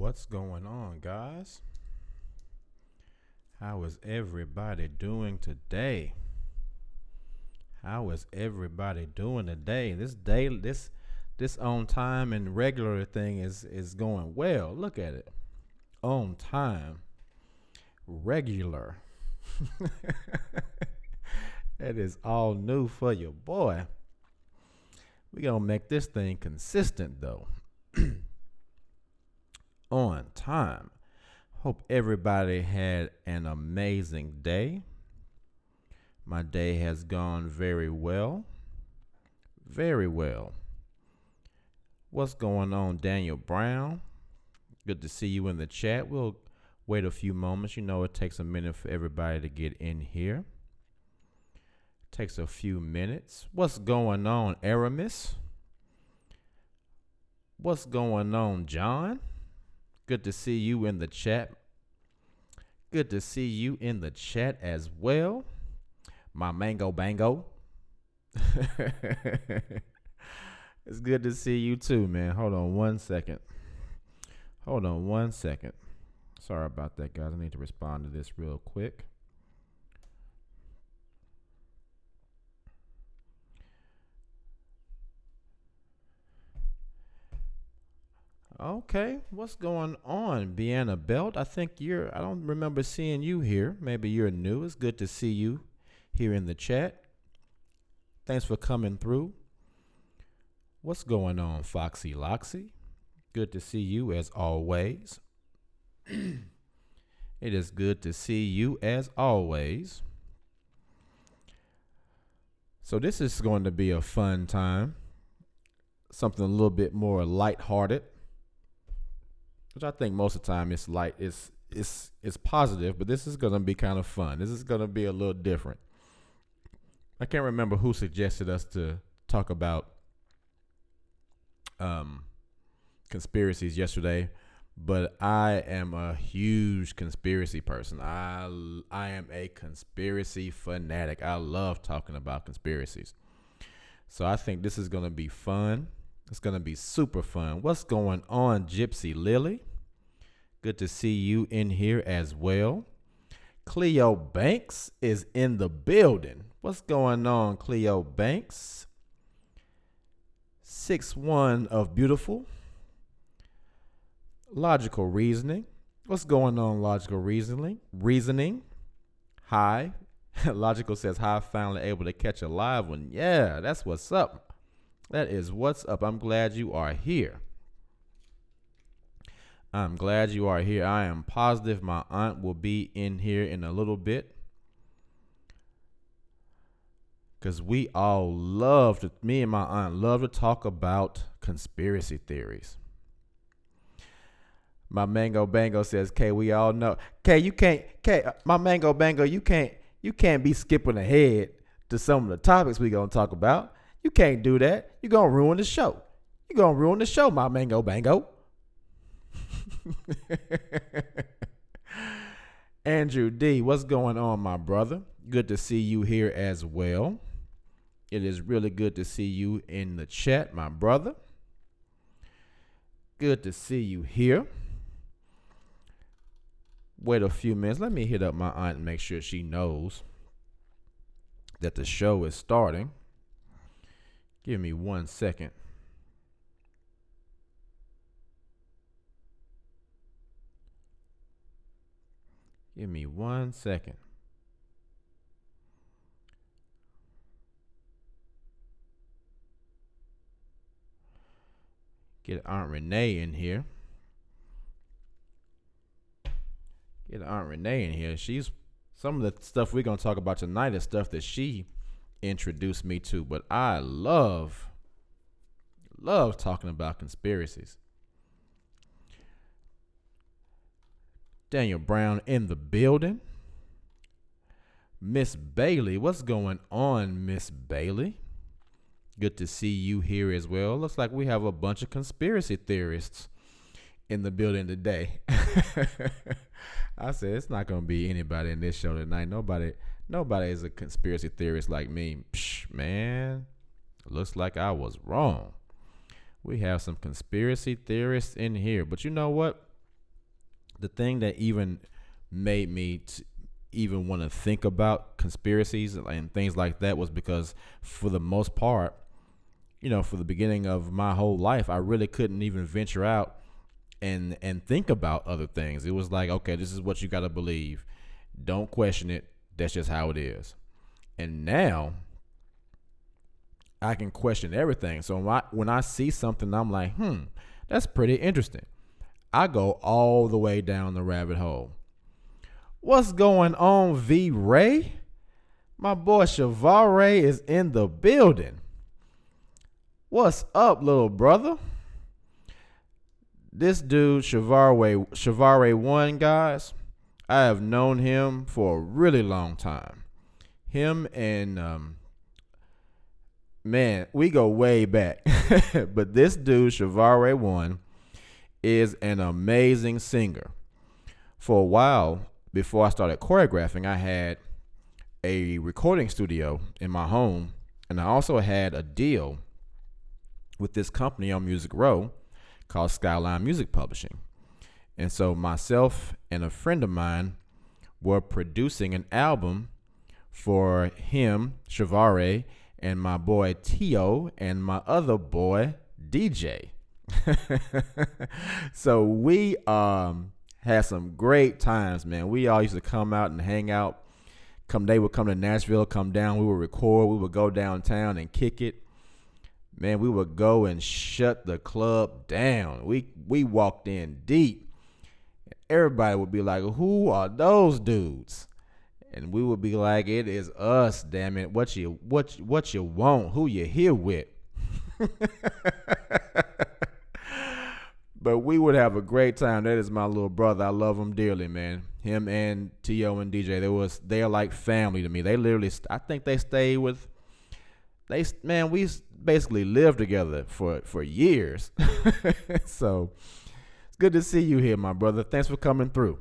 What's going on, guys? How is everybody doing today? How is everybody doing today? This on time and regular thing is going well. Look at it. On time, regular. That is all new for your boy. We gonna make this thing consistent though. On time. Hope everybody had an amazing day. My day has gone very well. Very well. What's going on, Daniel Brown? Good to see you in the chat. We'll wait a few moments. You know, it takes a minute for everybody to get in here. Takes a few minutes. What's going on, Aramis? What's going on, John? Good to see you in the chat. Good to see you in the chat as well. My mango bango. It's good to see you too, man. Hold on one second. Sorry about that, guys. I need to respond to this real quick. Okay, what's going on, Bianna Belt? I don't remember seeing you here. Maybe you're new. It's good to see you here in the chat. Thanks for coming through. What's going on, Foxy Loxy? Good to see you as always. It is good to see you as always. So this is going to be a fun time. Something a little bit more lighthearted. Which I think most of the time it's light, it's positive, but this is gonna be kind of fun. This is gonna be a little different. I can't remember who suggested us to talk about conspiracies yesterday, but I am a huge conspiracy person. I am a conspiracy fanatic. I love talking about conspiracies. So I think this is gonna be fun. It's going to be super fun. What's going on, Gypsy Lily? Good to see you in here as well. Cleo Banks is in the building. What's going on, Cleo Banks? 6'1" of beautiful. Logical reasoning. What's going on, logical reasoning? Hi. Logical says, hi, finally able to catch a live one. Yeah, that's what's up. That is what's up. I'm glad you are here. I am positive my aunt will be in here in a little bit. Because me and my aunt love to talk about conspiracy theories. My Mango Bango says, K, we all know. My Mango Bango, you can't be skipping ahead to some of the topics we're going to talk about. You can't do that. You're going to ruin the show. My Mango Bango. Andrew D, what's going on, my brother? Good to see you here as well. It is really good to see you in the chat, my brother. Good to see you here. Wait a few minutes. Let me hit up my aunt and make sure she knows that the show is starting. Give me 1 second. Give me 1 second. Get Aunt Renee in here. She's some of the stuff we're going to talk about tonight is stuff that she introduced me to, but I love talking about conspiracies. Daniel Brown in the building. Miss Bailey, what's going on, Miss Bailey? Good to see you here as well. Looks like we have a bunch of conspiracy theorists in the building today. I said it's not going to be anybody in this show tonight. Nobody is a conspiracy theorist like me. Psh, man, looks like I was wrong. We have some conspiracy theorists in here. But you know what? The thing that even made me even want to think about conspiracies and things like that was because, for the most part, for the beginning of my whole life, I really couldn't even venture out and think about other things. It was like, okay, this is what you got to believe. Don't question it. That's just how it is. And now I can question everything. So when I see something, I'm like, that's pretty interesting. I go all the way down the rabbit hole. What's going on, V Ray? My boy Chevare is in the building. What's up, little brother? This dude, Chevare 1, guys, I have known him for a really long time. Him and, man, we go way back. But this dude, Chevare 1, is an amazing singer. For a while, before I started choreographing, I had a recording studio in my home, and I also had a deal with this company on Music Row called Skyline Music Publishing. And so myself and a friend of mine were producing an album for him, Chevare, and my boy Tio, and my other boy DJ. So we had some great times, man. We all used to come out and hang out. They would come to Nashville, come down, we would record, we would go downtown and kick it. Man, we would go and shut the club down. We walked in deep. Everybody would be like, who are those dudes? And we would be like, it is us, damn it. What you want? Who you here with? But we would have a great time. That is my little brother. I love him dearly, man. Him and T.O. and DJ, they are like family to me. They literally, I think they stayed with, we basically lived together for years. So it's good to see you here, my brother. Thanks for coming through.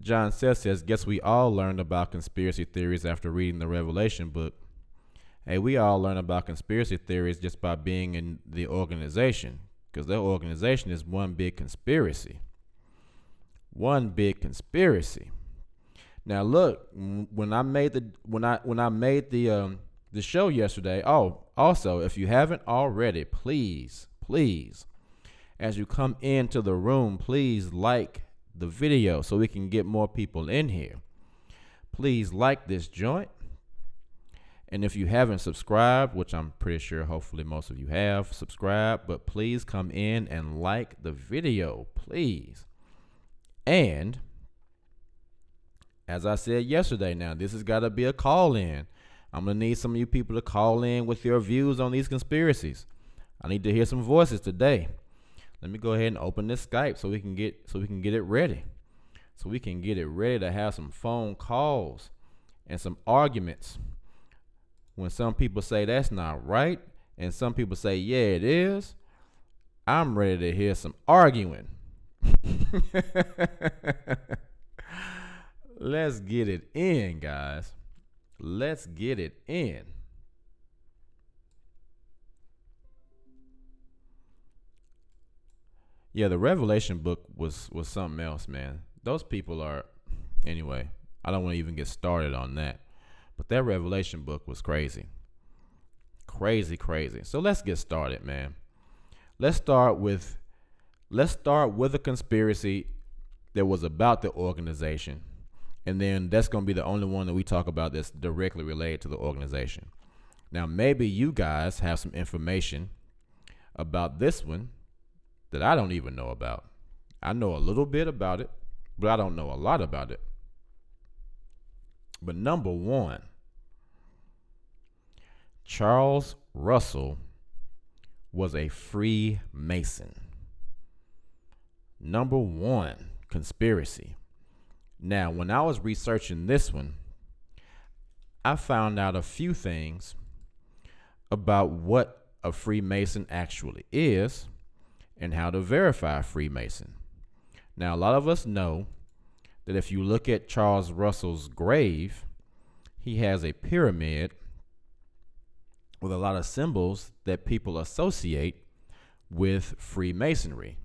John says, guess we all learned about conspiracy theories after reading the Revelation book. Hey, we all learn about conspiracy theories just by being in the organization, because their organization is one big conspiracy. Now look, when I made the show yesterday. Oh, also, if you haven't already, please, as you come into the room, please like the video so we can get more people in here. Please like this joint. And if you haven't subscribed, which I'm pretty sure hopefully most of you have subscribed, but please come in and like the video, please. And as I said yesterday, now this has got to be a call in. I'm going to need some of you people to call in with your views on these conspiracies. I need to hear some voices today. Let me go ahead and open this Skype so we can get it ready. So we can get it ready to have some phone calls and some arguments. When some people say that's not right and some people say, yeah, it is, I'm ready to hear some arguing. Let's get it in, guys. Let's get it in. Yeah, the Revelation book was something else, man. Those people are, anyway, I don't want to even get started on that. But that Revelation book was crazy. Crazy. So let's get started, man. Let's start with a conspiracy that was about the organization. And then that's going to be the only one that we talk about that's directly related to the organization. Now, maybe you guys have some information about this one that I don't even know about. I know a little bit about it, but I don't know a lot about it. But number one, Charles Russell was a Freemason. Number one, conspiracy. Now, when I was researching this one, I found out a few things about what a Freemason actually is and how to verify a Freemason. Now, a lot of us know that if you look at Charles Russell's grave, he has a pyramid with a lot of symbols that people associate with Freemasonry.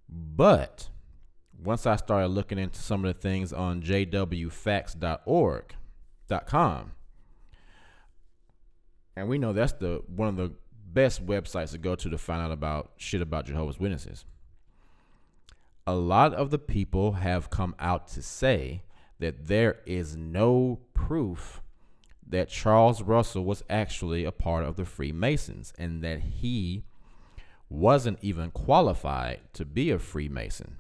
But once I started looking into some of the things on jwfacts.org.com, and we know that's the one of the best websites to go to find out about shit about Jehovah's Witnesses. A lot of the people have come out to say that there is no proof that Charles Russell was actually a part of the Freemasons and that he wasn't even qualified to be a Freemason.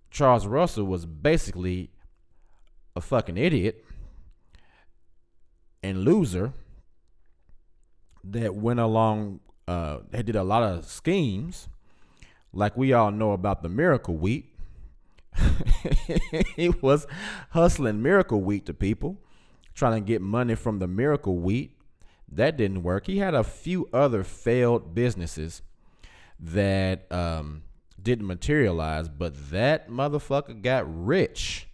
Charles Russell was basically a fucking idiot and loser that went along, they did a lot of schemes, like we all know about the miracle wheat. He was hustling miracle wheat to people, trying to get money from the miracle wheat. That didn't work. He had a few other failed businesses that didn't materialize, but that motherfucker got rich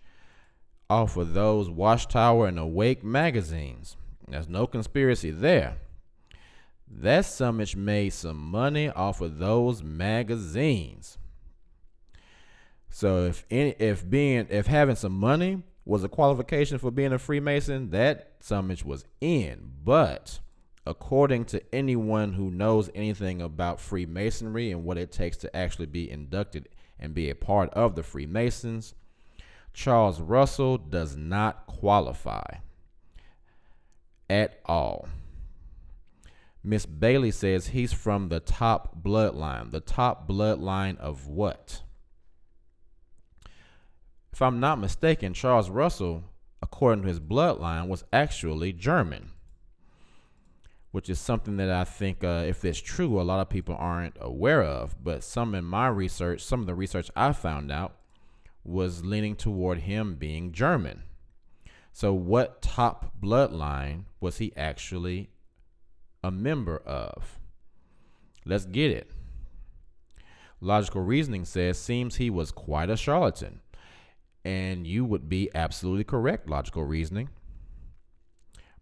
off of those Watchtower and Awake magazines. There's no conspiracy there. That summit made some money off of those magazines. So if having some money was a qualification for being a Freemason, that summit was in. But according to anyone who knows anything about Freemasonry and what it takes to actually be inducted and be a part of the Freemasons, Charles Russell does not qualify at all. Miss Bailey says he's from the top bloodline. The top bloodline of what? If I'm not mistaken, Charles Russell, according to his bloodline, was actually German, which is something that I think, if it's true, a lot of people aren't aware of. But some of the research I found out was leaning toward him being German. So what top bloodline was he actually a member of? Let's get it. Logical reasoning says, seems he was quite a charlatan. And you would be absolutely correct, logical reasoning.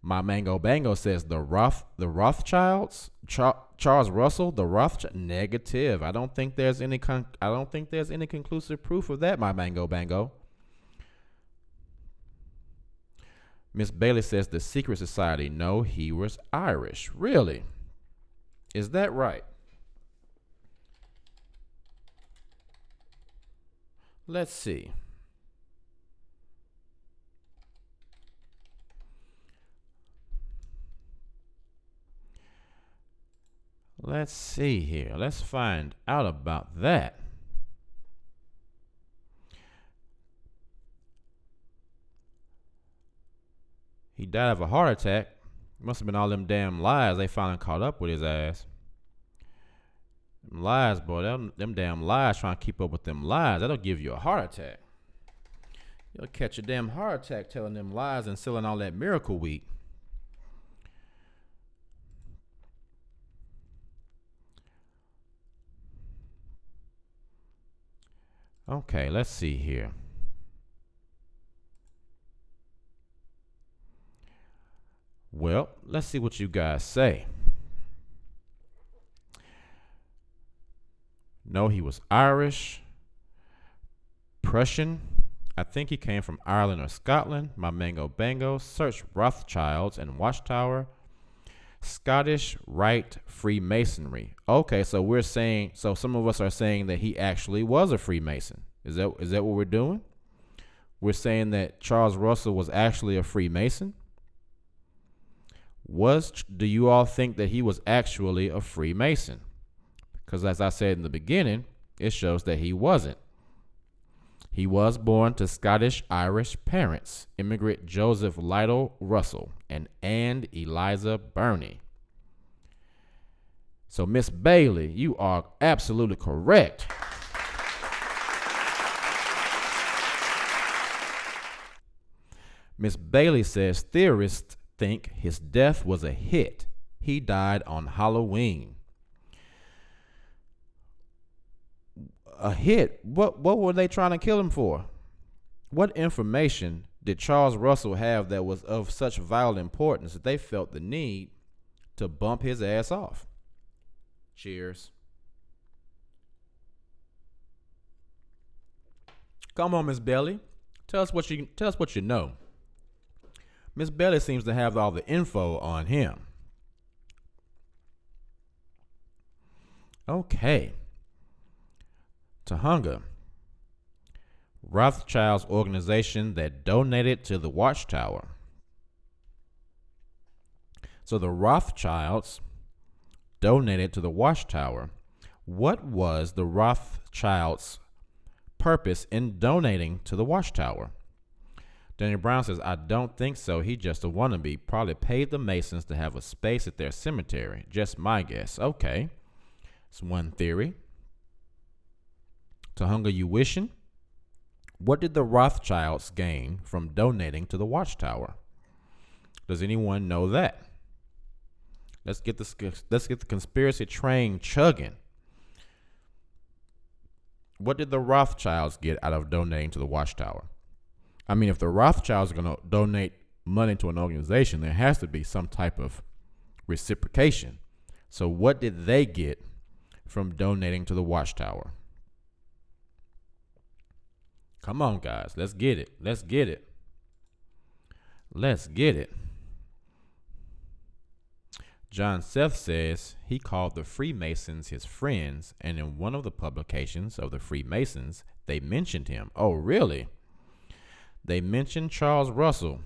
My Mango Bango says the Rothschilds, Charles Russell, the Rothschild. Negative. I don't think there's any conclusive proof of that. My Mango Bango. Miss Bailey says the secret society. No, he was Irish. Really? Is that right? Let's see. Let's see here. Let's find out about that. He died of a heart attack. Must have been all them damn lies they finally caught up with his ass. Them lies, boy. Them damn lies, trying to keep up with them lies. That'll give you a heart attack. You'll catch a damn heart attack telling them lies and selling all that miracle wheat. Okay, let's see here. Well, let's see what you guys say. No, he was Irish, Prussian. I think he came from Ireland or Scotland. My Mango Bango. Search Rothschilds and Watchtower. Scottish Rite Freemasonry. Okay, so some of us are saying that he actually was a Freemason. Is that what we're doing? We're saying that Charles Russell was actually a Freemason? Do you all think that he was actually a Freemason? Because as I said in the beginning, it shows that he wasn't. He was born to Scottish-Irish parents, immigrant Joseph Lytle Russell and Anne Eliza Burney. So, Miss Bailey, you are absolutely correct. Miss Bailey says theorists think his death was a hit. He died on Halloween. A hit? What were they trying to kill him for? What information did Charles Russell have that was of such vital importance that they felt the need to bump his ass off? Cheers. Come on, Miss Bailey. Tell us what you know. Miss Bailey seems to have all the info on him. Okay. Tahunga. Rothschild's organization that donated to the Watchtower. So the Rothschilds donated to the Watchtower. What was the Rothschilds' purpose in donating to the Watchtower? Daniel Brown says, I don't think so. He just a wannabe. Probably paid the Masons to have a space at their cemetery. Just my guess. Okay. It's one theory. Tahunga, you wishing? What did the Rothschilds gain from donating to the Watchtower? Does anyone know that? Let's get the conspiracy train chugging. What did the Rothschilds get out of donating to the Watchtower? I mean, if the Rothschilds are going to donate money to an organization, there has to be some type of reciprocation. So what did they get from donating to the Watchtower? Come on, guys. Let's get it. Let's get it. Let's get it. John Seth says he called the Freemasons his friends, and in one of the publications of the Freemasons, they mentioned him. Oh, really? They mentioned Charles Russell.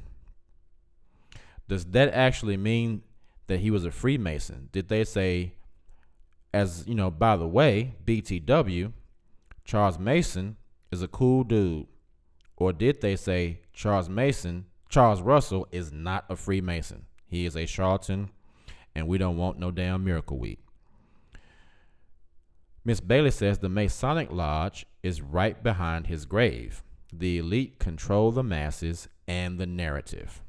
Does that actually mean that he was a Freemason? Did they say, as you know, by the way, BTW, Charles Mason is a cool dude? Or did they say Charles Russell is not a Freemason? He is a charlatan, and we don't want no damn miracle weed. Miss Bailey says the Masonic Lodge is right behind his grave. The elite control the masses and the narrative.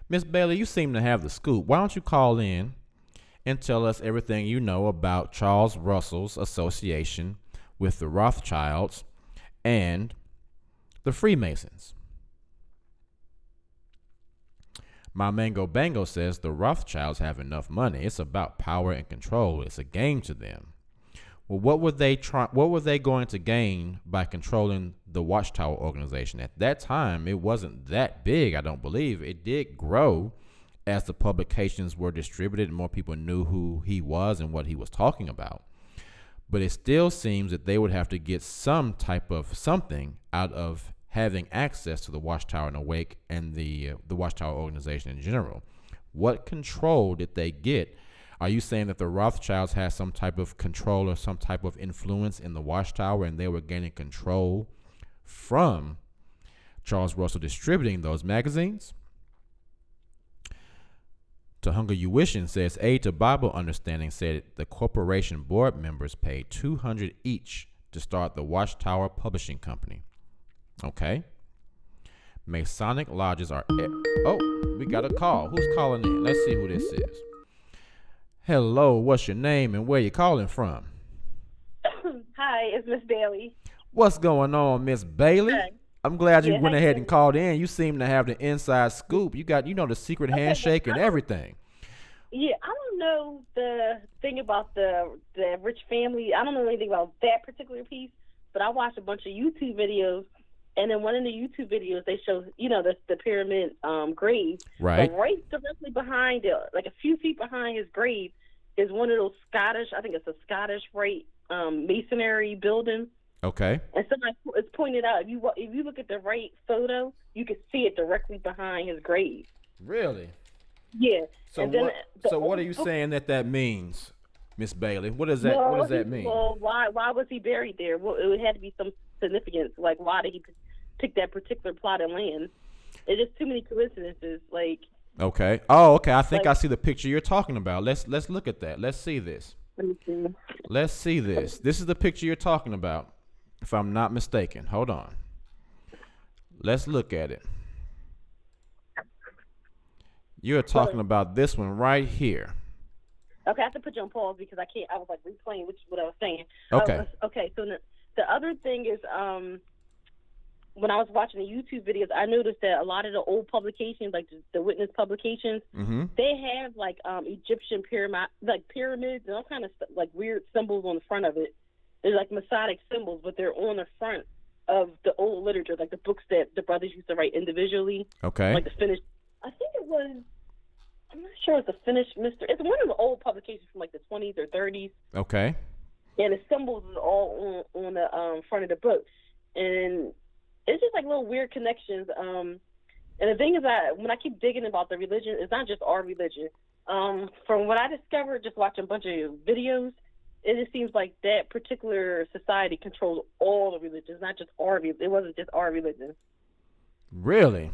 Miss Bailey, you seem to have the scoop. Why don't you call in and tell us everything you know about Charles Russell's association with the Rothschilds and the Freemasons? My Mango Bango says the Rothschilds have enough money. It's about power and control. It's a game to them. Well, what were they going to gain by controlling the Watchtower organization? At that time, it wasn't that big, I don't believe. It did grow as the publications were distributed and more people knew who he was and what he was talking about. But it still seems that they would have to get some type of something out of having access to the Watchtower and Awake and the Watchtower organization in general. What control did they get? Are you saying that the Rothschilds had some type of control or some type of influence in the Watchtower and they were gaining control from Charles Russell distributing those magazines? Tahunga Uwishin says, aid to Bible understanding said the corporation board members paid $200 each to start the Watchtower Publishing Company. Okay. Masonic lodges are... Oh, we got a call. Who's calling in? Let's see who this is. Hello, what's your name and where you calling from? Hi, it's Miss Bailey. What's going on, Miss Bailey? Hi. I'm glad you went ahead and called in. You seem to have the inside scoop. You got, the secret handshake and everything. Yeah, I don't know the thing about the rich family. I don't know anything about that particular piece, but I watched a bunch of YouTube videos, and in one of the YouTube videos they show, the pyramid grave. Right. But right directly behind it, like a few feet behind his grave, is one of those Scottish, I think it's a Scottish masonry building. Okay. And somebody it's pointed out, if you look at the right photo, you can see it directly behind his grave. Really? Yeah. So what are you saying that means, Miss Bailey? What does that mean? Well, why was he buried there? Well, it had to be some significance. Like, why did he pick that particular plot of land? It's just too many coincidences. Like. Okay. Oh, okay. I think I see the picture you're talking about. Let's look at that. Let's see this. Let me see. Let's see this. This is the picture you're talking about, if I'm not mistaken. Hold on. Let's look at it. You're talking about this one right here. Okay, I have to put you on pause because I can't. I was like replaying what I was saying. Okay. Okay. So The other thing is, when I was watching the YouTube videos, I noticed that a lot of the old publications, like the Witness publications, they have like Egyptian pyramids and all kind of like weird symbols on the front of it. They're like Masonic symbols, but they're on the front of the old literature, like the books that the brothers used to write individually. Okay. Like the Finnish, I think it was, I'm not sure it's the Finnish Mystery. It's one of the old publications from like the 20s or 30s. Okay. And the symbols is all on the front of the book. And it's just like little weird connections. And the thing is that when I keep digging about the religion, it's not just our religion. From what I discovered just watching a bunch of videos, it just seems like that particular society controls all the religions, not just our religion. It wasn't just our religion. Really?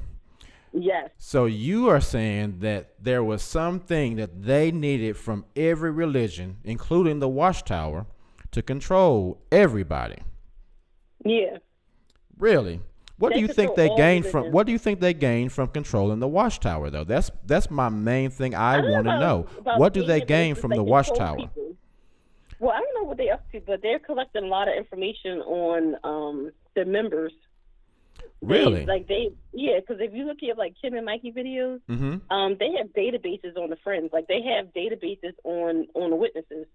Yes. So you are saying that there was something that they needed from every religion, including the Watchtower, to control everybody. Yeah. Really? What do you think they gained from? religions. What do you think they gained from controlling the Watchtower, though? That's my main thing I want to know. What do they gain from the Watchtower? People. Well, I don't know what they're up to, but they're collecting a lot of information on the members. Really? Because if you look at like Kim and Mikey videos, they have databases on the friends. Like they have databases on the witnesses,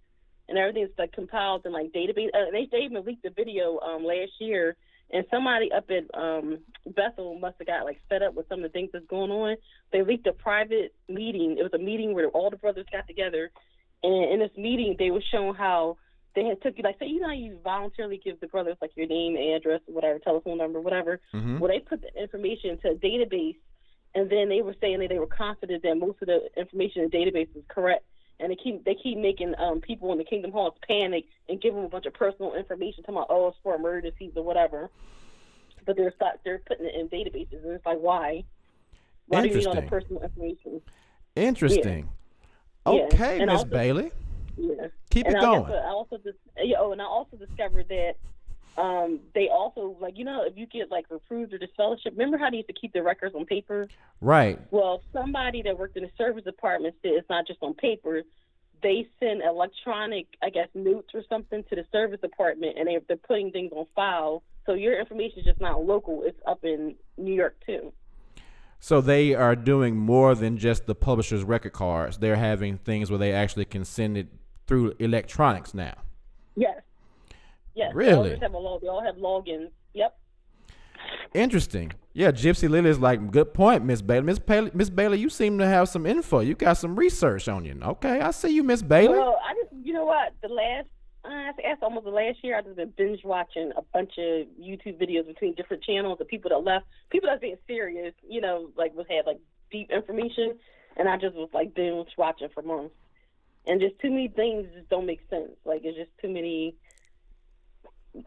and everything's like compiled in like database. They even leaked a video last year, and somebody up at Bethel must have got like fed up with some of the things that's going on. They leaked a private meeting. It was a meeting where all the brothers got together, and in this meeting they were showing how they had took you, like, say, you know how you voluntarily give the brothers, like, your name, address, whatever, telephone number, whatever. Well, they put the information into a database, and then they were saying that they were confident that most of the information in the database was correct. And they keep making people in the Kingdom Halls panic and give them a bunch of personal information, talking about, oh, it's for emergencies or whatever. But they're putting it in databases, and it's like, why? Why do you need all the personal information? Interesting. Yeah. Okay, yeah. Miss Bailey. Yeah. Keep it going. I also discovered that they also, like, you know, if you get like reproved or disfellowship, remember how they used to keep the records on paper? Right. Well, somebody that worked in the service department said it's not just on paper. They send electronic, I guess, notes or something to the service department, and they're putting things on file. So your information is just not local; it's up in New York too. So they are doing more than just the publisher's record cards. They're having things where they actually can send it through electronics now. Yes. Yes. Really? They all have logins. Yep. Interesting. Yeah, Gypsy Lily is like, good point, Miss Bailey. Miss Bailey, you seem to have some info. You got some research on you. Okay, I see you, Miss Bailey. Well, you know what? Almost the last year, I've just been binge watching a bunch of YouTube videos between different channels of people that left, people that's being serious, you know, like had like deep information, and I just was like binge watching for months. And just too many things just don't make sense. Like, it's just too many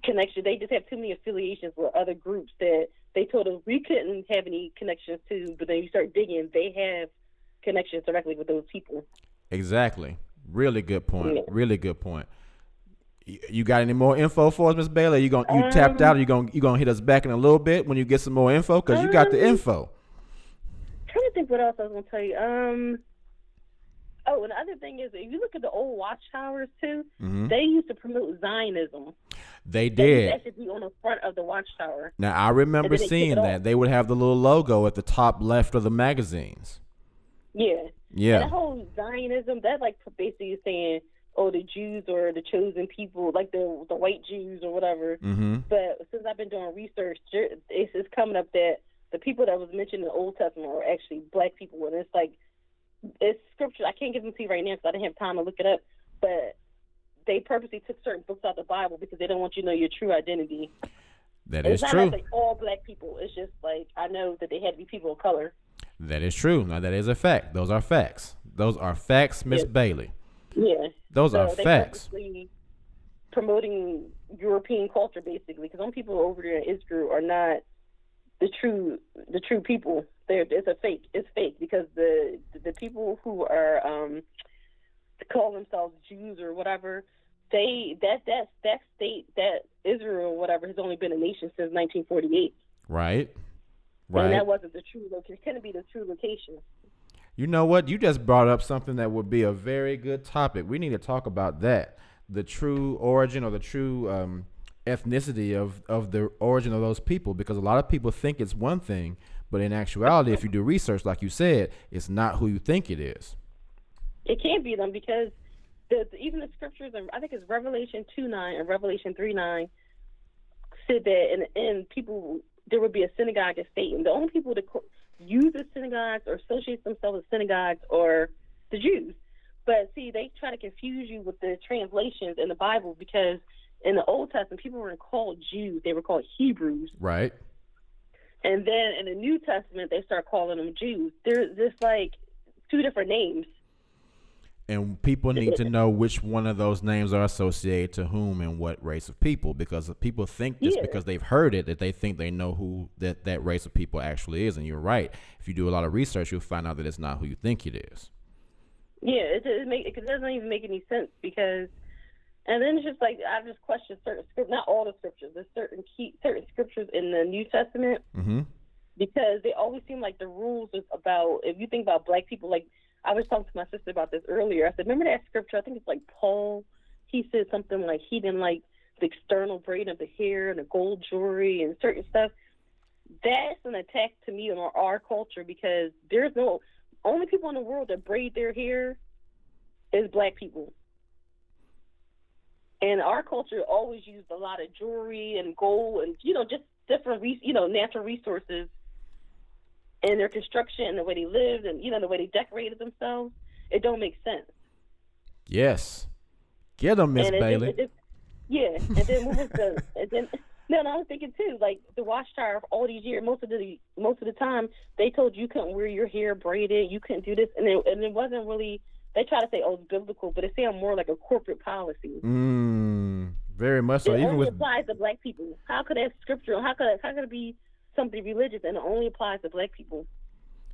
connections. They just have too many affiliations with other groups that they told us we couldn't have any connections to, but then you start digging, they have connections directly with those people. Exactly. Really good point. Yeah. Really good point. You got any more info for us, Miss Bailey? You tapped out? Or you gonna hit us back in a little bit when you get some more info? Because you got the info. Trying to think what else I was gonna tell you. Oh, and the other thing is, if you look at the old watchtowers too, they used to promote Zionism. They did. That should be on the front of the watchtower. Now I remember seeing that. They would have the little logo at the top left of the magazines. Yeah. Yeah. And the whole Zionism, that like basically is saying, oh, the Jews or the chosen people, like the white Jews or whatever. But since I've been doing research, it's coming up that the people that was mentioned in the Old Testament are actually black people, and it's like, it's scripture. I can't give them to you right now because I didn't have time to look it up, but they purposely took certain books out of the Bible because they don't want you to know your true identity. That is true. It's not like all black people. It's just like, I know that they had to be people of color. That is true. Now, that is a fact. Those are facts. Those are facts, Miss Bailey. Yeah. Those are facts. Promoting European culture, basically, because some people over there in Israel are not the true people. It's fake because the people who are call themselves Jews or whatever, that state, that Israel or whatever, has only been a nation since 1948. Right. And that wasn't the true location. It couldn't be the true location. You know what? You just brought up something that would be a very good topic. We need to talk about that. The true origin or the true ethnicity of the origin of those people, because a lot of people think it's one thing, but in actuality, if you do research, like you said, it's not who you think it is. It can't be them because even the scriptures, and I think it's Revelation 2:9 and Revelation 3:9, said that in people there would be a synagogue of Satan. The only people that use the synagogues or associate themselves with synagogues are the Jews. But see, they try to confuse you with the translations in the Bible, because in the Old Testament, people weren't called Jews; they were called Hebrews. Right. And then in the New Testament, they start calling them Jews. There's just like two different names. And people need to know which one of those names are associated to whom and what race of people, because people think just because they've heard it that they think they know who that race of people actually is. And you're right. If you do a lot of research, you'll find out that it's not who you think it is. Yeah, it doesn't even make any sense, because, and then it's just like I just question certain scriptures, not all the scriptures, there's certain scriptures in the New Testament, because they always seem like the rules is about, if you think about black people, like I was talking to my sister about this earlier. I said, remember that scripture? I think it's like Paul. He said something like he didn't like the external braiding of the hair and the gold jewelry and certain stuff. That's an attack to me on our culture, because there's no only people in the world that braid their hair is black people. And our culture always used a lot of jewelry and gold and, just different, natural resources in their construction and the way they lived and, the way they decorated themselves. It don't make sense. Yes. Get them, Miss Bailey. And then what was no, I was thinking too, like the Watchtower of all these years, most of the time they told you couldn't wear your hair braided, you couldn't do this, and it wasn't really. They try to say, oh, it's biblical, but it sounds more like a corporate policy. Very much so. It even only with applies to black people. How could that scriptural? How could it be something religious and it only applies to black people?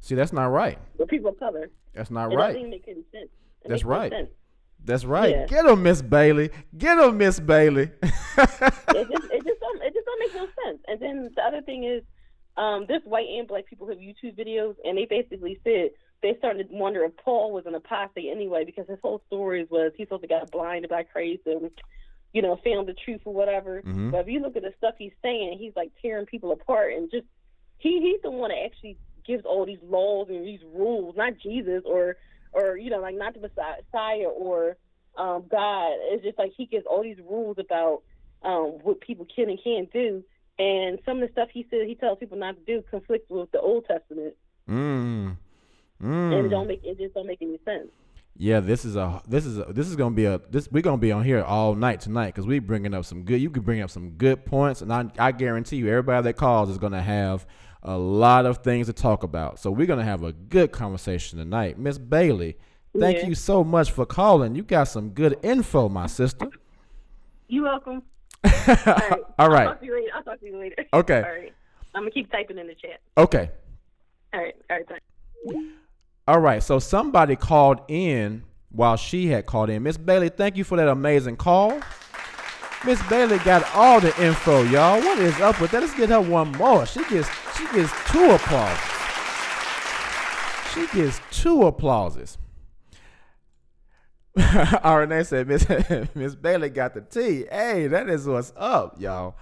See, that's not right. Or people of color. That's not it right. Doesn't even make any sense. That's right. No sense. That's right. Yeah. Get him, Miss Bailey. Get him, Miss Bailey. it just don't make no sense. And then the other thing is, this white and black people have YouTube videos, and they basically said they started to wonder if Paul was an apostate anyway, because his whole story was he supposed to got blinded by Christ and found the truth or whatever. Mm-hmm. But if you look at the stuff he's saying, he's like tearing people apart, and just he's the one that actually gives all these laws and these rules, not Jesus or like not the Messiah or God. It's just like he gives all these rules about what people can and can't do, and some of the stuff he said he tells people not to do conflicts with the Old Testament. And it just don't make any sense. Yeah, this is gonna be we're gonna be on here all night tonight, because we bringing up you can bring up some good points, and I guarantee you everybody that calls is gonna have a lot of things to talk about. So we're gonna have a good conversation tonight. Miss Bailey, thank you so much for calling. You got some good info, my sister. You're welcome. All right. I'll talk to you later. Okay. All right. I'm gonna keep typing in the chat. Okay. All right. Thanks. All right, so somebody called in while she had called in. Miss Bailey, thank you for that amazing call. Miss Bailey got all the info, y'all. What is up with that? Let's get her one more. She gets 2 applauses. She gets 2 applauses. RNA said, Miss Bailey got the tea. Hey, that is what's up, y'all.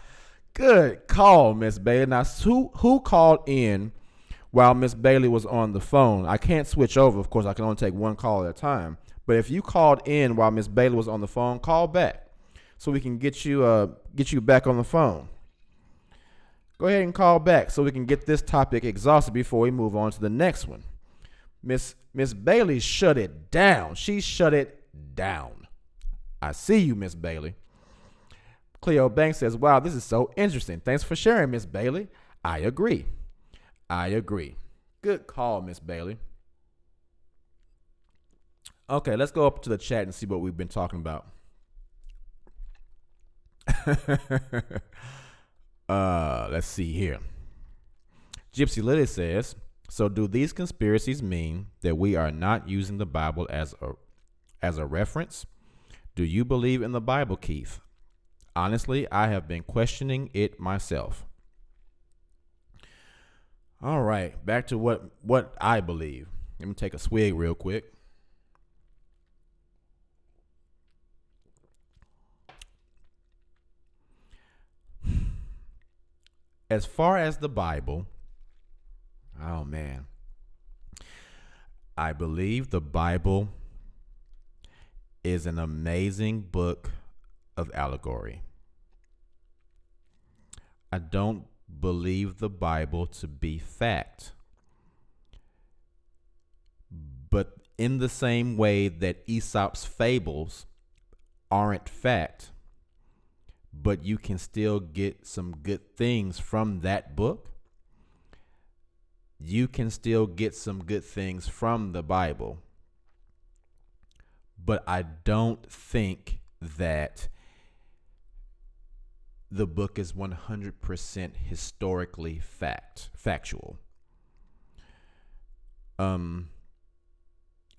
Good call, Miss Bailey. Now, who called in while Miss Bailey was on the phone? I can't switch over. Of course, I can only take one call at a time. But if you called in while Miss Bailey was on the phone, call back so we can get you back on the phone. Go ahead and call back so we can get this topic exhausted before we move on to the next one. Miss Bailey shut it down. She shut it down. I see you, Miss Bailey. Cleo Banks says, wow, this is so interesting. Thanks for sharing, Miss Bailey. I agree. Good call, Miss Bailey. Okay, let's go up to the chat and see what we've been talking about. Let's see here. Gypsy Lily says, so do these conspiracies mean that we are not using the Bible as a reference? Do you believe in the Bible, Keith? Honestly, I have been questioning it myself. All right, back to what I believe. Let me take a swig real quick. As far as the Bible, oh man, I believe the Bible is an amazing book of allegory. I don't believe the Bible to be fact. But in the same way that Aesop's fables aren't fact, but you can still get some good things from that book, you can still get some good things from the Bible. But I don't think that the book is 100% historically factual.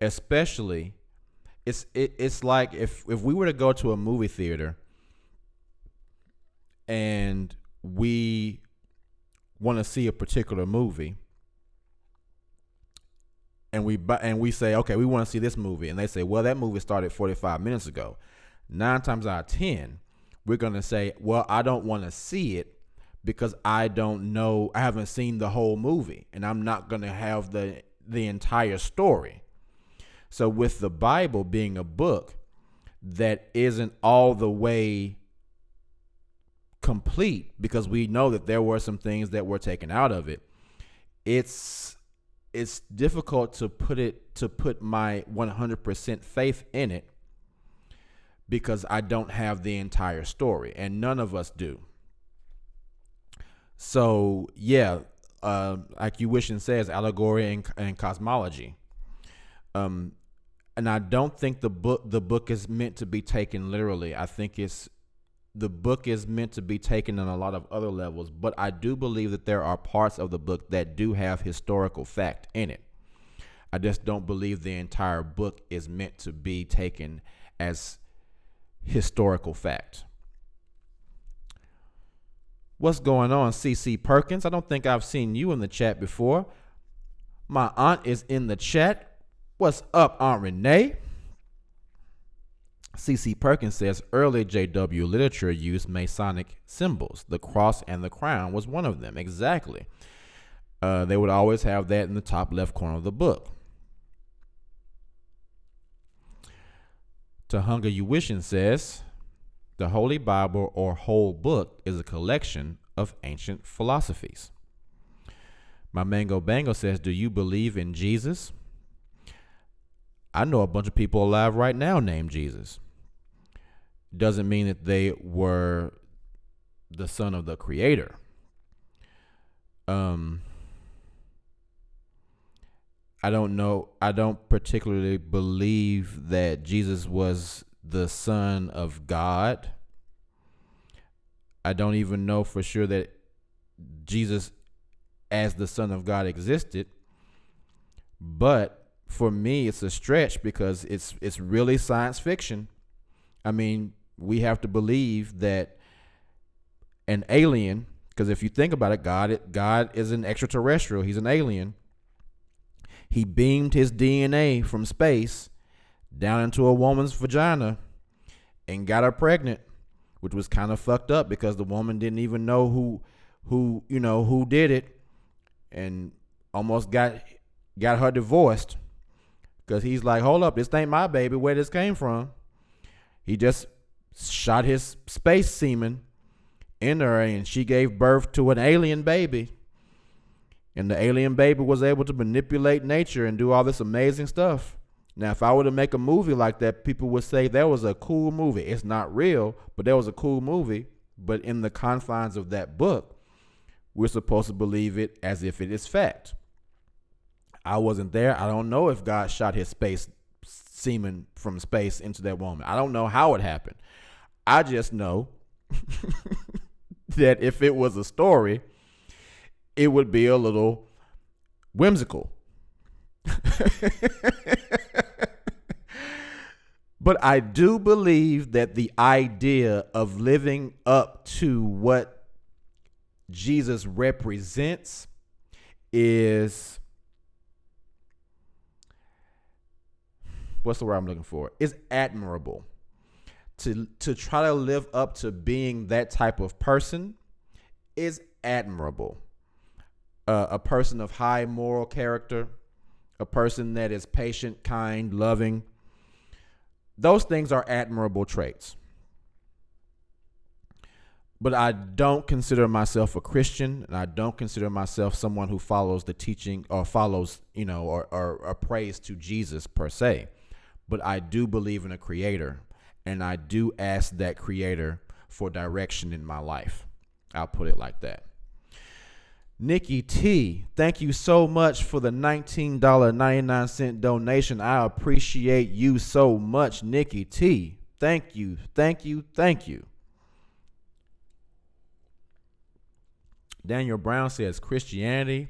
Especially, it's like if we were to go to a movie theater and we want to see a particular movie, and we say, okay, we want to see this movie, and they say, well, that movie started 45 minutes ago. 9 times out of 10, we're going to say, well, I don't want to see it because I don't know, I haven't seen the whole movie, and I'm not going to have the entire story. So with the Bible being a book that isn't all the way complete, because we know that there were some things that were taken out of it, it's difficult to put my 100% faith in it, because I don't have the entire story, and none of us do. So yeah, like you wish and says, allegory and cosmology. And I don't think the book is meant to be taken literally. I think the book is meant to be taken on a lot of other levels, but I do believe that there are parts of the book that do have historical fact in it. I just don't believe the entire book is meant to be taken as historical fact. What's going on, CC Perkins? I don't think I've seen you in the chat before. My aunt is in the chat. What's up, Aunt Renee? CC Perkins says early JW literature used Masonic symbols. The cross and the crown was one of them. Exactly. They would always have that in the top left corner of the book. Tahunga Uwishin says the Holy Bible or whole book is a collection of ancient philosophies. My Mango Bango says, do you believe in Jesus? I know a bunch of people alive right now named Jesus. Doesn't mean that they were the son of the Creator. I don't know. I don't particularly believe that Jesus was the Son of God. I don't even know for sure that Jesus as the Son of God existed. But for me, it's a stretch because it's really science fiction. I mean, we have to believe that an alien, because if you think about it, God is an extraterrestrial. He's an alien. He beamed his DNA from space down into a woman's vagina and got her pregnant, which was kind of fucked up because the woman didn't even know who did it, and almost got her divorced because he's like, hold up, this ain't my baby. Where this came from? He just shot his space semen in her, and she gave birth to an alien baby. And the alien baby was able to manipulate nature and do all this amazing stuff. Now, if I were to make a movie like that, people would say that was a cool movie. It's not real, but that was a cool movie. But in the confines of that book, we're supposed to believe it as if it is fact. I wasn't there. I don't know if God shot his space semen from space into that woman. I don't know how it happened. I just know that if it was a story, it would be a little whimsical. But I do believe that the idea of living up to what Jesus represents is, what's the word I'm looking for? Is admirable. To try to live up to being that type of person is admirable. A person of high moral character, a person that is patient, kind, loving. Those things are admirable traits. But I don't consider myself a Christian, and I don't consider myself someone who follows the teaching or follows, or prays to Jesus per se. But I do believe in a creator, and I do ask that creator for direction in my life. I'll put it like that. Nikki T, thank you so much for the $19.99 donation. I appreciate you so much, Nikki T. Thank you, thank you, thank you. Daniel Brown says Christianity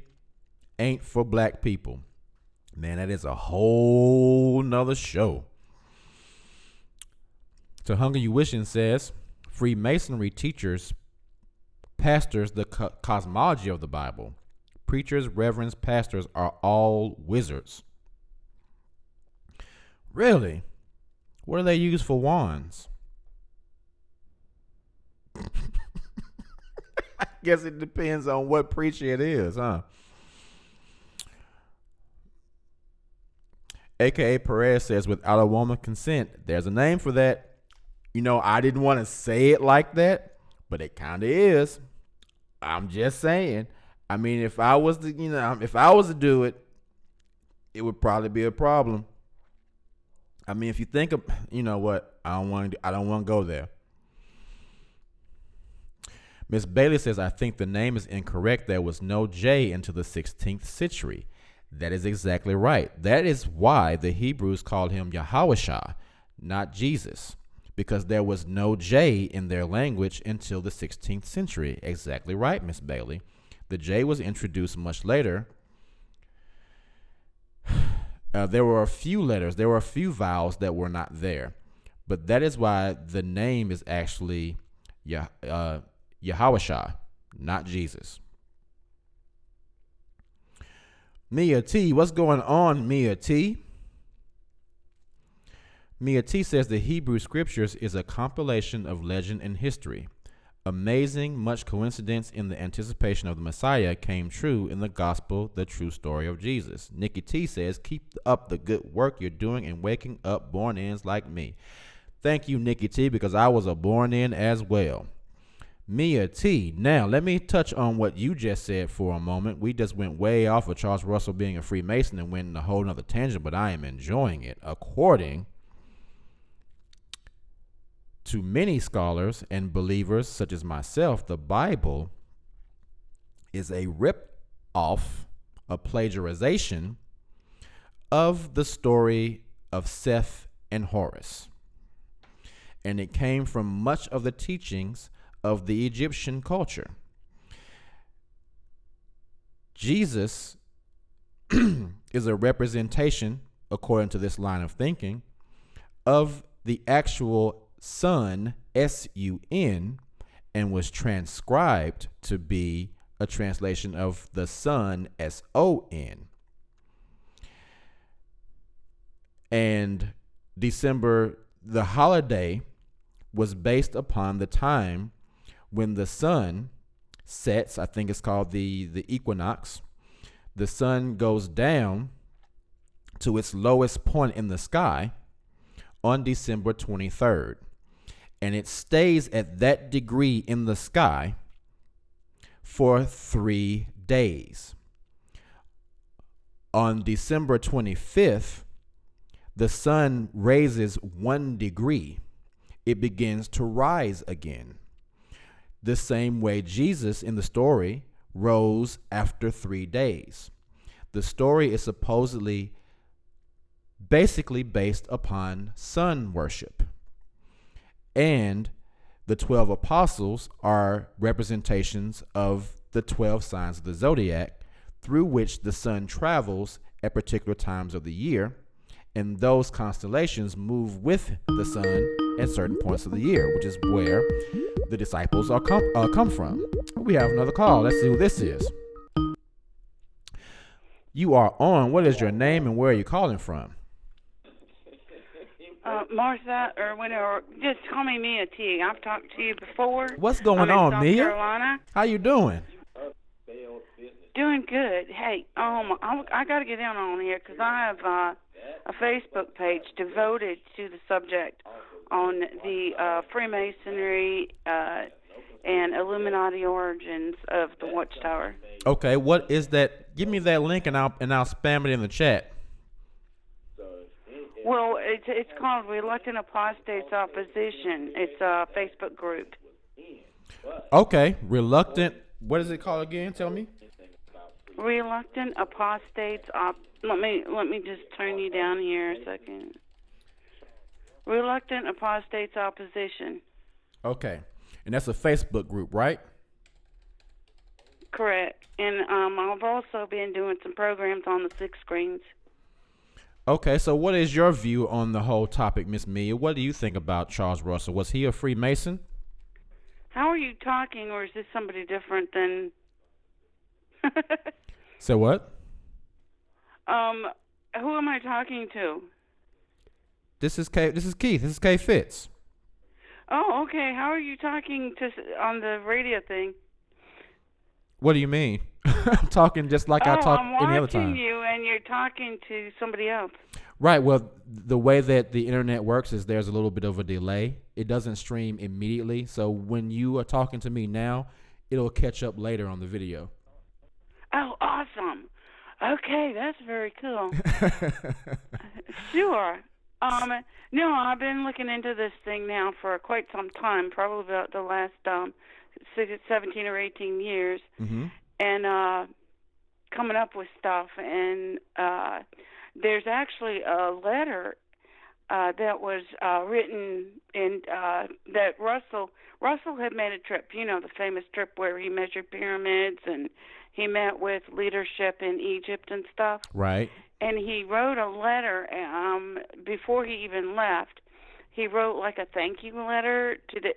ain't for black people. Man, that is a whole nother show. To Hunger You Wishing says Freemasonry teachers pastors the cosmology of the Bible. Preachers, reverends, pastors are all wizards. Really? What do they use for wands? I guess it depends on what preacher it is, huh? AKA Perez says, without a woman's consent, there's a name for that. I didn't want to say it like that, but it kind of is. I'm just saying. I mean, if I was to do it, it would probably be a problem. I mean, if you think of, what, I don't want to go there. Miss Bailey says, I think the name is incorrect. There was no J until the 16th century. That is exactly right. That is why the Hebrews called him Yahawashah, not Jesus, because there was no J in their language until the 16th century. Exactly right, Miss Bailey. The J was introduced much later. There were a few letters, there were a few vowels that were not there. But that is why the name is actually Yahawashah, not Jesus. Mia T, what's going on, Mia T? Mia T says the Hebrew scriptures is a compilation of legend and history. Amazing, much coincidence in the anticipation of the Messiah came true in the gospel, the true story of Jesus. Nikki T says, keep up the good work you're doing and waking up born-ins like me. Thank you, Nikki T, because I was a born-in as well. Mia T, now let me touch on what you just said for a moment. We just went way off of Charles Russell being a Freemason and went in a whole nother tangent, but I am enjoying it. According to many scholars and believers such as myself, the Bible is a rip-off, a plagiarization of the story of Seth and Horus. And it came from much of the teachings of the Egyptian culture. Jesus is a representation, according to this line of thinking, of the actual Son, S-U-N, and was transcribed to be a translation of the Son, S-O-N. And December, the holiday, was based upon the time when the sun sets. I think it's called the equinox. The sun goes down to its lowest point in the sky on December 23rd. And it stays at that degree in the sky for 3 days. On December 25th, the sun raises 1 degree. It begins to rise again. The same way Jesus in the story rose after 3 days. The story is supposedly basically based upon sun worship. And the 12 apostles are representations of the 12 signs of the zodiac through which the sun travels at particular times of the year. And those constellations move with the sun at certain points of the year, which is where the disciples are come from. We have another call. Let's see who this is. You are on. What is your name and where are you calling from? Martha, or whatever. Just call me Mia T. I've talked to you before. What's going on, South Mia? Carolina. How you doing? Doing good. Hey, I got to get in on here because I have a Facebook page devoted to the subject on the Freemasonry and Illuminati origins of the Watchtower. Okay, what is that? Give me that link and I'll spam it in the chat. Well, it's called Reluctant Apostates Opposition. It's a Facebook group. Okay, reluctant. What is it called again? Tell me. Reluctant Apostates Let me just turn you down here a second. Reluctant Apostates Opposition. Okay, and that's a Facebook group, right? Correct. And I've also been doing some programs on the 6 screens. Okay, so what is your view on the whole topic, Miss Mia? What do you think about Charles Russell? Was he a Freemason? How are you talking, or is this somebody different than... So what? Who am I talking to? This is Keith. This is K Fitz. Oh, okay. How are you talking to on the radio thing? What do you mean? I'm talking just like I talk any other time. I'm watching you, and you're talking to somebody else. Right. Well, the way that the internet works is there's a little bit of a delay. It doesn't stream immediately. So when you are talking to me now, it'll catch up later on the video. Oh, awesome. Okay, that's very cool. Sure. No, I've been looking into this thing now for quite some time, probably about the last 17 or 18 years, and coming up with stuff. And there's actually a letter that was written in that Russell had made a trip, the famous trip where he measured pyramids and he met with leadership in Egypt and stuff. Right. And he wrote a letter before he even left. He wrote like a thank you letter to the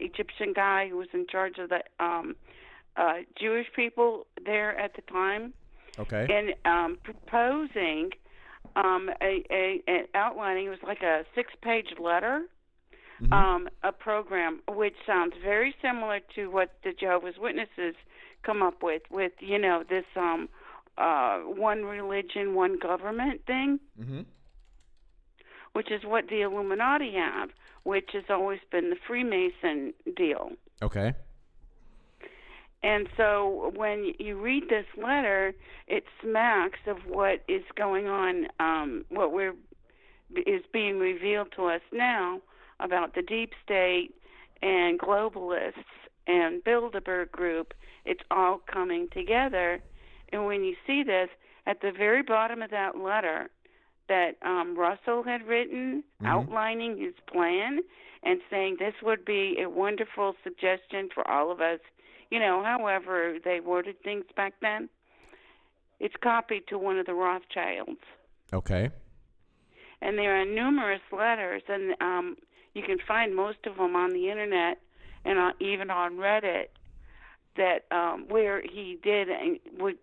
Egyptian guy who was in charge of the Jewish people there at the time. Okay. And proposing outlining, it was like a 6-page letter, a program which sounds very similar to what the Jehovah's Witnesses come up with this one religion, one government thing, which is what the Illuminati have, which has always been the Freemason deal. Okay. And so when you read this letter, it smacks of what is going on, is being revealed to us now about the deep state and globalists and Bilderberg Group. It's all coming together. And when you see this, at the very bottom of that letter that Russell had written, outlining his plan and saying this would be a wonderful suggestion for all of us, however they worded things back then, it's copied to one of the Rothschilds. Okay. And there are numerous letters, and you can find most of them on the internet and even on Reddit, that where he would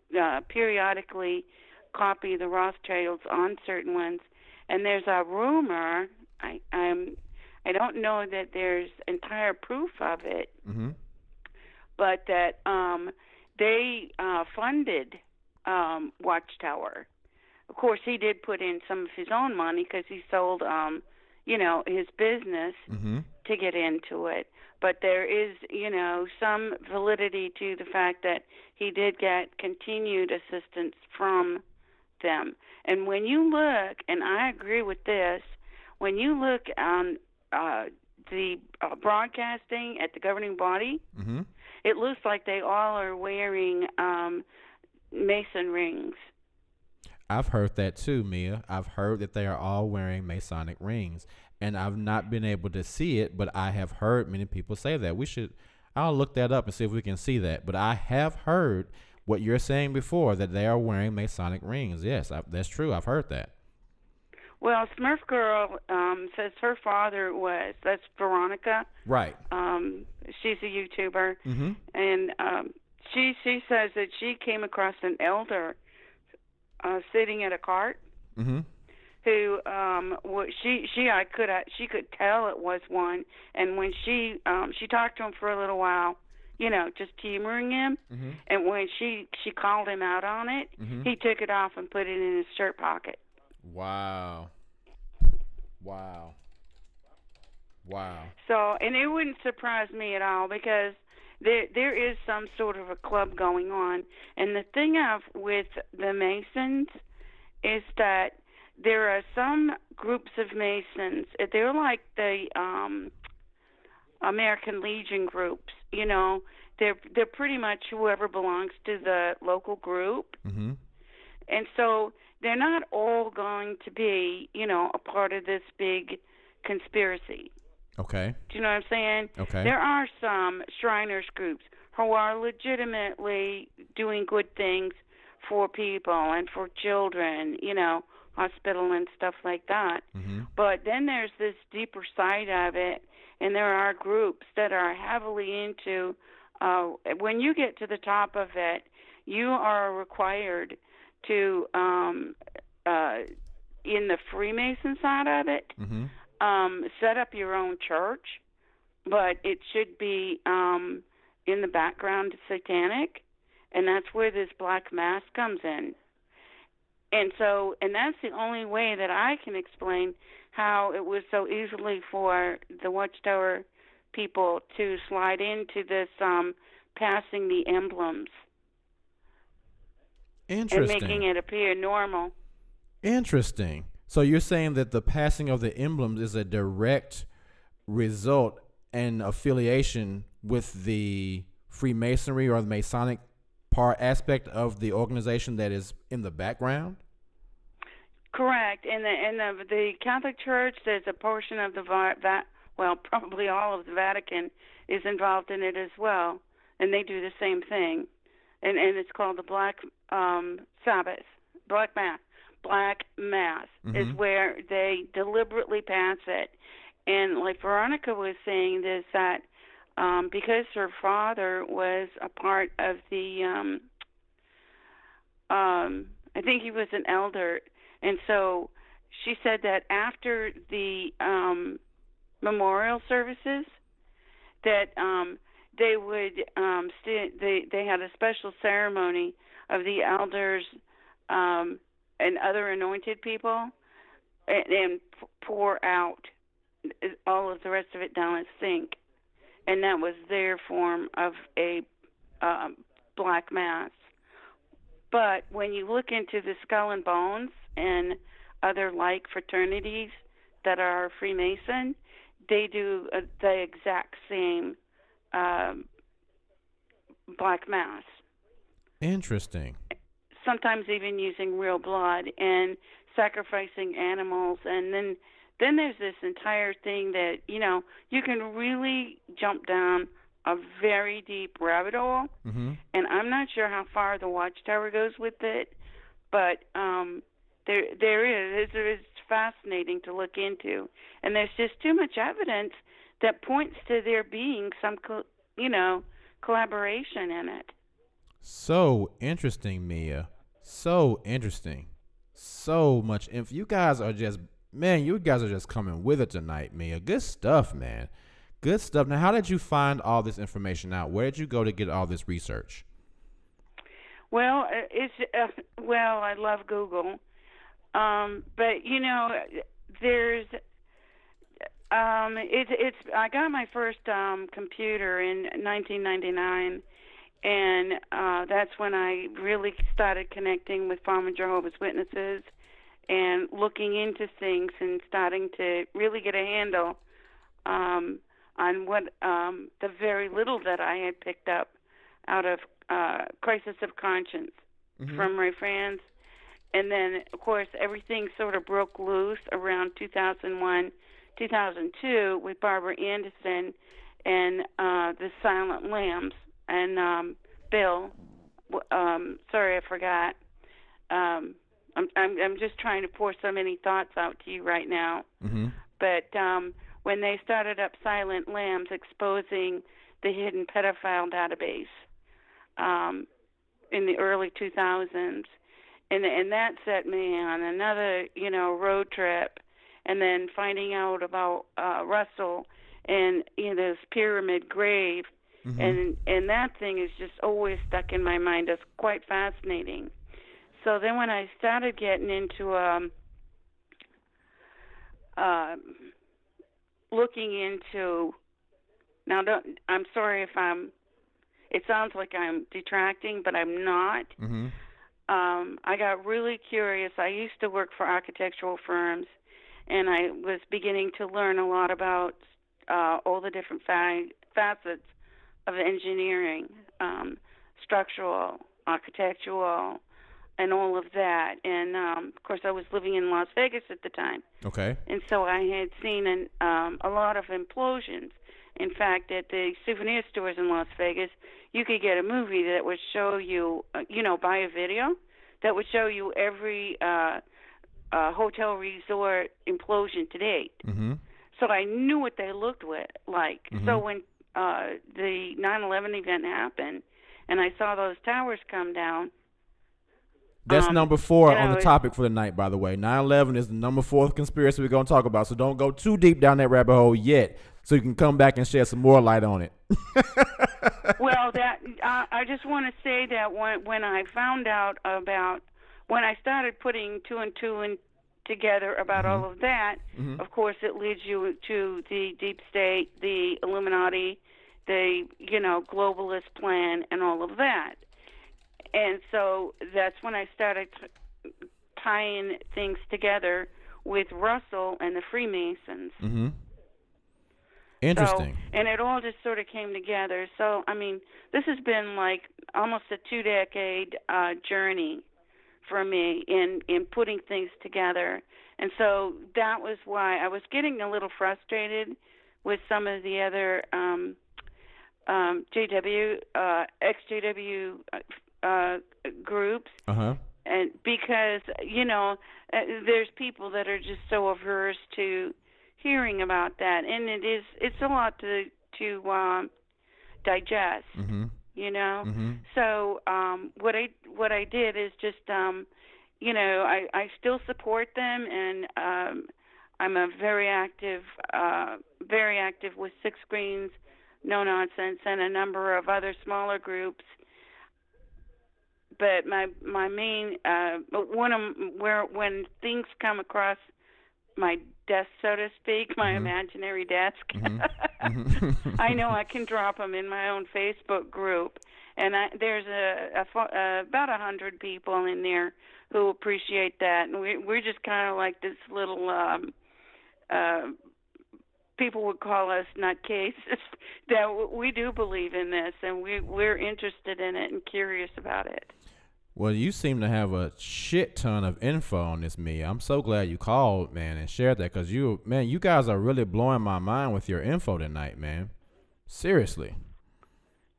periodically copy the Rothschilds on certain ones. And there's a rumor, I don't know that there's entire proof of it, but that they funded Watchtower. Of course, he did put in some of his own money because he sold, his business to get into it. But there is, some validity to the fact that he did get continued assistance from them. And when you look, and I agree with this, when you look on the broadcasting at the governing body, it looks like they all are wearing Mason rings. I've heard that too, Mia. I've heard that they are all wearing Masonic rings. And I've not been able to see it, but I have heard many people say that. I'll look that up and see if we can see that. But I have heard what you're saying before, that they are wearing Masonic rings. Yes, that's true. I've heard that. Well, Smurf Girl says her father that's Veronica. Right. She's a YouTuber. And she says that she came across an elder sitting at a cart. Who she could tell it was one, and when she talked to him for a little while, just humoring him. Mhm. And when she called him out on it, Mhm. he took it off and put it in his shirt pocket. Wow. Wow. Wow. So, and it wouldn't surprise me at all because there is some sort of a club going on. And the thing of with the Masons is that there are some groups of Masons. They're like the American Legion groups. They're pretty much whoever belongs to the local group. Mhm. And so they're not all going to be, a part of this big conspiracy. Okay. Do you know what I'm saying? Okay. There are some Shriners groups who are legitimately doing good things for people and for children, hospital and stuff like that. Mhm. But then there's this deeper side of it, and there are groups that are heavily into, when you get to the top of it, you are required to, in the Freemason side of it, Mhm. set up your own church, but it should be in the background satanic, and that's where this black mass comes in. And that's the only way that I can explain how it was so easily for the Watchtower people to slide into this passing the emblems and making Interesting. it appear normal. Interesting. So you're saying that the passing of the emblems is a direct result and affiliation with the Freemasonry or the Masonic part aspect of the organization that is in the background? Correct. The Catholic Church, there's a portion of the probably all of the Vatican is involved in it as well, and they do the same thing. And it's called the Black Sabbath, Black Mass. Black Mass is where they deliberately pass it. And like Veronica was saying, is that because her father was a part of the, I think he was an elder, and so she said that after the memorial services, that they would they had a special ceremony of the elders and other anointed people, and pour out all of the rest of it down a sink, and that was their form of a black mass. But when you look into the Skull and Bones and other like fraternities that are Freemason, they do the exact same black mass. Interesting. Sometimes even using real blood and sacrificing animals, and then there's this entire thing that you can really jump down a very deep rabbit hole, and I'm not sure how far the Watchtower goes with it, but it's fascinating to look into, and there's just too much evidence that points to there being some collaboration in it. So interesting, Mia. So interesting. So much info. You guys are just coming with it tonight, Mia. Good stuff, man. Good stuff. Now, how did you find all this information out? Where did you go to get all this research? Well, I love Google, but there's it's I got my first computer in 1999, and that's when I really started connecting with Farmer Jehovah's Witnesses and looking into things and starting to really get a handle on what the very little that I had picked up out of Crisis of Conscience from Ray Franz. And then, of course, everything sort of broke loose around 2001, 2002 with Barbara Anderson and the Silent Lambs and Bill. Sorry, I forgot. I'm just trying to pour so many thoughts out to you right now. But when they started up Silent Lambs, exposing the hidden pedophile database in the early 2000s, and that set me on another road trip, and then finding out about Russell and this pyramid grave and that thing is just always stuck in my mind. It's quite fascinating. So then when I started getting into looking into, now I'm sorry if it sounds like I'm detracting, but I'm not. I got really curious. I used to work for architectural firms, and I was beginning to learn a lot about all the different facets of engineering, structural, architectural, and all of that. And, of course, I was living in Las Vegas at the time. Okay. And so I had seen a lot of implosions. In fact, at the souvenir stores in Las Vegas, you could get a movie that would show you, buy a video, that would show you every hotel resort implosion to date. So I knew what they looked like. So when the 9/11 event happened, and I saw those towers come down. That's number 4 on the topic for the night, by the way. 9/11 is the number 4th conspiracy we're going to talk about, so don't go too deep down that rabbit hole yet, so you can come back and shed some more light on it. Well, I just want to say that when I found out about, when I started putting 2 and 2 together about all of that, of course it leads you to the deep state, the Illuminati, the globalist plan, and all of that. And so that's when I started tying things together with Russell and the Freemasons. Interesting. So, and it all just sort of came together. So, I mean, this has been like almost a 2-decade journey for me in putting things together. And so that was why I was getting a little frustrated with some of the other ex-JW groups, and because there's people that are just so averse to hearing about that, and it's a lot to digest, So what I did is just I still support them, and I'm a very active with Six Screens, No Nonsense, and a number of other smaller groups. But my main when things come across my desk, so to speak, my imaginary desk, I know I can drop them in my own Facebook group, and there's about 100 people in there who appreciate that, and we're just kind of like this little. People would call us nutcases. That we do believe in this, and we're interested in it and curious about it. Well, you seem to have a shit ton of info on this, Mia. I'm so glad you called, man, and shared that, because you guys are really blowing my mind with your info tonight, man. Seriously.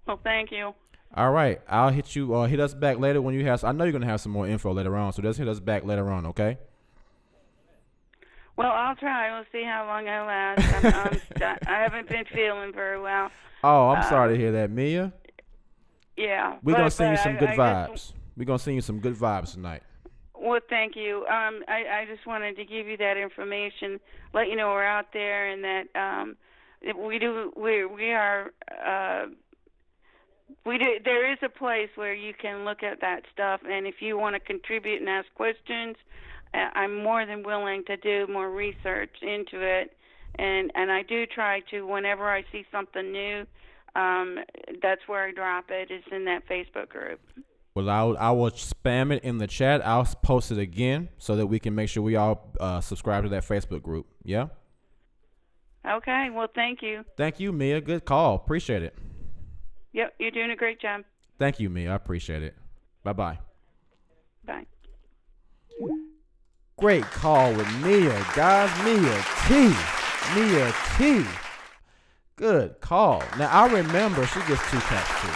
Well, thank you. All right, I'll hit you. Hit us back later when you have. I know you're gonna have some more info later on, so just hit us back later on, okay? Well, I'll try. We'll see how long I last. I haven't been feeling very well. Oh, I'm sorry to hear that, Mia. Yeah. We're gonna send you some good vibes. We're gonna send you some good vibes tonight. Well, thank you. I just wanted to give you that information, let you know we're out there, and that there is a place where you can look at that stuff, and if you want to contribute and ask questions, I'm more than willing to do more research into it, and I do try to, whenever I see something new, that's where I drop it. It's in that Facebook group. Well, I will spam it in the chat. I'll post it again so that we can make sure we all subscribe to that Facebook group. Yeah? Okay. Well, thank you. Thank you, Mia. Good call. Appreciate it. Yep. You're doing a great job. Thank you, Mia. I appreciate it. Bye-bye. Bye. Great call with Mia, guys. Mia T. Good call. Now, I remember, she gets 2 cats, too.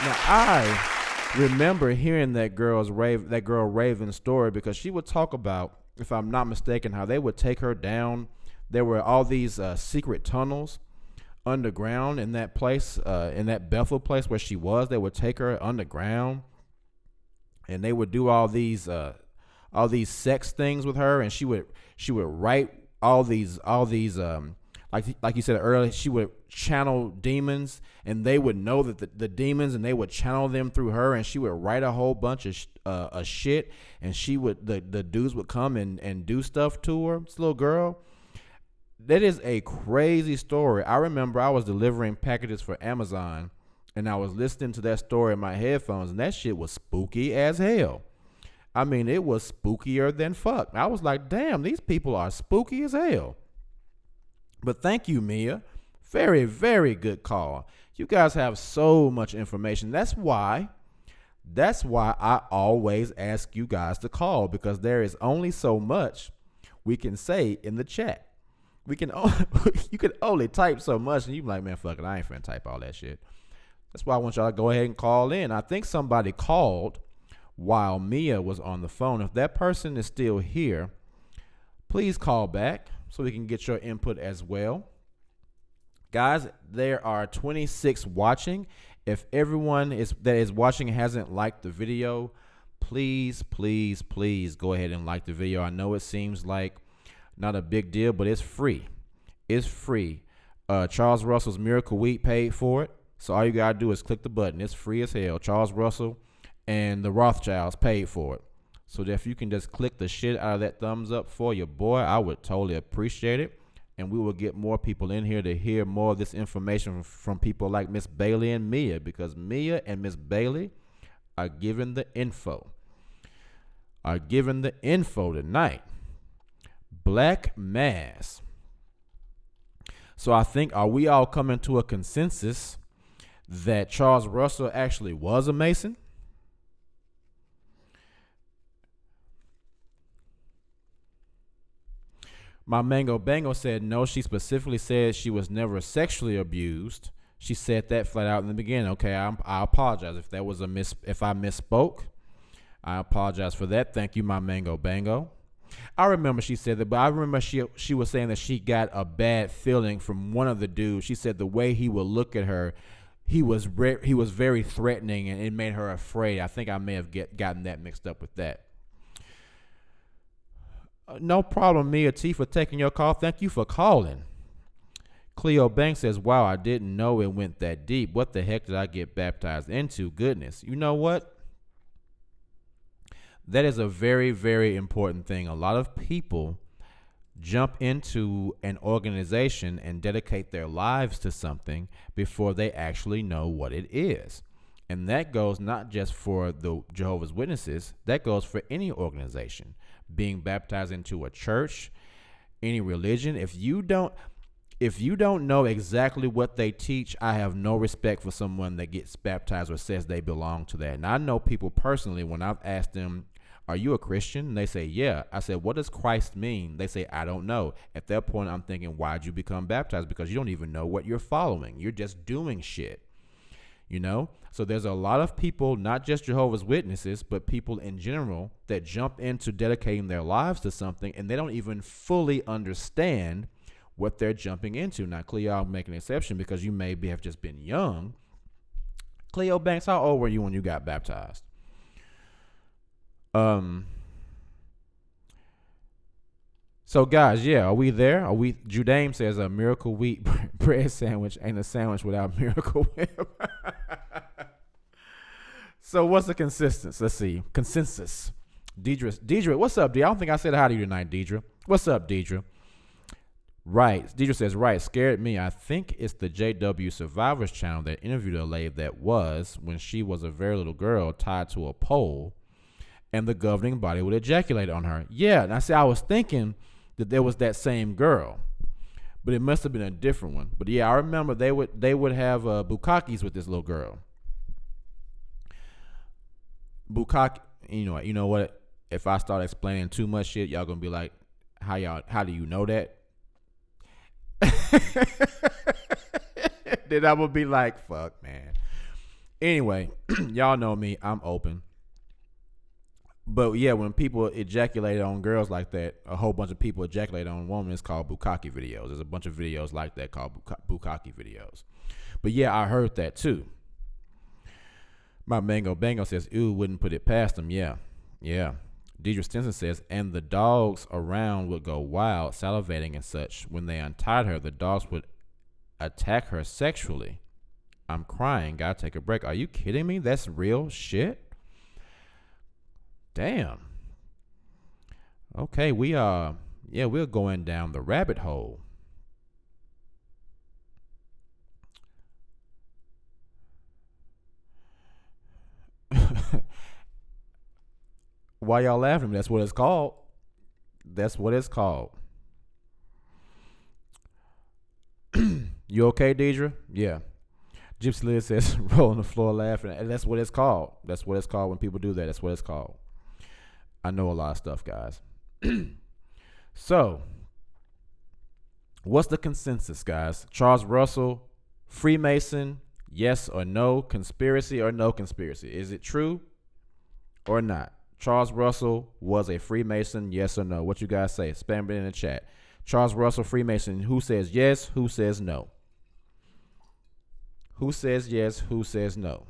Now, I remember hearing that girl Raven's story, because she would talk about, if I'm not mistaken, how they would take her down. There were all these secret tunnels underground in that place, in that Bethel place where she was. They would take her underground, and they would do all these sex things with her, and she would write all these like you said earlier, she channel demons, and they would know that the demons, and they would channel them through her, and she would write a whole bunch of shit, and the dudes would come and do stuff to her, this little girl. That is a crazy story. I remember I was delivering packages for Amazon, and I was listening to that story in my headphones, and that shit was spooky as hell. I mean, it was spookier than fuck. I was like, damn, these people are spooky as hell. But thank you, Mia. Very, very good call. You guys have so much information. That's why I always ask you guys to call, because there is only so much we can say in the chat. You can only type so much, and you be like, man, fuck it, I ain't finna type all that shit. That's why I want y'all to go ahead and call in. I think somebody called while Mia was on the phone. If that person is still here, please call back so we can get your input as well. Guys, there are 26 watching. If everyone that is watching hasn't liked the video, please, please, please go ahead and like the video. I know it seems like not a big deal, but it's free. It's free. Charles Russell's Miracle Wheat paid for it. So all you got to do is click the button. It's free as hell. Charles Russell and the Rothschilds paid for it. So that if you can just click the shit out of that thumbs up for your boy, I would totally appreciate it. And we will get more people in here to hear more of this information from people like Miss Bailey and Mia, because Mia and Miss Bailey are giving the info. Tonight. Black Mass. So I think, are we all coming to a consensus that Charles Russell actually was a Mason? My Mango Bango said no. She specifically said she was never sexually abused. She said that flat out in the beginning. Okay, I apologize if that was if I misspoke. I apologize for that. Thank you, my Mango Bango. I remember she said that, but I remember she was saying that she got a bad feeling from one of the dudes. She said the way he would look at her, he was very threatening, and it made her afraid. I think I may have gotten that mixed up with that. No problem, Mia T, for taking your call. Thank you for calling. Cleo Banks says, wow, I didn't know it went that deep. What the heck did I get baptized into? Goodness. You know what? That is a very, very important thing. A lot of people jump into an organization and dedicate their lives to something before they actually know what it is. And that goes not just for the Jehovah's Witnesses, that goes for any organization. Being baptized into a church, any religion, if you don't know exactly what they teach, I have no respect for someone that gets baptized or says they belong to that. And I know people personally, when I've asked them, are you a Christian? And they say, yeah. I said, what does Christ mean? They say, I don't know. At that point, I'm thinking, why'd you become baptized? Because you don't even know what you're following. You're just doing shit. You know? So there's a lot of people, not just Jehovah's Witnesses, but people in general that jump into dedicating their lives to something, and they don't even fully understand what they're jumping into. Now, Cleo, I'll make an exception because you maybe have just been young. Cleo Banks, how old were you when you got baptized? So guys, yeah, are we there? Judaim says a Miracle Wheat bread sandwich ain't a sandwich without Miracle Whip. So what's the consistency? Let's see. Consensus. Deidre, what's up, D? I don't think I said hi to you tonight, Deidre. What's up, Deidre? Right. Deidre says, right, scared me. I think it's the JW Survivors channel that interviewed a lady that was, when she was a very little girl, tied to a pole, and the governing body would ejaculate on her. Yeah, and I was thinking that there was that same girl, but it must have been a different one. But yeah, I remember they would have bukkakis with this little girl. Bukkake, you know what? If I start explaining too much shit, y'all gonna be like, how do you know that? Then I would be like, fuck, man. Anyway, y'all know me. I'm open. But yeah, when people ejaculate on girls like that, a whole bunch of people ejaculate on women, it's called bukkake videos. There's a bunch of videos like that called bukkake videos. But yeah, I heard that too. My Mango Bango says, ooh, wouldn't put it past them. Yeah. Deidre Stinson says, and the dogs around would go wild, salivating and such. When they untied her, the dogs would attack her sexually. I'm crying. Gotta take a break. Are you kidding me? That's real shit? Damn. Okay, we're going down the rabbit hole. Why y'all laughing? That's what it's called. That's what it's called. You okay, Deidre? Yeah. Gypsy Liz says, roll on the floor laughing. And that's what it's called. That's what it's called when people do that. That's what it's called. I know a lot of stuff, guys. So, what's the consensus, guys? Charles Russell, Freemason, yes or no? Conspiracy or no conspiracy? Is it true or not? Charles Russell was a Freemason, yes or no? What you guys say? Spam it in the chat. Charles Russell, Freemason. Who says yes? Who says no? Who says yes? Who says no?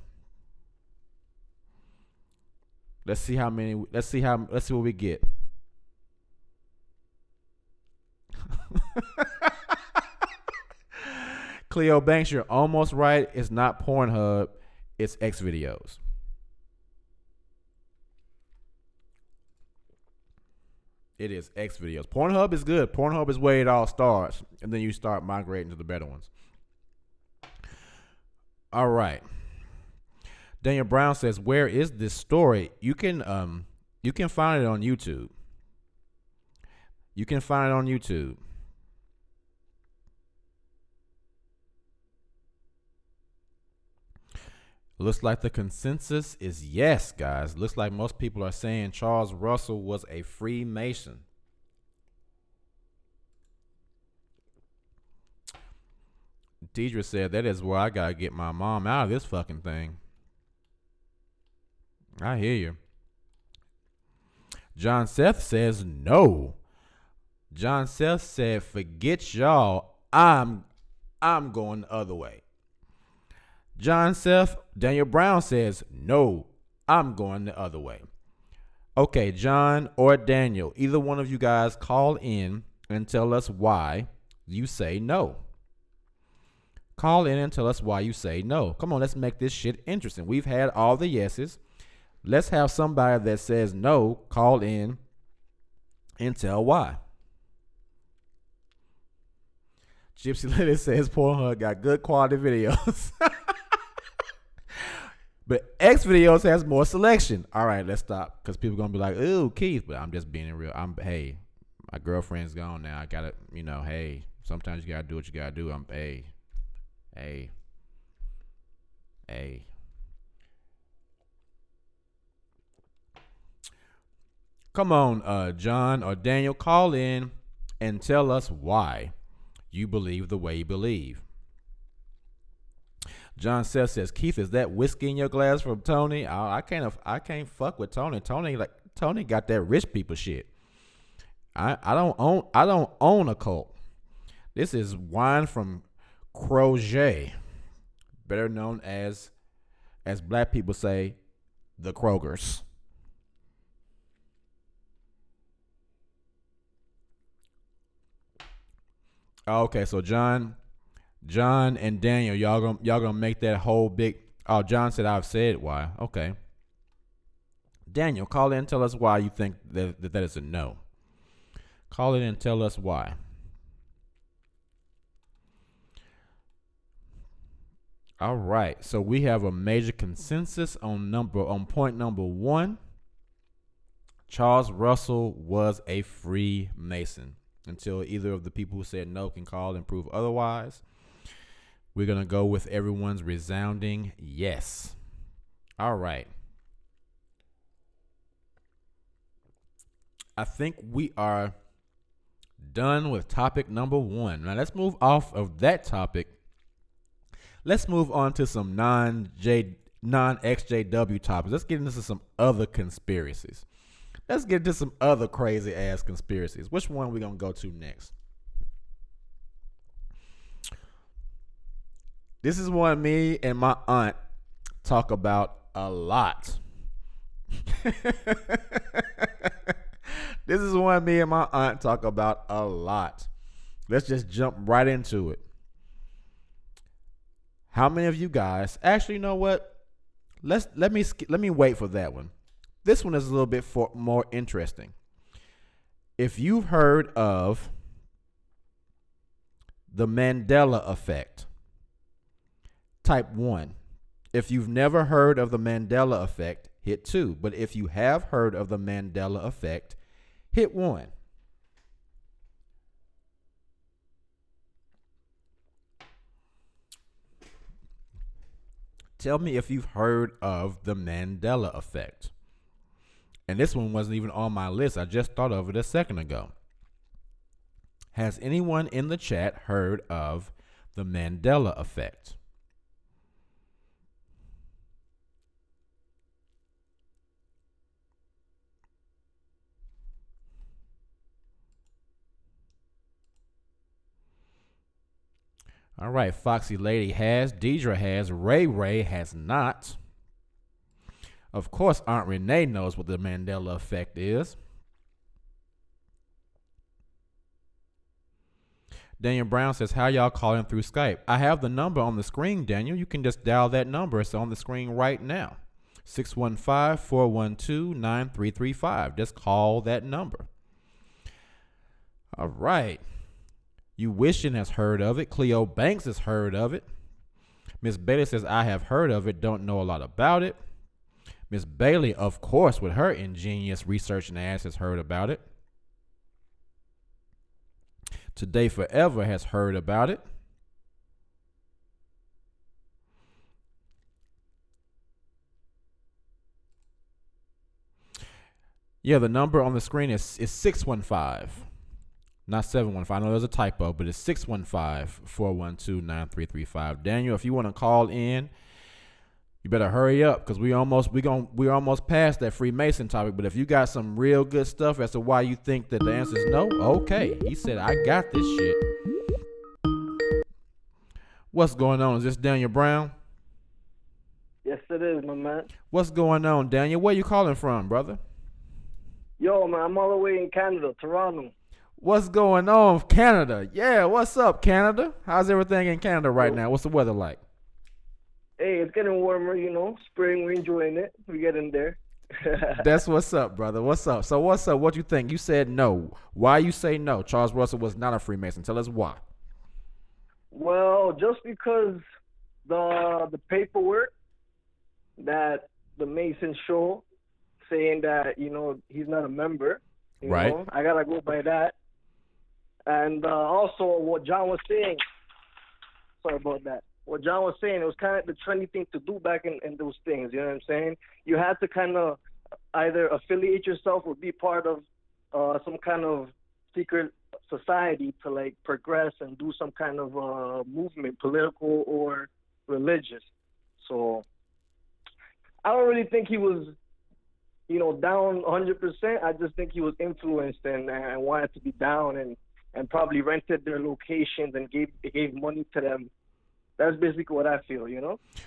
Let's see how many. Let's see what we get. Cleo Banks, you're almost right. It's not Pornhub. It's X videos. It is X videos. Pornhub is good. Pornhub is where it all starts, and then you start migrating to the better ones. All right. Daniel Brown says, "Where is this story?" You can find it on YouTube. You can find it on YouTube. Looks like the consensus is yes, guys. Looks like most people are saying Charles Russell was a Freemason. Deidre said, that is where I gotta get my mom out of this fucking thing. I hear you. John Seth says no. John Seth said, forget y'all. I'm going the other way. John Seth, Daniel Brown says, no, I'm going the other way. Okay, John or Daniel, either one of you guys call in and tell us why you say no. Call in and tell us why you say no. Come on, let's make this shit interesting. We've had all the yeses. Let's have somebody that says no call in and tell why. Gypsy Lily says Pornhub got good quality videos. But X videos has more selection. All right, let's stop. Because people going to be like, ooh, Keith. But I'm just being real. Hey, my girlfriend's gone now. I got to, hey, sometimes you got to do what you got to do. Hey. Come on, John or Daniel, call in and tell us why you believe the way you believe. John Seth says, Keith, is that whiskey in your glass from Tony? I can't fuck with Tony. Tony got that rich people shit. I don't own a cult. This is wine from Crozet, better known as black people say, the Krogers. Okay, so John and Daniel, y'all gonna make that whole big. Oh, John said I've said why. Okay. Daniel, call in and tell us why you think that is a no. Call in and tell us why. All right, so we have a major consensus on point number 1. Charles Russell was a Freemason. Until either of the people who said no can call and prove otherwise, we're going to go with everyone's resounding yes. All right. I think we are done with topic number 1. Now let's move off of that topic. Let's move on to some non-XJW topics. Let's get into some other conspiracies. Let's get into some other crazy ass conspiracies. Which one are we going to go to next? This is one me and my aunt talk about a lot. This is one me and my aunt talk about a lot. Let's just jump right into it. How many of you guys actually, you know what? Let me wait for that one. This one is a little bit more interesting. If you've heard of the Mandela effect, type 1. If you've never heard of the Mandela effect, hit 2. But if you have heard of the Mandela effect, hit 1. Tell me if you've heard of the Mandela effect. And this one wasn't even on my list. I just thought of it a second ago. Has anyone in the chat heard of the Mandela effect? All right, Foxy Lady has, Deidre has, Ray has not. Of course, Aunt Renee knows what the Mandela effect is. Daniel Brown says, how y'all calling through Skype? I have the number on the screen, Daniel. You can just dial that number. It's on the screen right now. 615-412-9335. Just call that number. All right. You Wishing has heard of it. Cleo Banks has heard of it. Miss Bailey says, I have heard of it, don't know a lot about it. Miss Bailey, of course, with her ingenious research and ass, has heard about it. Today Forever has heard about it. Yeah, the number on the screen is 615. Not 715. I know there's a typo, but it's 615-412-9335. Daniel, if you want to call in, you better hurry up because we're almost past that Freemason topic. But if you got some real good stuff as to why you think that the answer is no, okay. He said, I got this shit. What's going on? Is this Daniel Brown? Yes, it is, my man. What's going on, Daniel? Where you calling from, brother? Yo, man, I'm all the way in Canada, Toronto. What's going on, Canada? Yeah, what's up, Canada? How's everything in Canada right now? What's the weather like? Hey, it's getting warmer, Spring, we're enjoying it. We're getting there. That's what's up, brother. What's up? So what's up? What you think? You said no. Why you say no? Charles Russell was not a Freemason. Tell us why. Well, just because the paperwork that the Masons show saying that, he's not a member, right? I got to go by that. And also what John was saying, sorry about that. What John was saying, it was kind of the trendy thing to do back in those things, you know what I'm saying? You had to kind of either affiliate yourself or be part of some kind of secret society to, like, progress and do some kind of movement, political or religious. So I don't really think he was, down 100%. I just think he was influenced and wanted to be down and probably rented their locations and gave money to them. That's basically what I feel,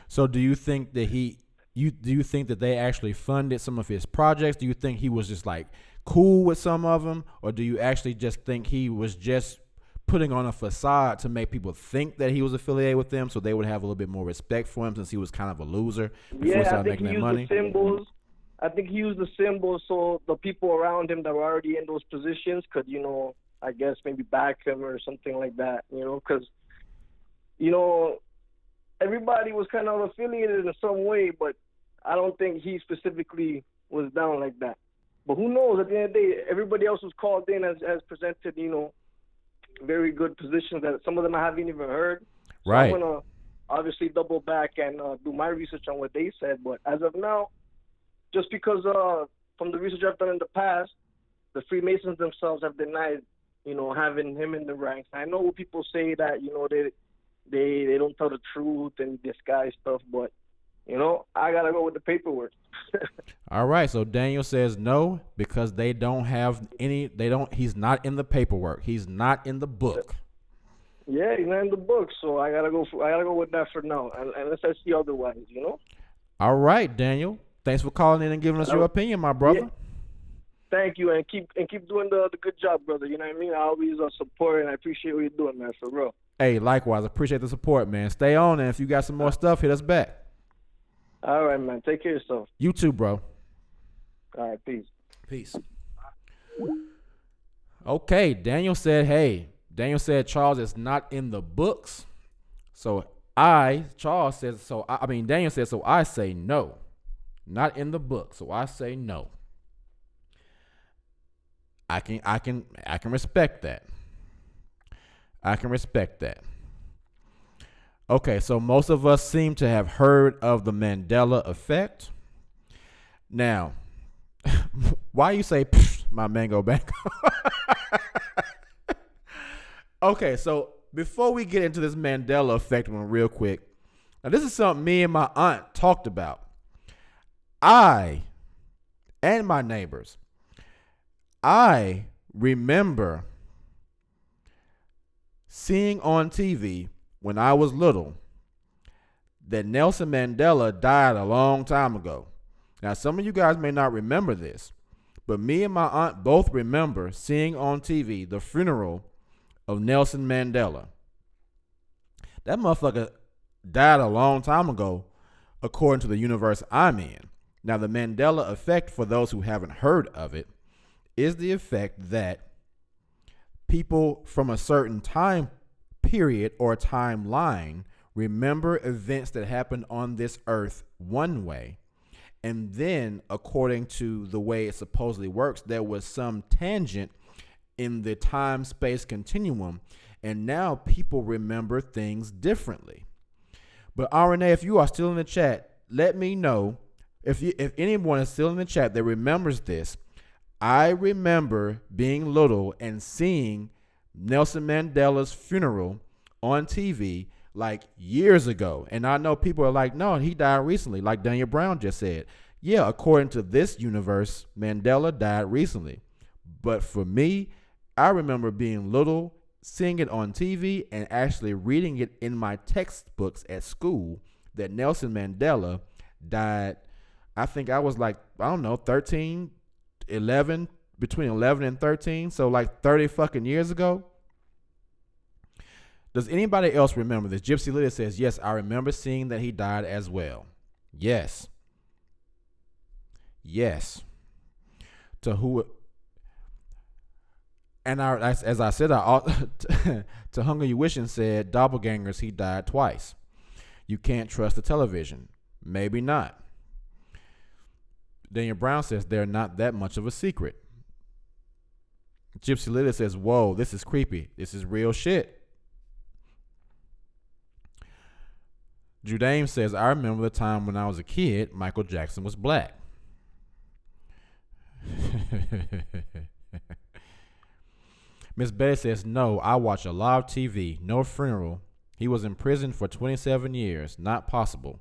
So do you think that do you think that they actually funded some of his projects? Do you think he was just like cool with some of them? Or do you actually just think he was just putting on a facade to make people think that he was affiliated with them so they would have a little bit more respect for him since he was kind of a loser before he started making that money? I think he used the symbols so the people around him that were already in those positions could, I guess maybe back him or something like that, because everybody was kind of affiliated in some way, but I don't think he specifically was down like that. But who knows? At the end of the day, everybody else was called in has presented, very good positions that some of them I haven't even heard. So right. I'm going to obviously double back and do my research on what they said. But as of now, just because from the research I've done in the past, the Freemasons themselves have denied, having him in the ranks. I know people say that, they don't tell the truth and disguise stuff, but, I got to go with the paperwork. All right, so Daniel says no because they don't have he's not in the paperwork. He's not in the book. Yeah, he's not in the book, so I got to go with that for now, unless I see otherwise, All right, Daniel. Thanks for calling in and giving us your opinion, my brother. Yeah. Thank you, and keep doing the good job, brother. You know what I mean? I always support and I appreciate what you're doing, man, for real. Hey, likewise, appreciate the support, man. Stay on, and if you got some more stuff, hit us back. All right, man. Take care of yourself. You too, bro. All right, peace. Peace. Okay, Daniel said Charles is not in the books. So Daniel said, so I say no. Not in the book. So I say no. I can respect that. I can respect that. Okay, so most of us seem to have heard of the Mandela effect. Now, why you say my mango bango? Okay, so before we get into this Mandela effect one real quick, now this is something me and my aunt talked about. I and my neighbors, I remember seeing on TV when I was little that Nelson Mandela died a long time ago. Now, some of you guys may not remember this, but me and my aunt both remember seeing on TV the funeral of Nelson Mandela. That motherfucker died a long time ago, according to the universe I'm in. Now, the Mandela effect, for those who haven't heard of it, is the effect that people from a certain time period or timeline remember events that happened on this earth one way. And then, according to the way it supposedly works, there was some tangent in the time-space continuum, and now people remember things differently. But RNA, if you are still in the chat, let me know if anyone is still in the chat that remembers this. I remember being little and seeing Nelson Mandela's funeral on TV like years ago. And I know people are like, no, he died recently, like Daniel Brown just said. Yeah, according to this universe, Mandela died recently. But for me, I remember being little, seeing it on TV, and actually reading it in my textbooks at school that Nelson Mandela died. I think I was like, 13, 11, between 11 and 13. So like 30 fucking years ago. Does anybody else remember this? Gypsy Lydia says, yes, I remember seeing that he died as well. Yes. Yes. To who? And as I said, to Hunger You Wishing said, doppelgangers, he died twice. You can't trust the television. Maybe not. Daniel Brown says they're not that much of a secret. Gypsy Lydia says, whoa, this is creepy. This is real shit. Judame says, I remember the time when I was a kid, Michael Jackson was black. Miss Betty says, no, I watch a lot of TV, no funeral. He was in prison for 27 years. Not possible.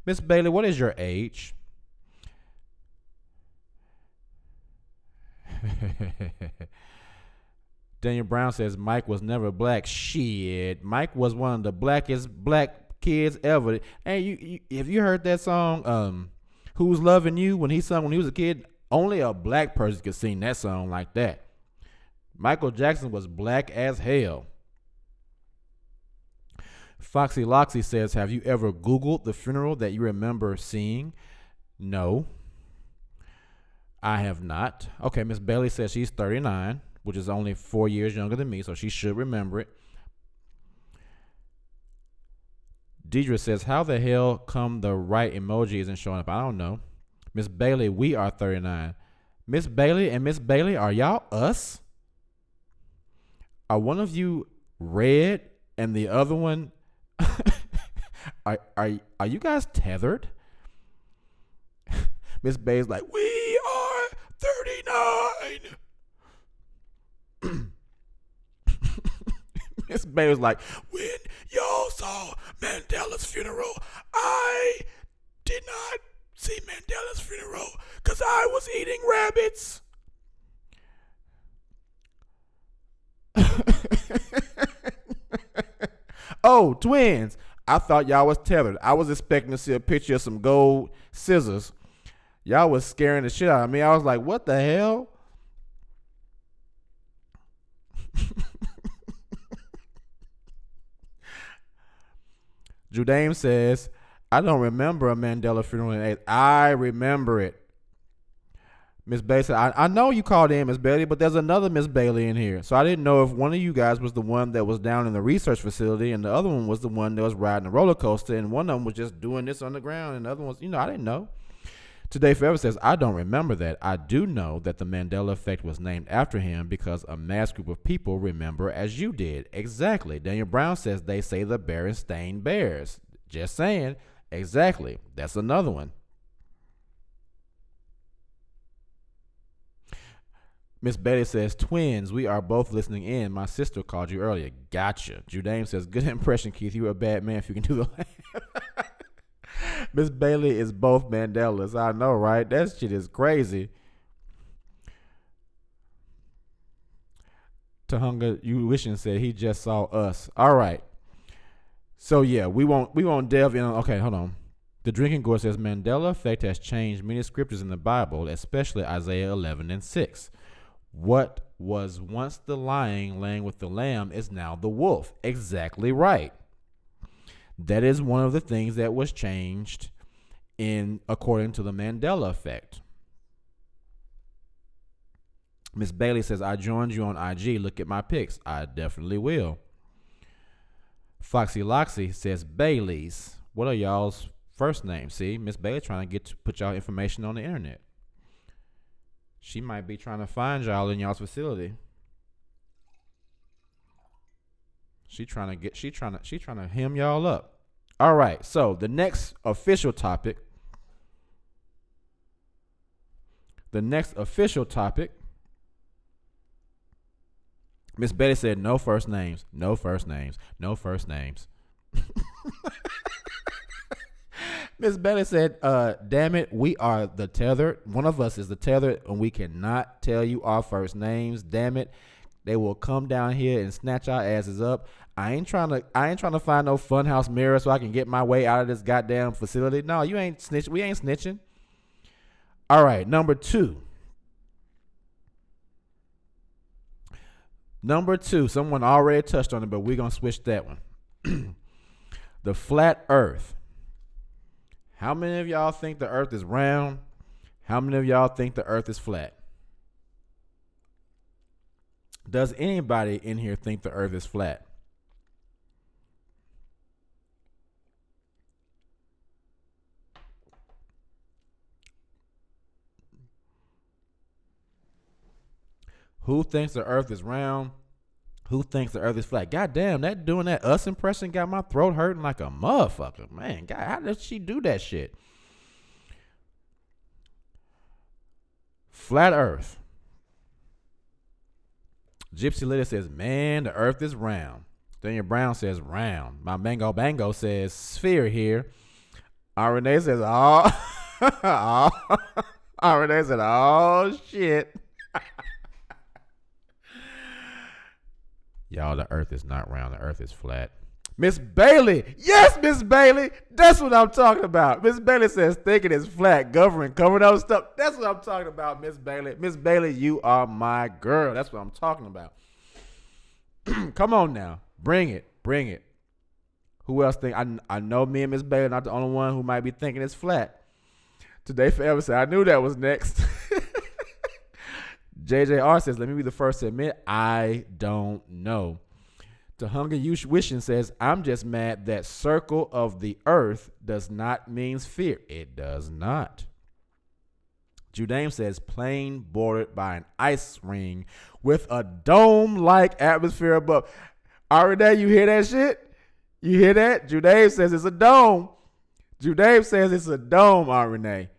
Miss Bailey, what is your age? Daniel Brown says, Mike was never black. Shit. Mike was one of the blackest black kids ever. Hey, have you heard that song, Who's Loving You? When he sung when he was a kid, only a black person could sing that song like that. Michael Jackson was black as hell. Foxy Loxy says, have you ever Googled the funeral that you remember seeing? No, I have not. Okay, Miss Bailey says she's 39, which is only 4 years younger than me, so she should remember it. Deidre says, how the hell come the right emoji isn't showing up? I don't know. Miss Bailey, we are 39. Miss Bailey and Miss Bailey, are y'all us? Are one of you red and the other one are you guys tethered? Miss Bailey's like, we are 39. Miss Bailey's like, when y'all saw Mandela's funeral, I did not see Mandela's funeral because I was eating rabbits. Oh, twins. I thought y'all was tethered. I was expecting to see a picture of some gold scissors. Y'all was scaring the shit out of me. I was like, what the hell? Judaim says, I don't remember a Mandela funeral in 8th. I remember it. Miss Bailey said, I know you called in, Miss Bailey, but there's another Miss Bailey in here. So I didn't know if one of you guys was the one that was down in the research facility and the other one was the one that was riding the roller coaster and one of them was just doing this on the ground and the other one's, I didn't know. Today Forever says, I don't remember that. I do know that the Mandela effect was named after him because a mass group of people remember as you did. Exactly. Daniel Brown says they say the Berenstain Bears. Just saying. Exactly. That's another one. Miss Betty says, twins, we are both listening in. My sister called you earlier. Gotcha. Judaim says, good impression, Keith. You were a bad man if you can do the laugh. Miss Bailey is both Mandelas. I know, right? That shit is crazy. Tahunga, you wishing said he just saw us. All right. So yeah, we won't delve in on, okay, hold on. The Drinking Gourd says Mandela effect has changed many scriptures in the Bible, especially Isaiah 11:6. What was once the lion laying with the lamb is now the wolf. Exactly right. That is one of the things that was changed according to the Mandela effect. Miss Bailey says, I joined you on IG. Look at my pics. I definitely will. Foxy Loxy says, Bailey's. What are y'all's first names? See, Miss Bailey trying to put y'all information on the internet. She might be trying to find y'all in y'all's facility. She trying to hem y'all up. All right. So the next official topic. Miss Betty said no first names. No first names. No first names. Miss Betty said, damn it, we are the tethered. One of us is the tethered, and we cannot tell you our first names. Damn it. They will come down here and snatch our asses up. I ain't trying to find no funhouse mirror so I can get my way out of this goddamn facility. No, you ain't snitch. We ain't snitching. All right, number two. Someone already touched on it, but we're going to switch that one. The flat earth. How many of y'all think the earth is round? How many of y'all think the earth is flat? Does anybody in here think the earth is flat? Who thinks the earth is round? Who thinks the earth is flat? God damn, doing that us impression got my throat hurting like a motherfucker. Man, God, how did she do that shit? Flat earth. Gypsy Lady says, man, the earth is round. Daniel Brown says round. My Mango Bango says sphere here. Renee says, Renee said, oh shit. Y'all, the earth is not round. The earth is flat. Miss Bailey. Yes, Miss Bailey. That's what I'm talking about. Miss Bailey says thinking it's flat, covering up stuff. That's what I'm talking about, Miss Bailey. Miss Bailey, you are my girl. That's what I'm talking about. Come on now. Bring it. Who else think? I know me and Miss Bailey are not the only one who might be thinking it's flat. Today Forever said, I knew that was next. JJR says, let me be the first to admit, I don't know. Tahunga You Wishing says, I'm just mad that circle of the earth does not mean sphere. It does not. Judaim says, plane bordered by an ice ring with a dome-like atmosphere above. Already, you hear that shit? You hear that? Judaim says it's a dome. Judaim says it's a dome, Renee.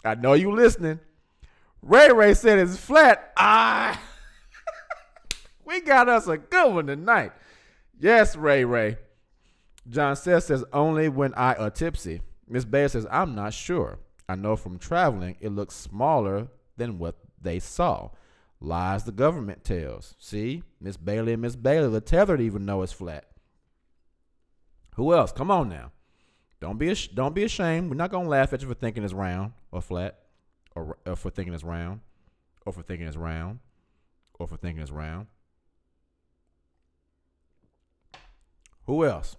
I know you listening. Ray said it's flat. We got us a good one tonight. Yes, Ray. John says only when I are tipsy. Miss Bayer says, I'm not sure. I know from traveling it looks smaller than what they saw. Lies the government tells. See, Miss Bailey and Miss Bailey, the tethered even know it's flat. Who else? Come on now. Don't be ashamed. We're not gonna laugh at you for thinking it's round or flat. Or for thinking it's round, or for thinking it's round, or for thinking it's round. Who else?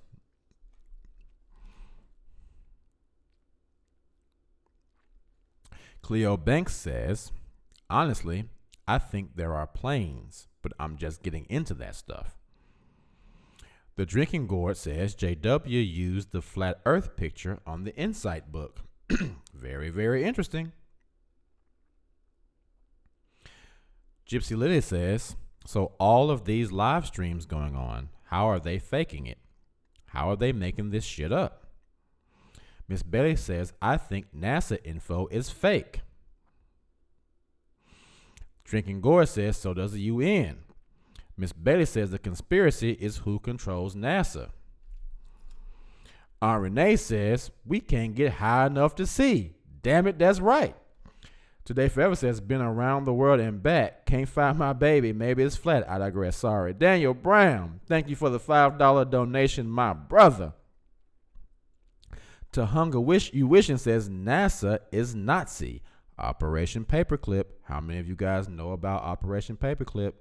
Cleo Banks says, honestly, I think there are planes, but I'm just getting into that stuff. The Drinking Gourd says JW used the flat earth picture on the Insight book. Very, very interesting. Gypsy Lily says, so all of these live streams going on, how are they faking it? How are they making this shit up? Miss Bailey says, I think NASA info is fake. Drinking Gore says, so does the UN. Miss Bailey says the conspiracy is who controls NASA. Aunt Renee says, we can't get high enough to see. Damn it, that's right. Today Forever says, been around the world and back. Can't find my baby. Maybe it's flat. I digress. Sorry. Daniel Brown, thank you for the $5 donation, my brother. To Hunger Wish You Wishing says, NASA is Nazi. Operation Paperclip. How many of you guys know about Operation Paperclip?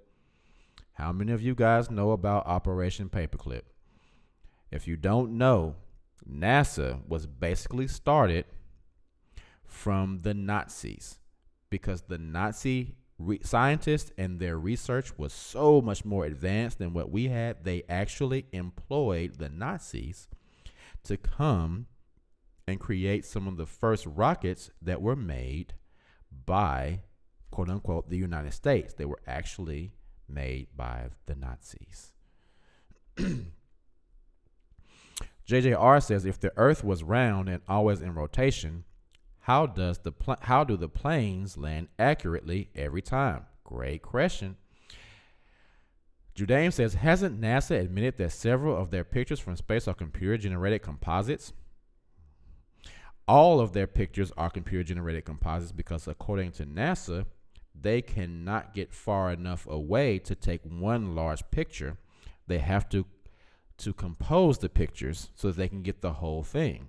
How many of you guys know about Operation Paperclip? If you don't know, NASA was basically started from the Nazis because the Nazi scientists and their research was so much more advanced than what we had. They actually employed the Nazis to come and create some of the first rockets that were made by, quote unquote, the United States. They were actually made by the Nazis. JJR says, if the earth was round and always in rotation, how do the planes land accurately every time? Great question. Judaim says, hasn't NASA admitted that several of their pictures from space are computer-generated composites? All of their pictures are computer-generated composites because according to NASA, they cannot get far enough away to take one large picture. They have to compose the pictures so that they can get the whole thing.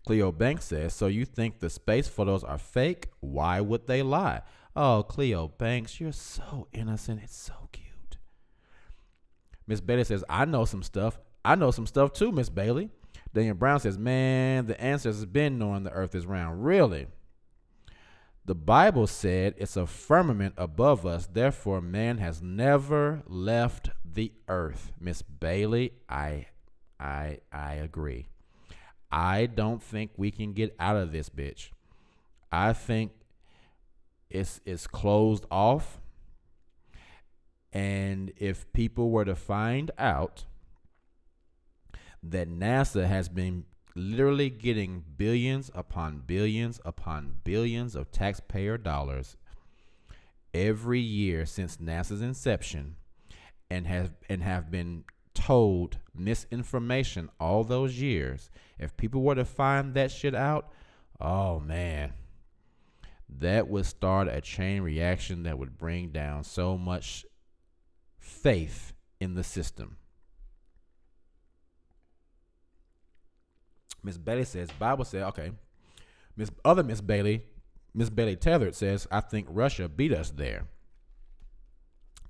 Cleo Banks says, so you think the space photos are fake? Why would they lie? Oh, Cleo Banks, you're so innocent. It's so cute. Miss Bailey says, I know some stuff. I know some stuff too, Miss Bailey. Daniel Brown says, man, the ancestors have been knowing the earth is round. Really? The Bible said it's a firmament above us. Therefore, man has never left the earth. Miss Bailey, I agree. I don't think we can get out of this bitch. I think it's closed off. And if people were to find out that NASA has been literally getting billions upon billions upon billions of taxpayer dollars every year since NASA's inception and have been told misinformation all those years, if people were to find that shit out, oh man, that would start a chain reaction that would bring down so much faith in the system. Miss Bailey says, Bible said, okay. Miss Bailey Tethered says, I think Russia beat us there.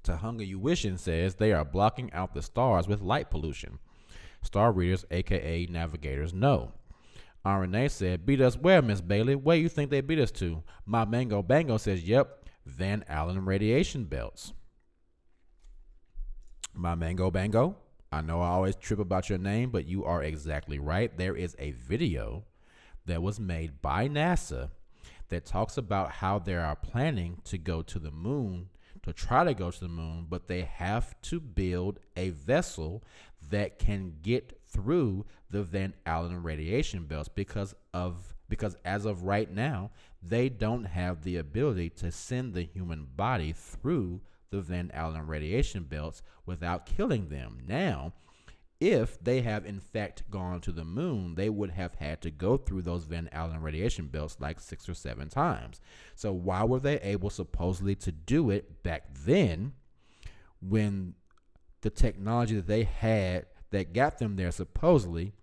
To Hunger You Wishing says, they are blocking out the stars with light pollution. Star readers, aka navigators, know. Renee said, beat us where, Miss Bailey? Where you think they beat us to? My Mango Bango says, yep, Van Allen radiation belts. My Mango Bango, I know I always trip about your name, but you are exactly right. There is a video that was made by NASA that talks about how they are planning to go to the moon, to try to go to the moon, but they have to build a vessel that can get through the Van Allen radiation belts because as of right now, they don't have the ability to send the human body through the Van Allen radiation belts without killing them. Now, if they have in fact gone to the moon, they would have had to go through those Van Allen radiation belts like 6 or 7 times. So why were they able supposedly to do it back then when the technology that they had that got them there supposedly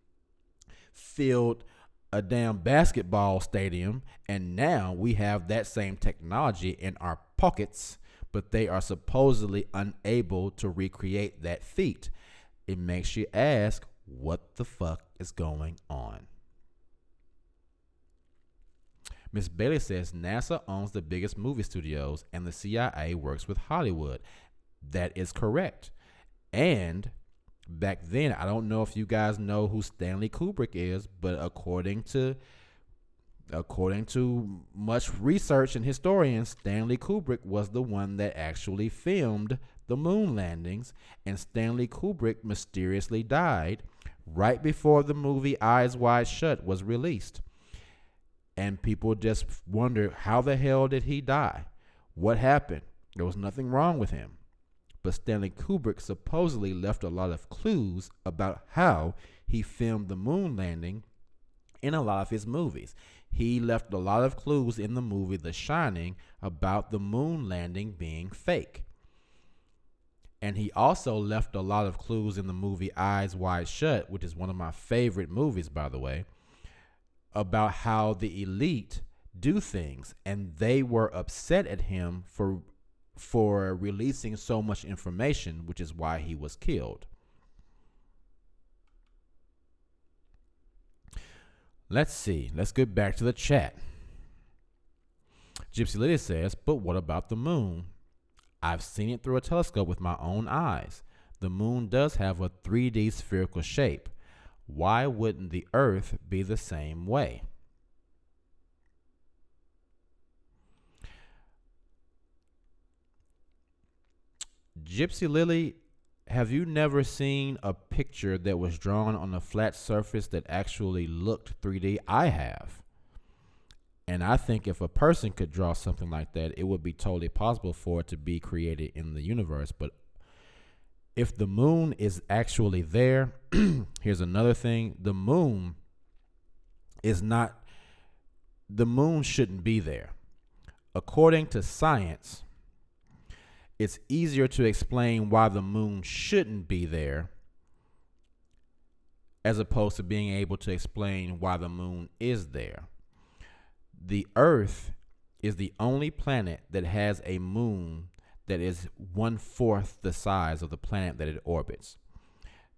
filled a damn basketball stadium, and now we have that same technology in our pockets, but they are supposedly unable to recreate that feat? It makes you ask, what the fuck is going on? Miss Bailey says NASA owns the biggest movie studios and the CIA works with Hollywood. That is correct. And back then, I don't know if you guys know who Stanley Kubrick is, but according to much research and historians, Stanley Kubrick was the one that actually filmed the moon landings, and Stanley Kubrick mysteriously died right before the movie Eyes Wide Shut was released. And people just wonder, how the hell did he die? What happened? There was nothing wrong with him. But Stanley Kubrick supposedly left a lot of clues about how he filmed the moon landing in a lot of his movies. He left a lot of clues in the movie The Shining about the moon landing being fake. And he also left a lot of clues in the movie Eyes Wide Shut, which is one of my favorite movies, by the way, about how the elite do things. And they were upset at him for releasing so much information, which is why he was killed. Let's see. Let's get back to the chat. Gypsy Lily says, but what about the moon? I've seen it through a telescope with my own eyes. The moon does have a 3D spherical shape. Why wouldn't the Earth be the same way? Gypsy Lily, have you never seen a picture that was drawn on a flat surface that actually looked 3D? I have. And I think if a person could draw something like that, it would be totally possible for it to be created in the universe. But if the moon is actually there, here's another thing. The moon shouldn't be there. According to science, it's easier to explain why the moon shouldn't be there as opposed to being able to explain why the moon is there. The Earth is the only planet that has a moon that is 1/4 the size of the planet that it orbits.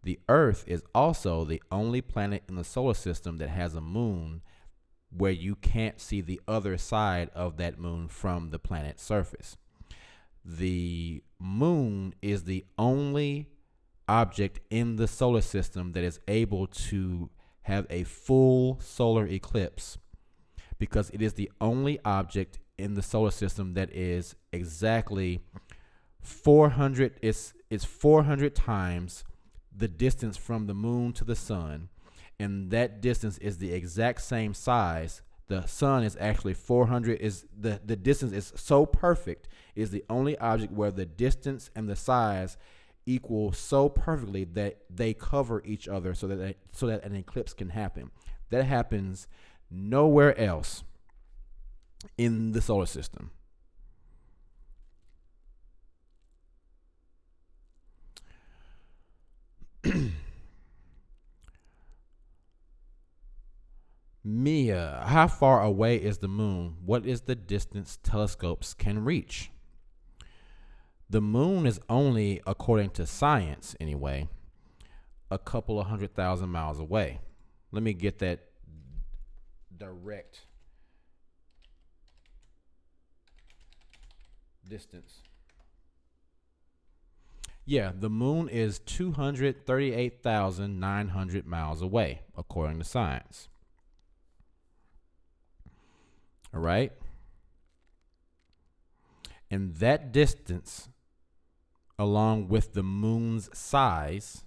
The Earth is also the only planet in the solar system that has a moon where you can't see the other side of that moon from the planet's surface. The moon is the only object in the solar system that is able to have a full solar eclipse, because it is the only object in the solar system that is exactly 400 times the distance from the moon to the sun, and that distance is the exact same size. The sun is actually 400, the distance is so perfect, it is the only object where the distance and the size equal so perfectly that they cover each other so that an eclipse can happen. That happens nowhere else in the solar system. Mia, how far away is the moon? What is the distance telescopes can reach? The moon is only, according to science anyway, a couple of 100,000 miles away. Let me get that direct distance. Yeah, the moon is 238,900 miles away, according to science. All right? And that distance, along with the moon's size,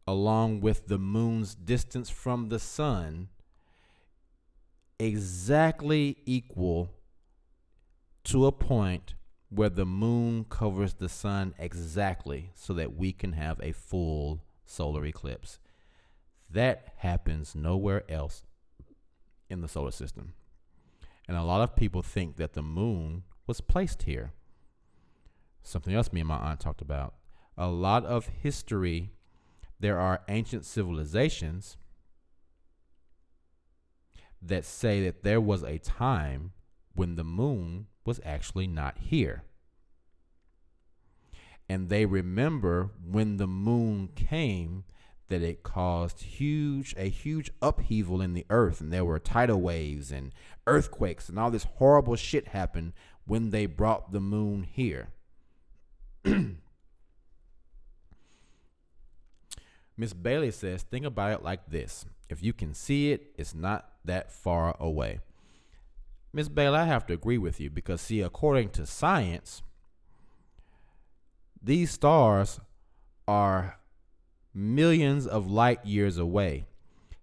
along with the moon's distance from the sun, exactly equal to a point where the moon covers the sun exactly so that we can have a full solar eclipse. That happens nowhere else in the solar system. And a lot of people think that the moon was placed here. Something else me and my aunt talked about. A lot of history, there are ancient civilizations that say that there was a time when the moon was actually not here. And they remember when the moon came that it caused a huge upheaval in the earth, and there were tidal waves and earthquakes and all this horrible shit happened when they brought the moon here. Miss Bailey says, think about it like this. If you can see it, it's not that far away. Miss Bailey, I have to agree with you because, see, according to science, these stars are millions of light years away.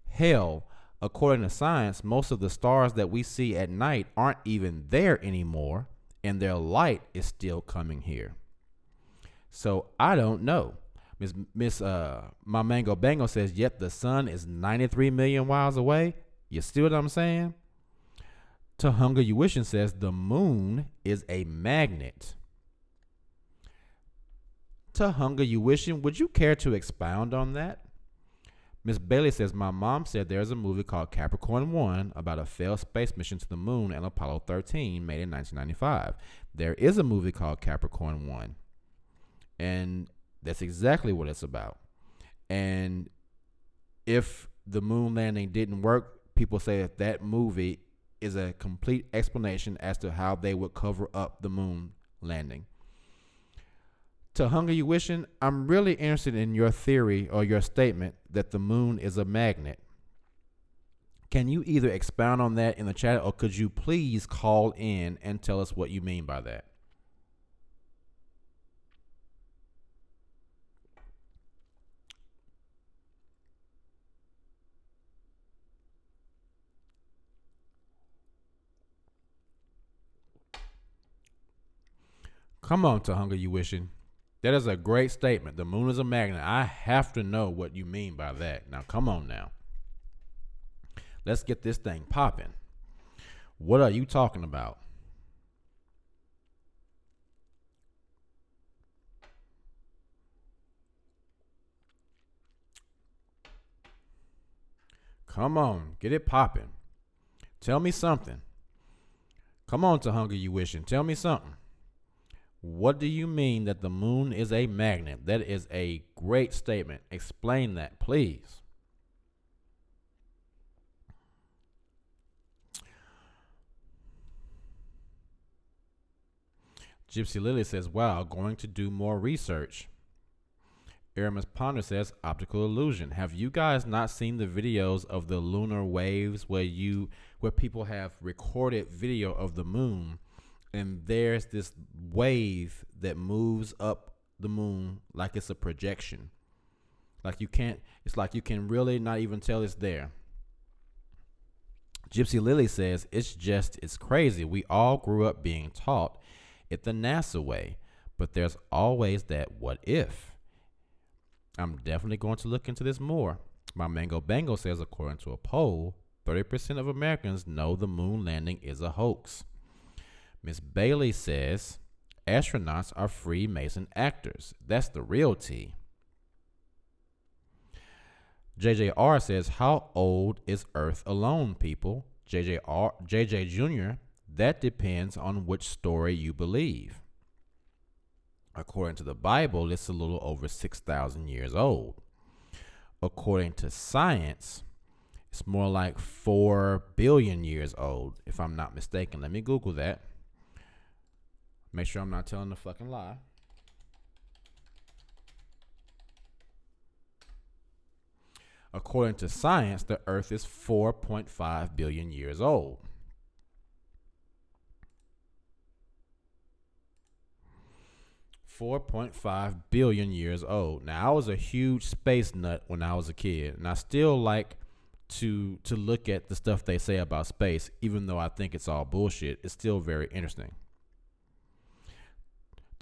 Hell, according to science, most of the stars that we see at night aren't even there anymore, and their light is still coming here. So I don't know. My Mango Bango says, yet the sun is 93 million miles away. You see what I'm saying? Hunger You Wishing says the moon is a magnet. Hunger You Wishing, would you care to expound on that? Miss Bailey says, my mom said there's a movie called Capricorn 1 about a failed space mission to the moon and Apollo 13 made in 1995. There is a movie called Capricorn 1. And that's exactly what it's about. And if the moon landing didn't work, people say that movie is a complete explanation as to how they would cover up the moon landing. Hunger You Wishing, I'm really interested in your theory or your statement that the moon is a magnet. Can you either expound on that in the chat, or could you please call in and tell us what you mean by that? Come on, Hunger You Wishing. That is a great statement. The moon is a magnet. I have to know what you mean by that. Now, come on now. Let's get this thing popping. What are you talking about? Come on, get it popping. Tell me something. Come on, Hunger You Wishing. Tell me something. What do you mean that the moon is a magnet? That is a great statement. Explain that, please. Gypsy Lily says, wow, going to do more research. Aramis Ponder says, optical illusion. Have you guys not seen the videos of the lunar waves where people have recorded video of the moon? And there's this wave that moves up the moon like it's a projection. It's like you can really not even tell it's there. Gypsy Lily says, it's crazy. We all grew up being taught it the NASA way, but there's always that what if. I'm definitely going to look into this more. My Mango Bango says, according to a poll, 30% of Americans know the moon landing is a hoax. Miss Bailey says, astronauts are Freemason actors. That's the real tea. JJR says, how old is Earth alone, people? JJ Jr., that depends on which story you believe. According to the Bible, it's a little over 6,000 years old. According to science, it's more like 4 billion years old, if I'm not mistaken. Let me Google that. Make sure I'm not telling a fucking lie. According to science, the Earth is 4.5 billion years old. $4.5 billion years old. Now, I was a huge space nut when I was a kid, and I still like to look at the stuff they say about space, even though I think it's all bullshit. It's still very interesting.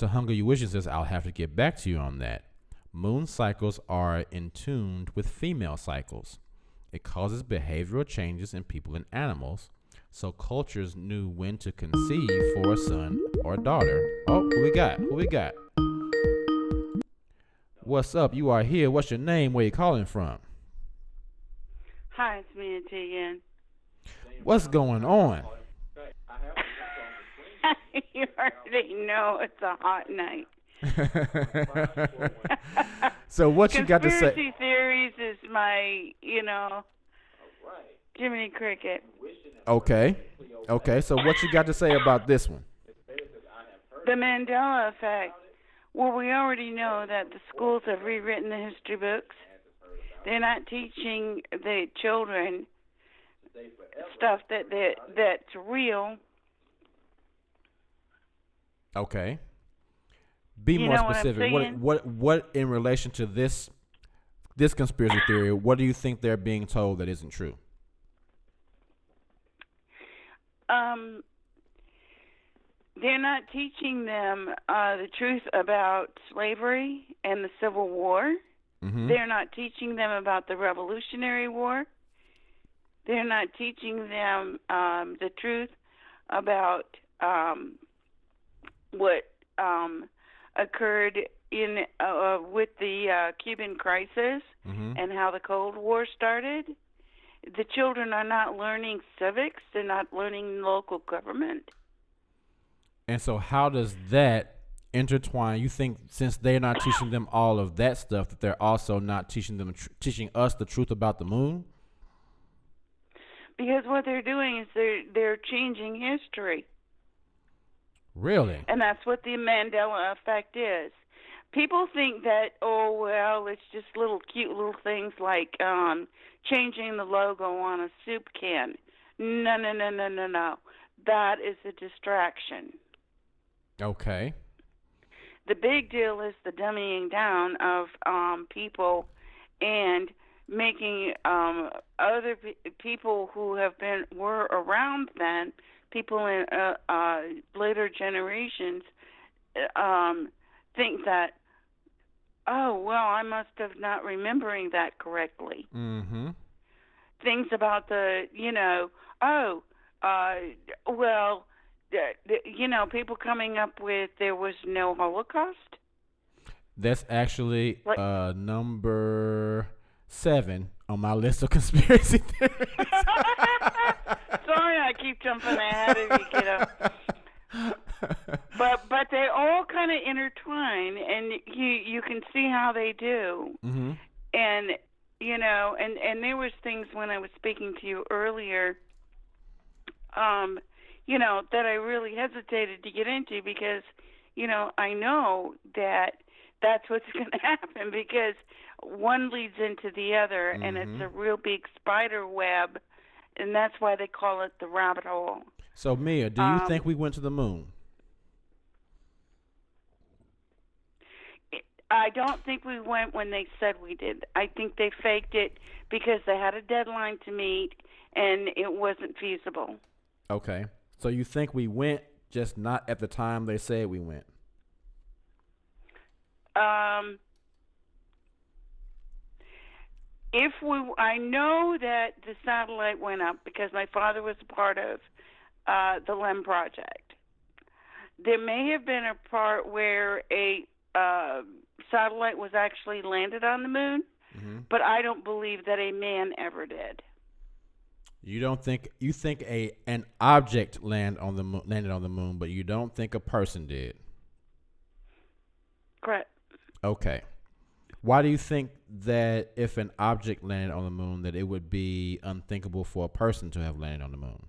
Hunger You Wishing says, I'll have to get back to you on that. Moon cycles are in tune with female cycles. It causes behavioral changes in people and animals, so cultures knew when to conceive for a son or a daughter. Oh, who we got? What's up? You are here. What's your name? Where you calling from? Hi, it's me and T again. What's going on? You already know it's a hot night. So what you got to say? Conspiracy theories is my, Jiminy Cricket. Okay. Okay. So what you got to say about this one? The Mandela effect. Well, we already know that the schools have rewritten the history books. They're not teaching the children stuff that's real. Okay. Be You more know what I'm specific. saying? What in relation to this conspiracy theory? What do you think they're being told that isn't true? They're not teaching them the truth about slavery and the Civil War. Mm-hmm. They're not teaching them about the Revolutionary War. They're not teaching them the truth about what occurred in with the Cuban crisis Mm-hmm. and how the Cold War started. The children are not learning civics. They're not learning local government. And so how does that intertwine? You think since they're not teaching them all of that stuff, that they're also not teaching us the truth about the moon? Because what they're doing is they're changing history. Really? And that's what the Mandela effect is. People think that, oh, well, it's just cute little things like changing the logo on a soup can. No. That is a distraction. Okay. The big deal is the dummying down of people and making other people who were around then, people in later generations, think that, oh, well, I must have not remembering that correctly. Mm-hmm. Things about people coming up with there was no Holocaust. That's actually number 7 on my list of conspiracy theories. Sorry, I keep jumping ahead of you, kiddo. But they all kind of intertwine, and you can see how they do. Mm-hmm. And and there was things when I was speaking to you earlier, that I really hesitated to get into because, I know that that's what's going to happen because one leads into the other, Mm-hmm. and it's a real big spider web, and that's why they call it the rabbit hole. So, Mia, do you think we went to the moon? I don't think we went when they said we did. I think they faked it because they had a deadline to meet, and it wasn't feasible. Okay. So you think we went, just not at the time they said we went? I know that the satellite went up because my father was a part of the LEM project. There may have been a part where a satellite was actually landed on the moon, Mm-hmm. but I don't believe that a man ever did. You think an object landed on the moon, but you don't think a person did? Correct. Okay. Why do you think that if an object landed on the moon, that it would be unthinkable for a person to have landed on the moon?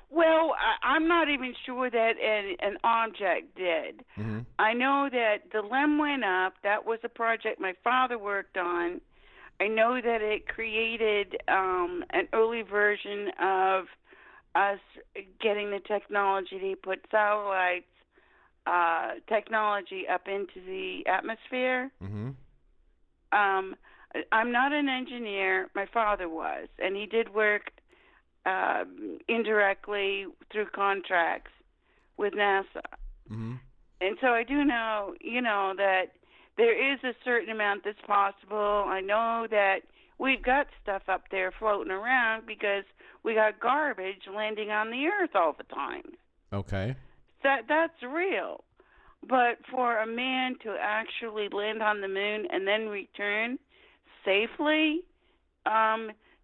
Well, I'm not even sure that an object did. Mm-hmm. I know that the LEM went up. That was a project my father worked on. I know that it created an early version of us getting the technology to put satellites technology up into the atmosphere. Mm-hmm. I'm not an engineer. My father was, and he did work indirectly through contracts with NASA. Mm-hmm. And so I do know, that there is a certain amount that's possible. I know that we've got stuff up there floating around because we got garbage landing on the earth all the time. Okay. That's real. But for a man to actually land on the moon and then return safely,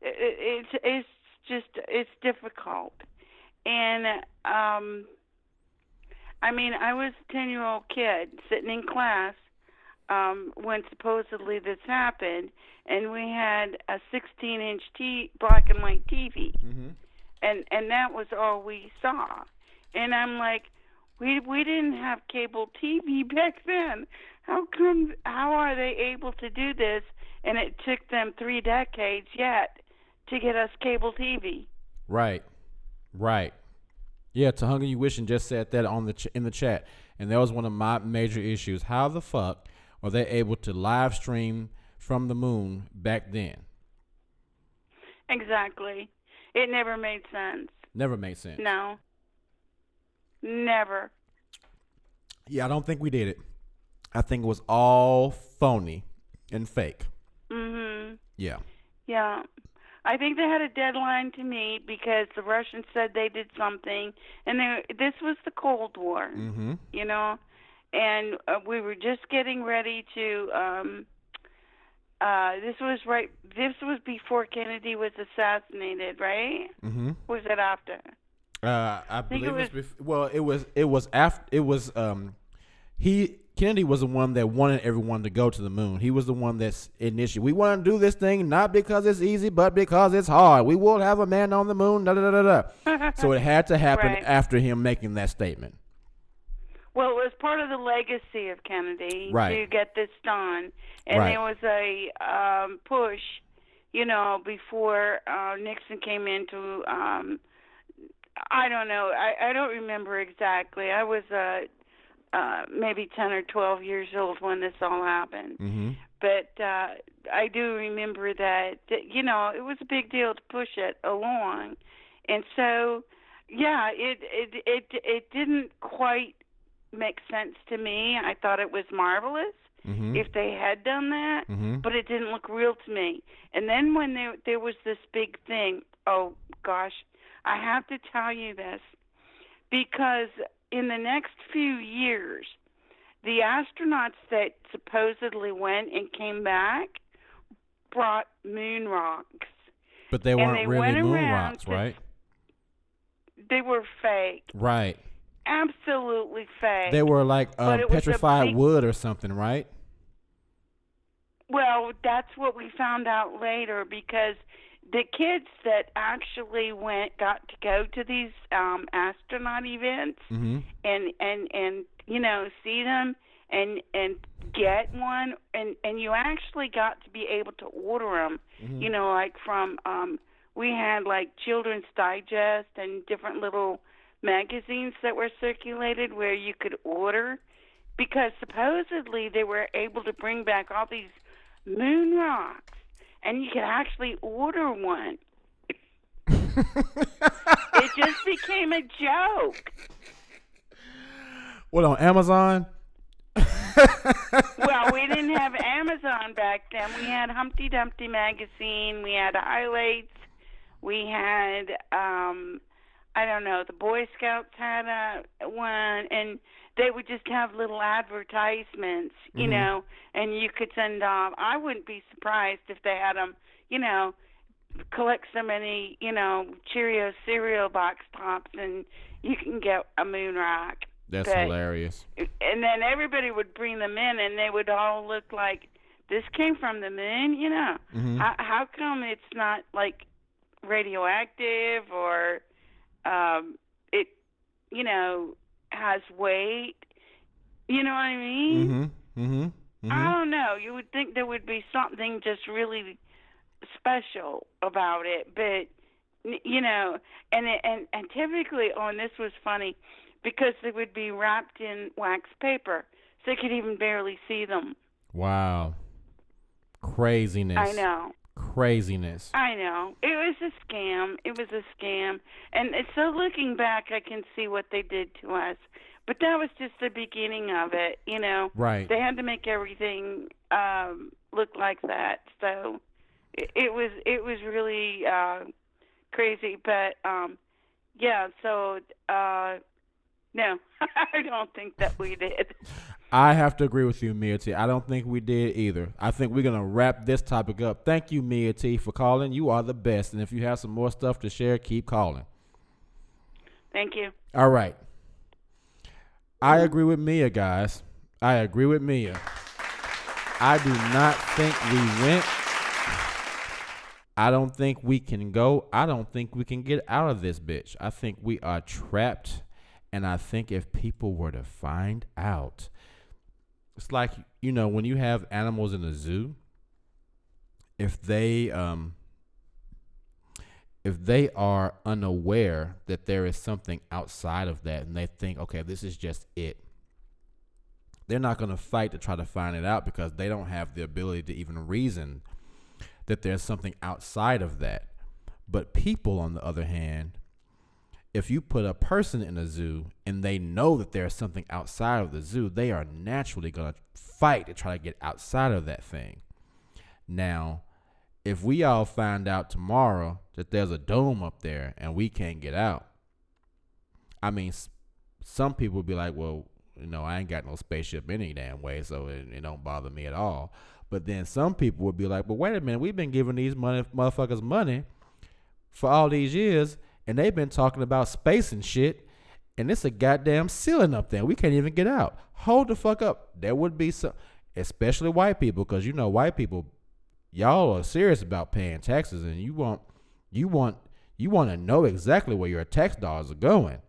it's difficult. And I mean, I was a 10-year-old kid sitting in class when supposedly this happened, and we had a 16-inch black and white TV, Mm-hmm. and that was all we saw. And I'm like, we didn't have cable TV back then. How are they able to do this? And it took them 3 decades yet to get us cable TV. Right. Right. Yeah, Tahunga, you wishing just said that on in the chat, and that was one of my major issues. How the fuck are they able to live stream from the moon back then? Exactly. It never made sense. Never made sense. No. Never. Yeah, I don't think we did it. I think it was all phony and fake. Mhm. Yeah. Yeah. I think they had a deadline to meet because the Russians said they did something, and this was the Cold War, Mm-hmm. you know, and we were just getting ready to. This was before Kennedy was assassinated, right? Mm-hmm. Or was it after? I believe it was well, it was after Kennedy was the one that wanted everyone to go to the moon. He was the one that's initiated. We want to do this thing not because it's easy, but because it's hard. We will have a man on the moon. Da, da, da, da, da. So it had to happen Right. after him making that statement. Well, it was part of the legacy of Kennedy Right. to get this done, and Right. there was a push, you know, before Nixon came into. I don't know. I don't remember exactly. I was maybe 10 or 12 years old when this all happened. Mm-hmm. But I do remember that, you know, it was a big deal to push it along. And so, yeah, it didn't quite make sense to me. I thought it was marvelous Mm-hmm. if they had done that, Mm-hmm. but it didn't look real to me. And then when there was this big thing, oh, gosh, I have to tell you this, because in the next few years, the astronauts that supposedly went and came back brought moon rocks. But they And weren't they really went moon around rocks, to- right? They were fake, Right. absolutely fake. They were like But it was a petrified big- wood or something, right? Well, that's what we found out later, because the kids that actually got to go to these astronaut events Mm-hmm. and you know, see them and get one, and you actually got to be able to order them. Mm-hmm. You know, like from we had like Children's Digest and different little magazines that were circulated where you could order, because supposedly they were able to bring back all these moon rocks, and you could actually order one. It just became a joke. What, on Amazon? Well, we didn't have Amazon back then. We had Humpty Dumpty magazine. We had highlights. We had, I don't know, the Boy Scouts had one, and they would just have little advertisements, you Mhm. know, and you could send off. I wouldn't be surprised if they had them, you know, collect so many, you know, Cheerio cereal box tops, and you can get a moon rock. That's But- hilarious. And then everybody would bring them in, and they would all look like this came from the moon, you know. Mhm. How come it's not like radioactive, or it, you know, has weight? You know what I mean? Mm-hmm. Mm-hmm. Mm-hmm. I don't know. You would think there would be something just really special about it, but you know, and typically, oh, and this was funny, because they would be wrapped in wax paper, so you could even barely see them. Wow. Craziness. I know. Craziness. I know. It was a scam. It was a scam. And so looking back, I can see what they did to us. But that was just the beginning of it, you know. Right. They had to make everything look like that. So it was really crazy. But, yeah, so, no, I don't think that we did. I have to agree with you, Mia T. I don't think we did either. I think we're going to wrap this topic up. Thank you, Mia T, for calling. You are the best. And if you have some more stuff to share, keep calling. Thank you. All right. I agree with Mia, guys. I agree with Mia. I do not think we went. I don't think we can go. I don't think we can get out of this bitch. I think we are trapped. And I think if people were to find out, it's like, you know, when you have animals in a zoo, if they are unaware that there is something outside of that and they think, okay, this is just it, they're not going to fight to try to find it out because they don't have the ability to even reason that there's something outside of that. But people, on the other hand, if you put a person in a zoo and they know that there's something outside of the zoo, they are naturally going to fight to try to get outside of that thing. Now, if we all find out tomorrow that there's a dome up there and we can't get out, I mean, some people will be like, well, you know, I ain't got no spaceship any damn way, so it don't bother me at all. But then some people would be like, but wait a minute, we've been giving these motherfuckers money for all these years, and they've been talking about space and shit, and it's a goddamn ceiling up there. We can't even get out. Hold the fuck up. There would be some, especially white people, because you know white people, y'all are serious about paying taxes, and you want to know exactly where your tax dollars are going.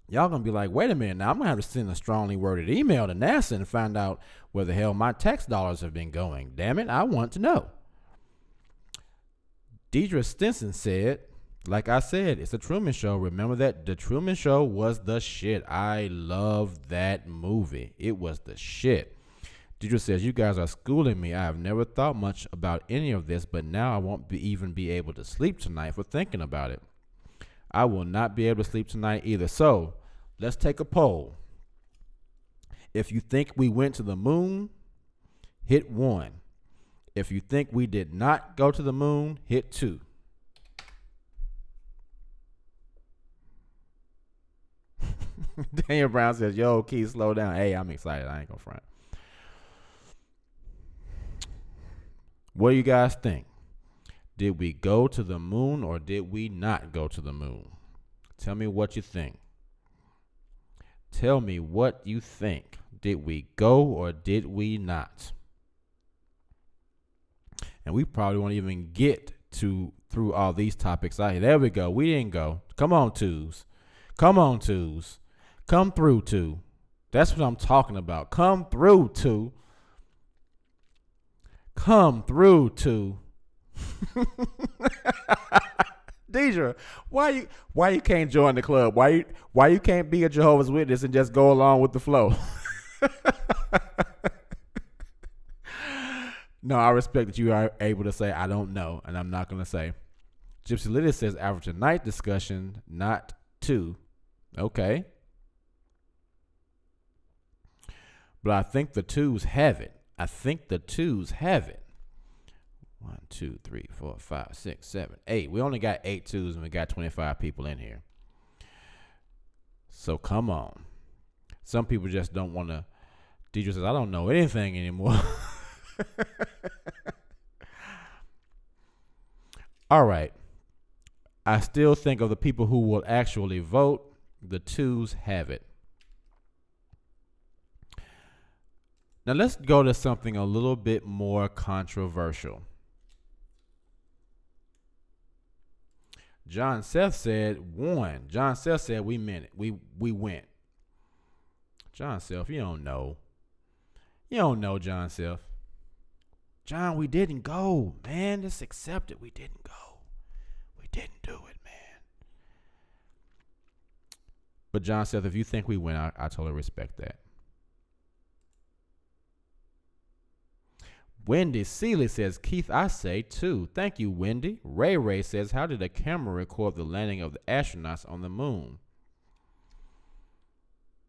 Y'all gonna be like, wait a minute, now I'm gonna have to send a strongly worded email to NASA and find out where the hell my tax dollars have been going. Damn it, I want to know. Deidre Stinson said, like I said, it's a Truman Show. Remember that? The Truman Show was the shit. I love that movie. It was the shit. Deidre says, you guys are schooling me. I have never thought much about any of this, but now I won't even be able to sleep tonight for thinking about it. I will not be able to sleep tonight either. So let's take a poll. If you think we went to the moon, hit 1. If you think we did not go to the moon, hit 2. Daniel Brown says, yo, Keith, slow down. Hey, I'm excited. I ain't gonna front. What do you guys think? Did we go to the moon or did we not go to the moon? Tell me what you think. Tell me what you think. Did we go or did we not? And we probably won't even get through all these topics out here. There we go. We didn't go. Come on, twos. Come on, twos. Come through, two. That's what I'm talking about. Come through, two. Come through, two. Deidre, why you can't join the club? Why you can't be a Jehovah's Witness and just go along with the flow? No, I respect that you are able to say I don't know, and I'm not gonna say. Gypsy Lydia says average a night discussion, not 2. Okay. But I think the 2s have it. 1, 2, 3, 4, 5, 6, 7, 8. We only got 8 twos and we got 25 people in here. So come on. Some people just don't want to. Deidre says, I don't know anything anymore. All right. I still think of the people who will actually vote. The 2s have it. Now let's go to something a little bit more controversial. John Seth said 1. John Seth said we meant it. We went. John Seth, you don't know. You don't know, John Seth. John, we didn't go, man. Just accept it. We didn't go. We didn't do it, man. But John Seth, if you think we went, I totally respect that. Wendy Seeley says, Keith, I say 2. Thank you, Wendy. Ray Ray says, how did a camera record the landing of the astronauts on the moon?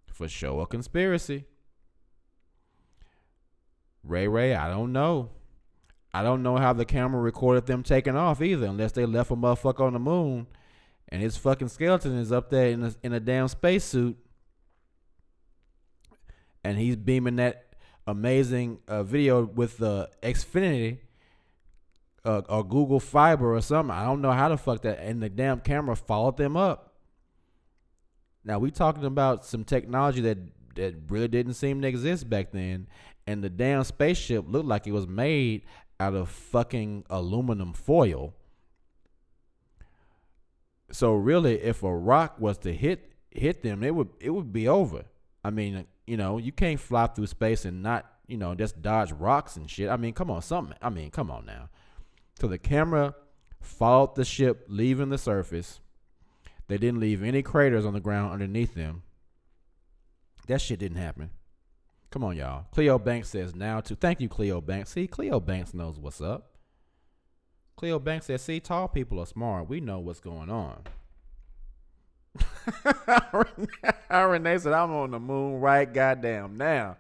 For sure, a conspiracy. Ray Ray, I don't know. I don't know how the camera recorded them taking off either, unless they left a motherfucker on the moon and his fucking skeleton is up there in a damn spacesuit and he's beaming that amazing video with the Xfinity or Google Fiber or something. I don't know how the fuck that, and the damn camera followed them up. Now we talking about some technology that really didn't seem to exist back then, and the damn spaceship looked like it was made out of fucking aluminum foil. So really, if a rock was to hit them, it would be over. I mean, you can't fly through space and not, just dodge rocks and shit. I mean, come on, come on now. So the camera followed the ship leaving the surface. They didn't leave any craters on the ground underneath them. That shit didn't happen. Come on, y'all. Cleo Banks says now too. Thank you, Cleo Banks. See, Cleo Banks knows what's up. Cleo Banks says, see, tall people are smart. We know what's going on. Renee said, I'm on the moon right goddamn now.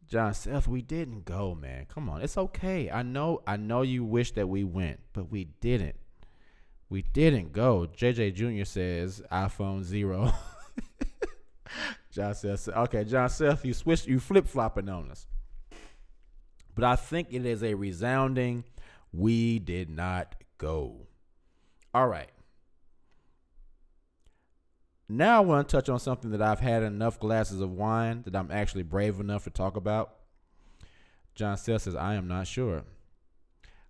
John Seth, we didn't go, man. Come on. It's okay. I know you wish that we went, but we didn't. We didn't go. JJ Jr. says iPhone 0. John Seth, okay, John Seth, you flip-flopping on us. But I think it is a resounding, we did not go. All right. Now I want to touch on something that I've had enough glasses of wine that I'm actually brave enough to talk about. John Seth says, I am not sure.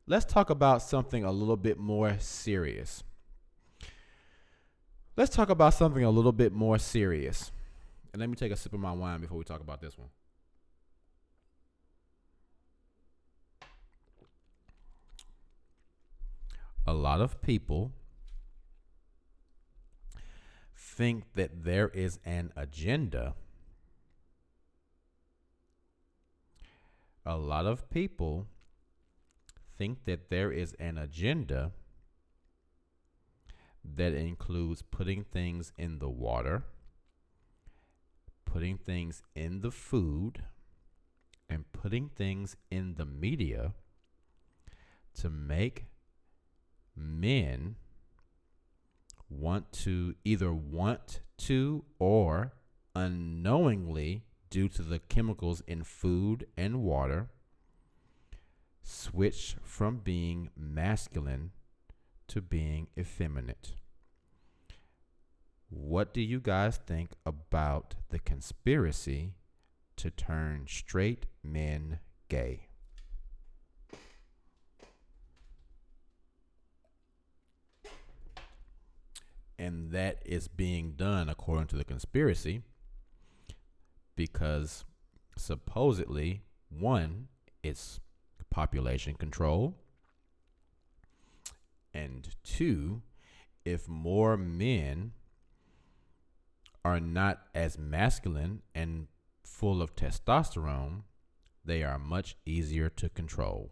Let's talk about something a little bit more serious. And let me take a sip of my wine before we talk about this one. A lot of people think that there is an agenda. A lot of people think that there is an agenda that includes putting things in the water, putting things in the food, and putting things in the media to make men want to or unknowingly, due to the chemicals in food and water, switch from being masculine to being effeminate. What do you guys think about the conspiracy to turn straight men gay? And that is being done, according to the conspiracy, because supposedly, one, it's population control, and two, if more men are not as masculine and full of testosterone, they are much easier to control.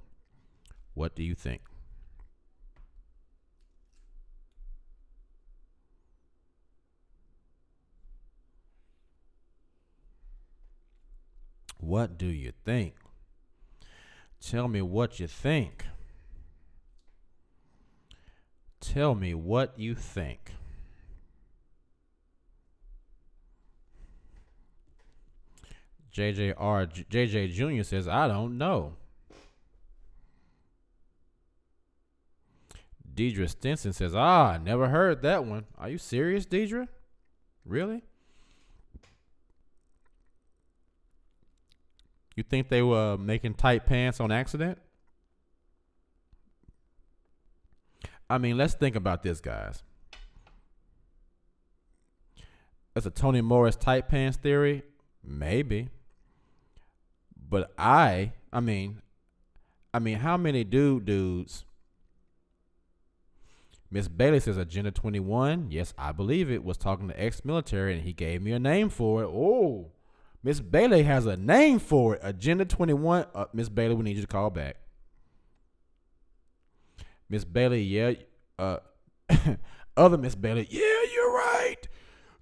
What do you think? What do you think? Tell me what you think. Tell me what you think. JJ Jr. says, I don't know. Deidre Stinson says, I never heard that one. Are you serious, Deidre? Really? You think they were making tight pants on accident? I mean, let's think about this, guys. That's a Toni Morris tight pants theory? Maybe. But I mean, how many dudes? Miss Bailey says Agenda 21. Yes, I believe it. Was talking to ex-military, and he gave me a name for it. Oh, Miss Bailey has a name for it. Agenda 21. Miss Bailey, we need you to call back. Miss Bailey, yeah. Other Miss Bailey, yeah, you're right.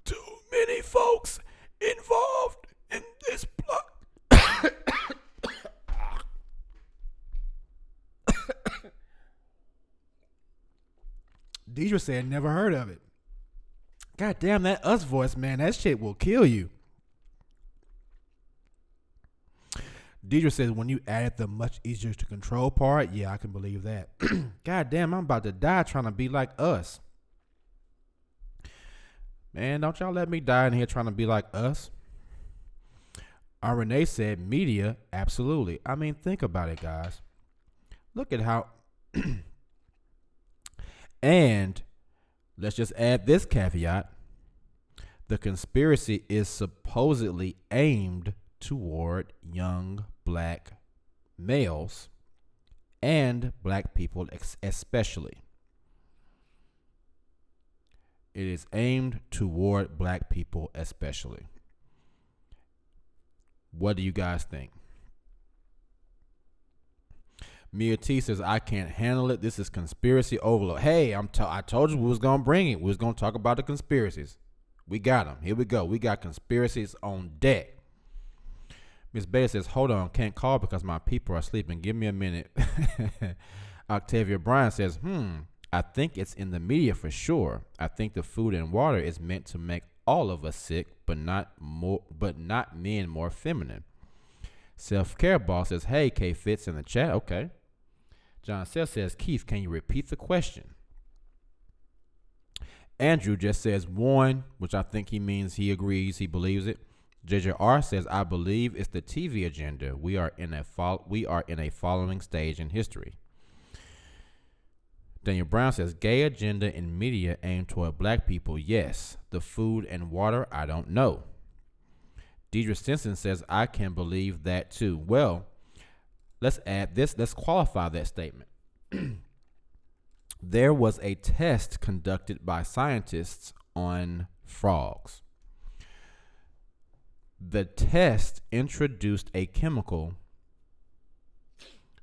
Too many folks involved in this plot. Deidre said, never heard of it. God damn, that us voice, man, that shit will kill you. Deidre says, when you added the much easier to control part, yeah, I can believe that. God damn, I'm about to die trying to be like us. Man, don't y'all let me die in here trying to be like us. Renee said media, absolutely. I mean, think about it, guys. Look at how. And let's just add this caveat. The conspiracy is supposedly aimed toward young black males and black people especially. It is aimed toward black people especially. What do you guys think? Mia T says, I can't handle it. This is conspiracy overload. Hey, I told you we was going to bring it. We was going to talk about the conspiracies. We got them. Here we go. We got conspiracies on deck. Miss Beta says, hold on. Can't call because my people are sleeping. Give me a minute. Octavia Bryan says, I think it's in the media for sure. I think the food and water is meant to make all of us sick, but not men more feminine. Self-Care Boss says, hey, K Fitz in the chat. Okay. John Sell says, Keith, can you repeat the question? Andrew just says one, which I think he means he agrees, he believes it. JJR says, I believe it's the TV agenda. We are in a following stage in history. Daniel Brown says, gay agenda in media aimed toward black people. Yes. The food and water, I don't know. Deidre Stinson says, I can believe that too. Well, let's add this. Let's qualify that statement. There was a test conducted by scientists on frogs. The test introduced a chemical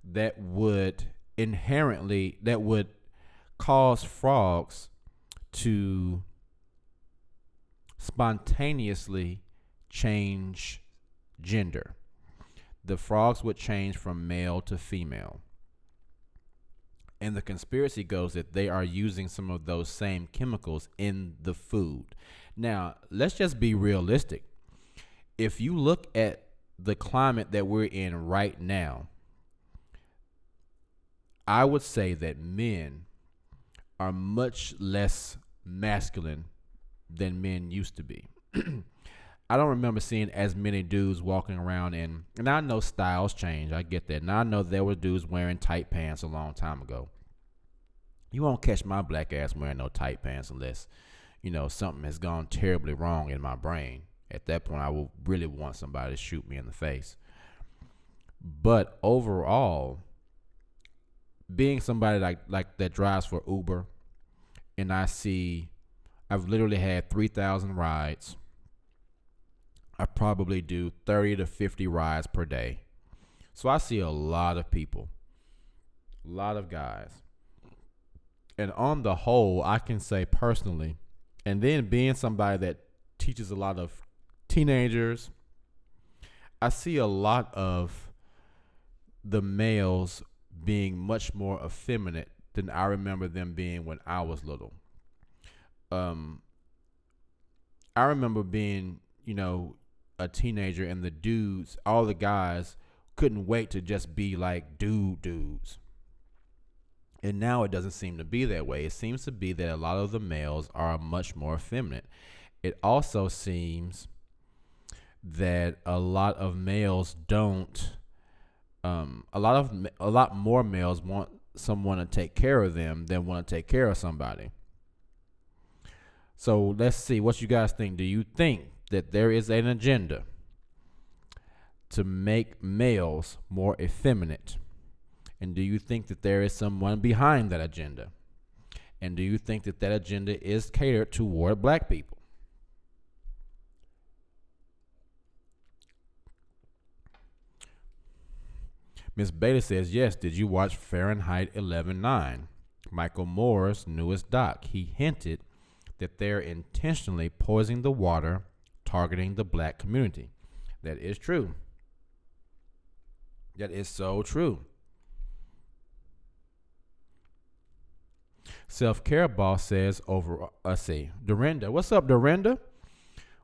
that would cause frogs to spontaneously change gender. The frogs would change from male to female. And the conspiracy goes that they are using some of those same chemicals in the food. Now, let's just be realistic. If you look at the climate that we're in right now, I would say that men are much less masculine than men used to be. I don't remember seeing as many dudes walking around and I know styles change. I get that. And I know there were dudes wearing tight pants a long time ago. You won't catch my black ass wearing no tight pants unless, something has gone terribly wrong in my brain. At that point, I will really want somebody to shoot me in the face. But overall, being somebody like that drives for Uber, and I've literally had 3,000 rides. I probably do 30 to 50 rides per day. So I see a lot of people, a lot of guys. And on the whole, I can say personally, and then being somebody that teaches a lot of teenagers, I see a lot of the males being much more effeminate than I remember them being when I was little. I remember being, a teenager, and the dudes, all the guys, couldn't wait to just be like dudes. And now it doesn't seem to be that way. It seems to be that a lot of the males are much more effeminate. It also seems that a lot of males don't. A lot more males want someone to take care of them than want to take care of somebody. So let's see what you guys think. Do you think that there is an agenda to make males more effeminate? And do you think that there is someone behind that agenda? And do you think that that agenda is catered toward black people? Miss Beta says, yes, did you watch Fahrenheit 11/9? Michael Moore's newest doc. He hinted that they're intentionally poisoning the water, targeting the black community. That is true. That is so true. Self-Care Boss says Dorinda. What's up, Dorinda?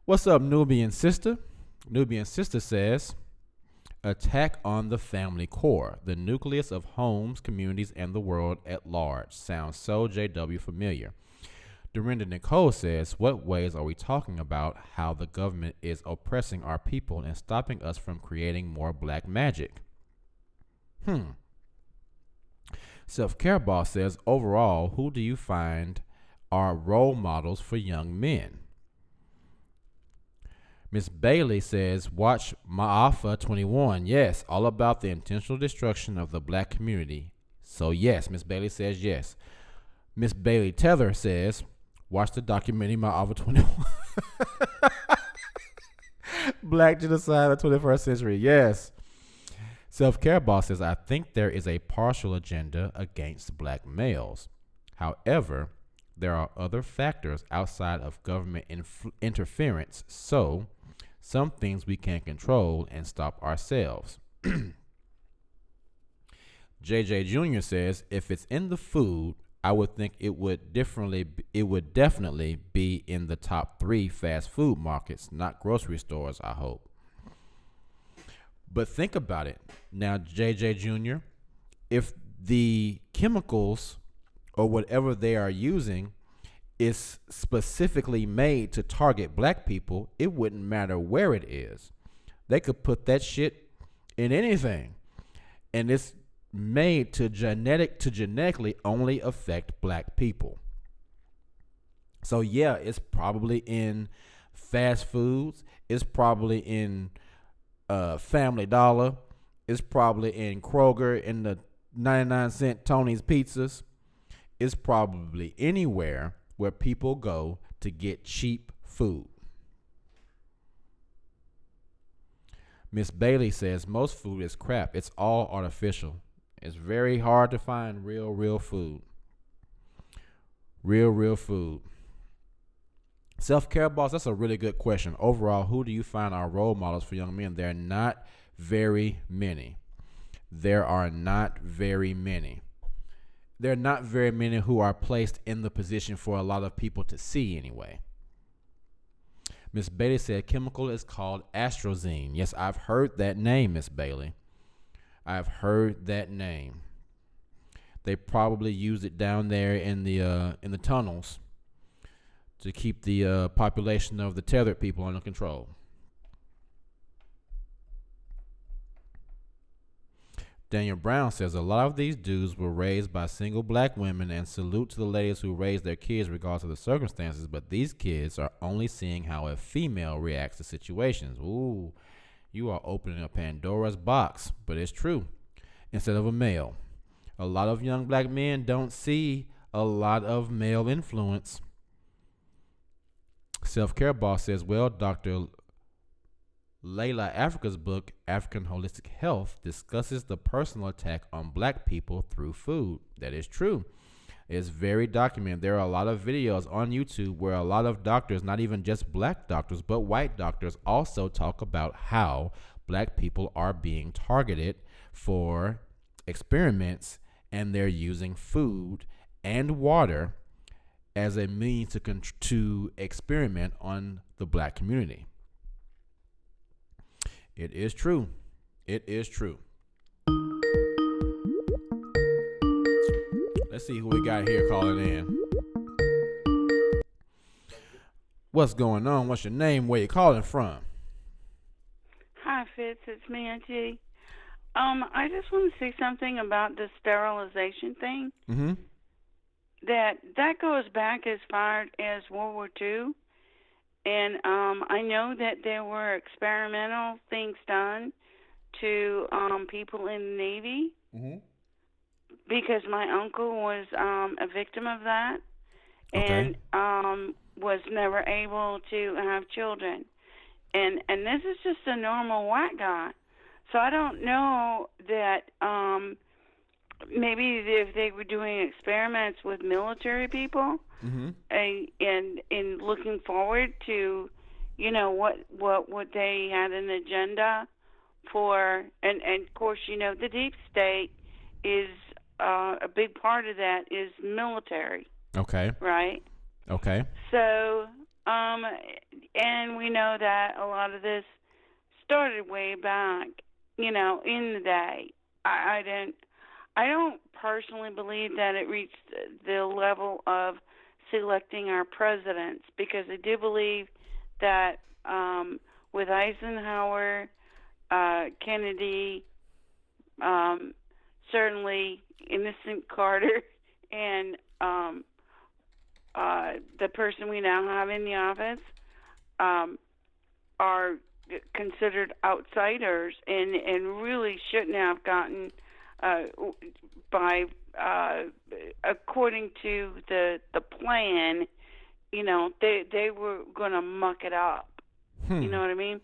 What's up, Nubian Sister? Nubian Sister says, attack on the family core, the nucleus of homes, communities, and the world at large. Sounds so JW familiar. Dorinda Nicole says, what ways are we talking about how the government is oppressing our people and stopping us from creating more black magic? Self-Care Boss says, overall, who do you find are role models for young men? Miss Bailey says, watch Ma'afa 21. Yes, all about the intentional destruction of the black community. So yes, Miss Bailey says yes. Miss Bailey Tether says, watch the documentary Ma'afa 21. Black Genocide of the 21st Century. Yes. Self-Care Boss says, I think there is a partial agenda against black males. However, there are other factors outside of government interference, so some things we can control and stop ourselves. JJ Jr. says, if it's in the food, I would think it would definitely be in the top 3 fast food markets, not grocery stores, I hope. But think about it. Now, JJ Jr., if the chemicals or whatever they are using is specifically made to target black people, it wouldn't matter where it is. They could put that shit in anything. And it's made to genetically only affect black people. So yeah, it's probably in fast foods. It's probably in Family Dollar. It's probably in Kroger, in the 99-cent Tony's Pizzas. It's probably anywhere where people go to get cheap food. Miss Bailey says most food is crap. It's all artificial. It's very hard to find real food. Real food. Self-Care Boss, that's a really good question. Overall, who do you find are role models for young men? There are not very many. There are not very many who are placed in the position for a lot of people to see anyway. Miss Bailey said chemical is called astrozine. Yes, I've heard that name, Miss Bailey. I've heard that name. They probably use it down there in the tunnels to keep the population of the tethered people under control. Daniel Brown says a lot of these dudes were raised by single black women, and salute to the ladies who raised their kids regardless of the circumstances, but these kids are only seeing how a female reacts to situations. Ooh, you are opening a Pandora's box, but it's true. Instead of a male. A lot of young black men don't see a lot of male influence. Self-Care Boss says, well, Dr. Layla Africa's book, African Holistic Health, discusses the personal attack on black people through food. That is true. It's very documented. There are a lot of videos on YouTube where a lot of doctors, not even just black doctors, but white doctors, also talk about how black people are being targeted for experiments, and they're using food and water as a means to experiment on the black community. It is true. It is true. Let's see who we got here calling in. What's going on? What's your name? Where you calling from? Hi, Fitz. It's me, Auntie. I just want to say something about the sterilization thing. Mm-hmm. That goes back as far as World War II. And I know that there were experimental things done to people in the Navy, mm-hmm. because my uncle was a victim of that, okay. and was never able to have children. And this is just a normal white guy. So I don't know that maybe if they were doing experiments with military people, mm-hmm. and looking forward to, what they had an agenda for, and of course, the deep state is a big part of that is military. Okay. Right? Okay. So, and we know that a lot of this started way back, in the day. I don't personally believe that it reached the level of selecting our presidents, because I do believe that with Eisenhower, Kennedy, certainly innocent Carter, and the person we now have in the office are considered outsiders and really shouldn't have gotten by according to the plan. They were going to muck it up. You know what I mean?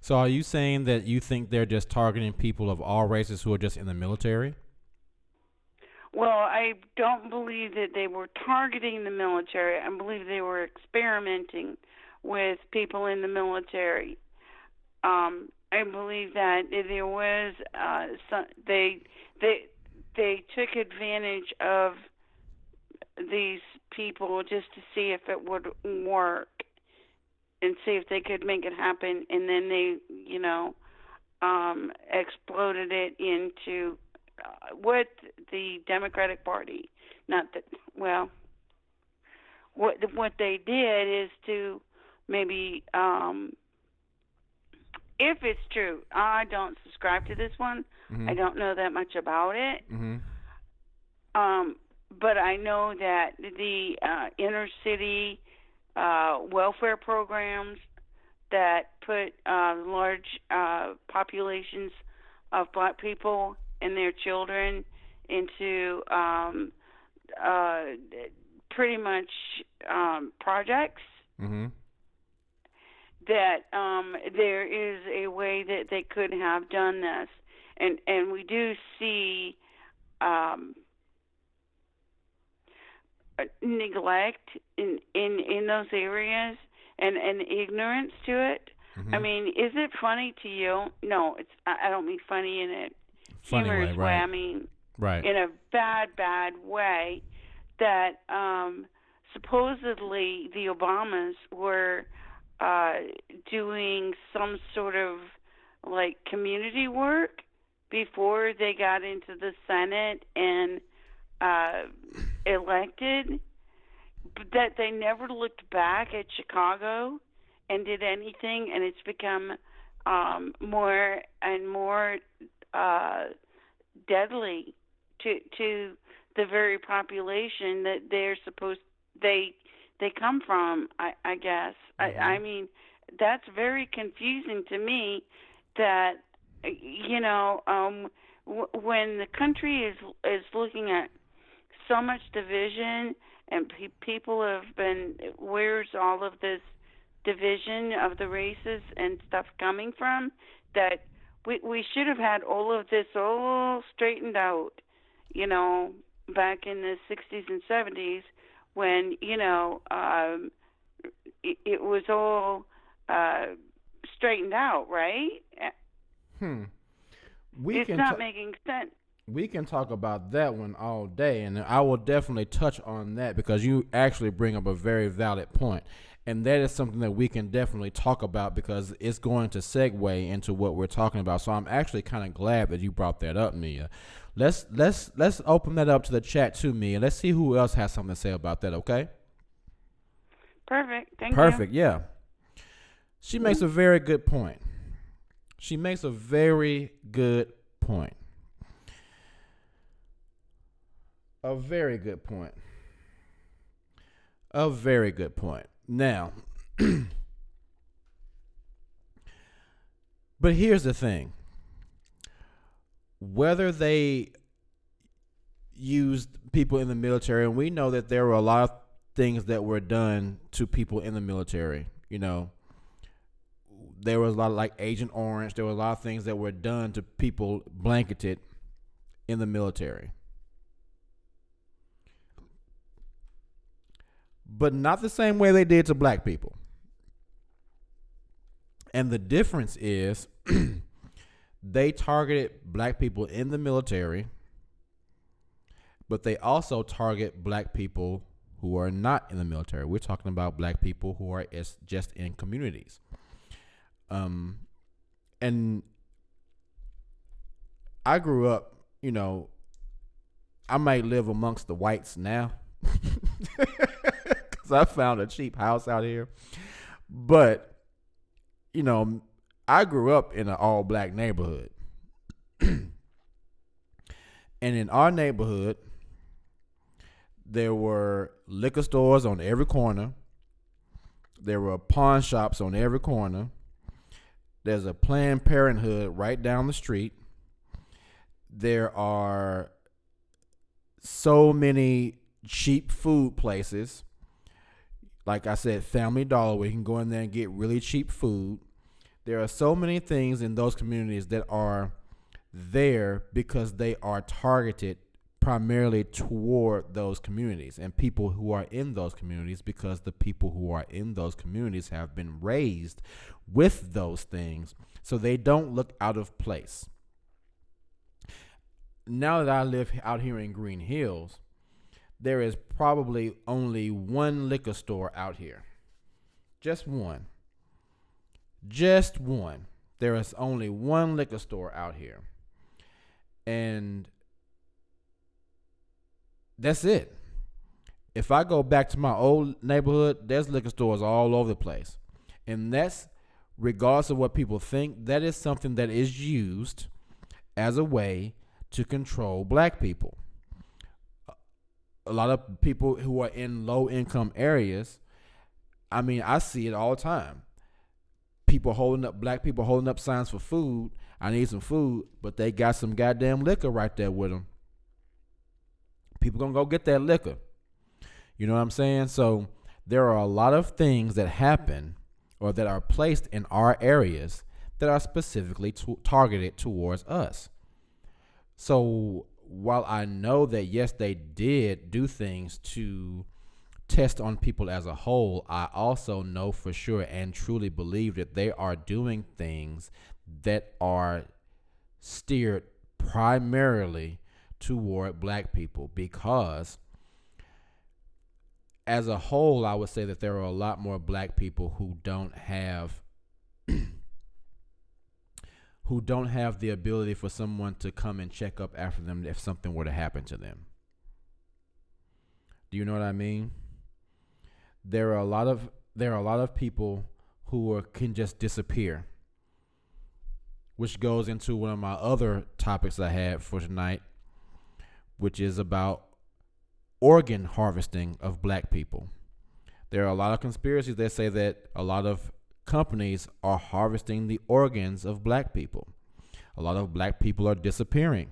So are you saying that you think they're just targeting people of all races who are just in the military? Well, I don't believe that they were targeting the military. I believe they were experimenting with people in the military. I believe that there was they took advantage of these people just to see if it would work and see if they could make it happen, and then they exploded it into what the Democratic Party, what they did is to maybe, if it's true, I don't subscribe to this one. Mm-hmm. I don't know that much about it. Mm-hmm. But I know that the inner city welfare programs that put large populations of black people and their children into pretty much projects, Mm-hmm. that there is a way that they could have done this, and we do see neglect in those areas and ignorance to it. Mm-hmm. I mean, is it funny to you? No, I don't mean funny in a Funny humorous way, right. I mean, Right. in a bad way, that supposedly the Obamas were doing some sort of like community work before they got into the Senate and elected, but that they never looked back at Chicago and did anything, and it's become more and more deadly to the very population that they come from. I guess. Mm-hmm. I mean, that's very confusing to me. That when the country is looking at so much division, and people have been, where's all of this division of the races and stuff coming from? That we should have had all of this all straightened out, back in the 60s and 70s when, it was all straightened out, right? It's not making sense. We can talk about that one all day, and I will definitely touch on that because you actually bring up a very valid point. And that is something that we can definitely talk about because it's going to segue into what we're talking about. So I'm actually kind of glad that you brought that up, Mia. Let's open that up to the chat too, Mia. Let's see who else has something to say about that, okay? Perfect. Thank you. Perfect, yeah. She makes a very good point. She makes a very good point. A very good point. A very good point. Now, but here's the thing. Whether they used people in the military, and we know that there were a lot of things that were done to people in the military, there was a lot of like Agent Orange. There were a lot of things that were done to people blanketed in the military. But not the same way they did to black people. And the difference is they targeted black people in the military, but they also target black people who are not in the military. We're talking about black people who are just in communities. And I grew up, I might live amongst the whites now. I found a cheap house out here. But, you know, I grew up in an all black neighborhood. And in our neighborhood, there were liquor stores on every corner. There were pawn shops on every corner. There's a Planned Parenthood right down the street. There are so many cheap food places. Like I said, Family Dollar, where you can go in there and get really cheap food. There are so many things in those communities that are there because they are targeted primarily toward those communities and people who are in those communities, because the people who are in those communities have been raised with those things, so they don't look out of place. Now that I live out here in Green Hills, there is probably only one liquor store out here. Just one. Just one. There is only one liquor store out here. And that's it. If I go back to my old neighborhood, there's liquor stores all over the place. And that's, regardless of what people think, that is something that is used as a way to control black people. A lot of people who are in low income areas, I mean, I see it all the time. Black people holding up signs for food. I need some food, but they got some goddamn liquor right there with them. People gonna go get that liquor. You know what I'm saying? So there are a lot of things that happen or that are placed in our areas that are specifically targeted towards us. So while I know that, yes, they did do things to test on people as a whole, I also know for sure and truly believe that they are doing things that are steered primarily toward black people, because as a whole, I would say that there are a lot more black people who don't have the ability for someone to come and check up after them if something were to happen to them. Do you know what I mean? There are a lot of people who can just disappear, which goes into one of my other topics I had for tonight, which is about organ harvesting of black people. There are a lot of conspiracies that say that a lot of companies are harvesting the organs of black people. A lot of black people are disappearing.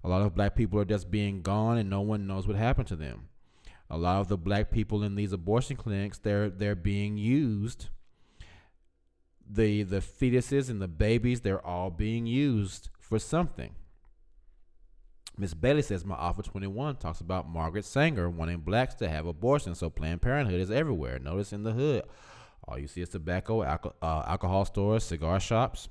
A lot of black people are just being gone and no one knows what happened to them. A lot of the black people in these abortion clinics, they're being used. The fetuses and the babies, they're all being used for something. Miss Bailey says my Offer 21 talks about Margaret Sanger wanting blacks to have abortions, so Planned Parenthood is everywhere. Notice in the hood, all you see is tobacco, alcohol stores, cigar shops.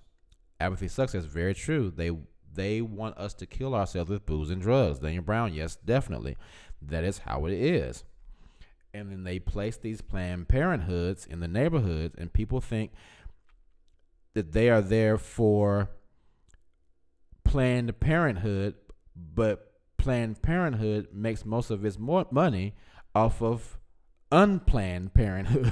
Apathy sucks. That's very true. They want us to kill ourselves with booze and drugs. Daniel Brown, yes, definitely. That is how it is. And then they place these Planned Parenthoods in the neighborhoods, and people think that they are there for Planned Parenthood, but Planned Parenthood makes most of its money off of unplanned parenthood.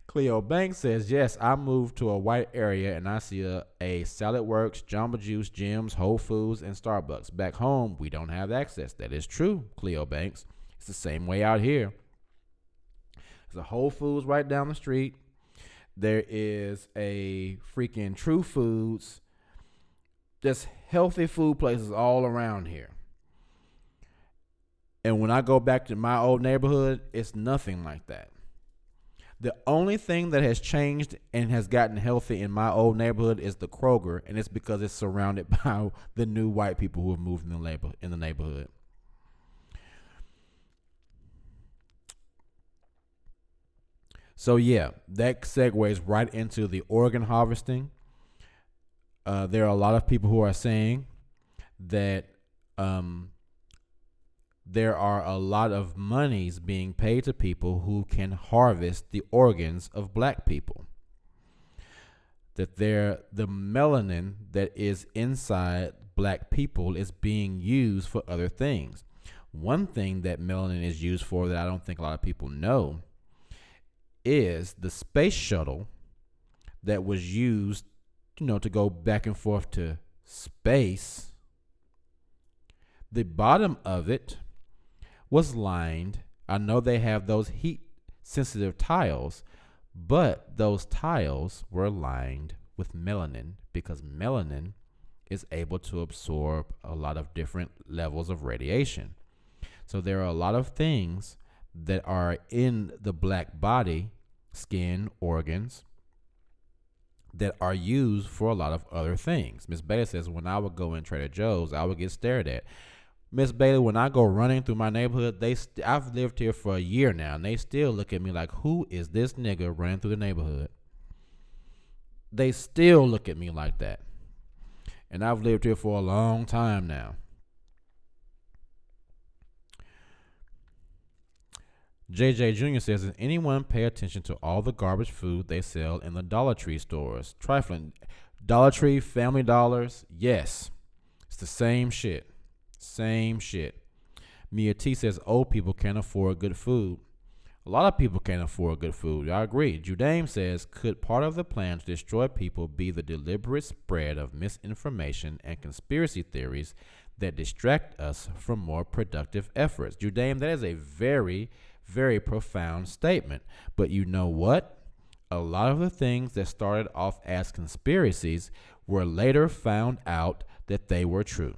Cleo Banks says, yes, I moved to a white area and I see a Salad Works, Jamba Juice, Jim's, Whole Foods, and Starbucks. Back home, we don't have access. That is true, Cleo Banks. It's the same way out here. There's a Whole Foods right down the street. There is a freaking True Foods. Just healthy food places all around here. And when I go back to my old neighborhood, it's nothing like that. The only thing that has changed and has gotten healthy in my old neighborhood is the Kroger, and it's because it's surrounded by the new white people who have moved in the neighborhood. So yeah, that segues right into the organ harvesting. There are a lot of people who are saying that there are a lot of monies being paid to people who can harvest the organs of black people. That the melanin that is inside black people is being used for other things. One thing that melanin is used for that I don't think a lot of people know is the space shuttle that was used, to go back and forth to space. The bottom of it was lined. I know they have those heat sensitive tiles, but those tiles were lined with melanin because melanin is able to absorb a lot of different levels of radiation. So there are a lot of things that are in the black body, skin, organs, that are used for a lot of other things. Miss Bailey says, when I would go in Trader Joe's, I would get stared at. Miss Bailey, when I go running through my neighborhood, I've lived here for a year now, and they still look at me like, who is this nigga running through the neighborhood? They still look at me like that. And I've lived here for a long time now. JJ Jr. says, does anyone pay attention to all the garbage food they sell in the Dollar Tree stores? Trifling. Dollar Tree, Family Dollars, yes. It's the same shit. Same shit. Mia T says, old people can't afford good food. A lot of people can't afford good food. I agree. Judame says, could part of the plan to destroy people be the deliberate spread of misinformation and conspiracy theories that distract us from more productive efforts? Judame, that is a very, very profound statement. But you know what? A lot of the things that started off as conspiracies were later found out that they were true.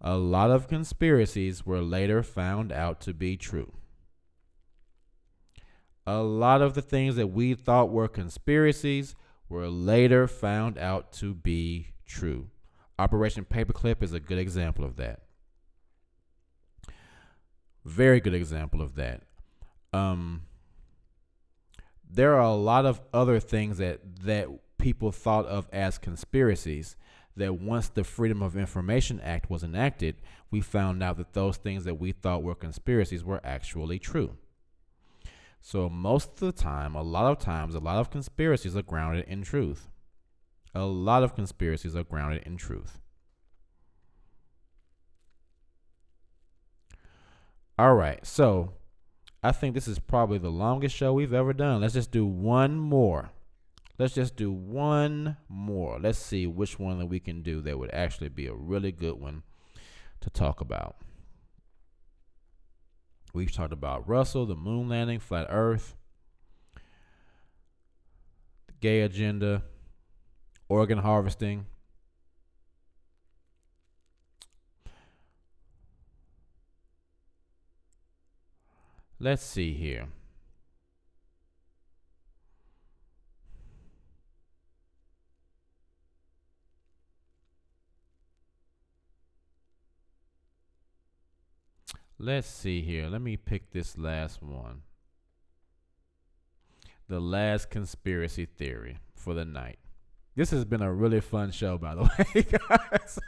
A lot of conspiracies were later found out to be true. A lot of the things that we thought were conspiracies were later found out to be true. Operation Paperclip is a good example of that. Very good example of that. There are a lot of other things that people thought of as conspiracies that once the Freedom of Information Act was enacted, we found out that those things that we thought were conspiracies were actually true. So most of the time, a lot of conspiracies are grounded in truth. A lot of conspiracies are grounded in truth. All right, so I think this is probably the longest show we've ever done. Let's just do one more. Let's see which one that we can do that would actually be a really good one to talk about. We've talked about Russell, the moon landing, flat earth, the gay agenda, organ harvesting. Let's see here. Let me pick this last one. The last conspiracy theory for the night. This has been a really fun show, by the way, guys.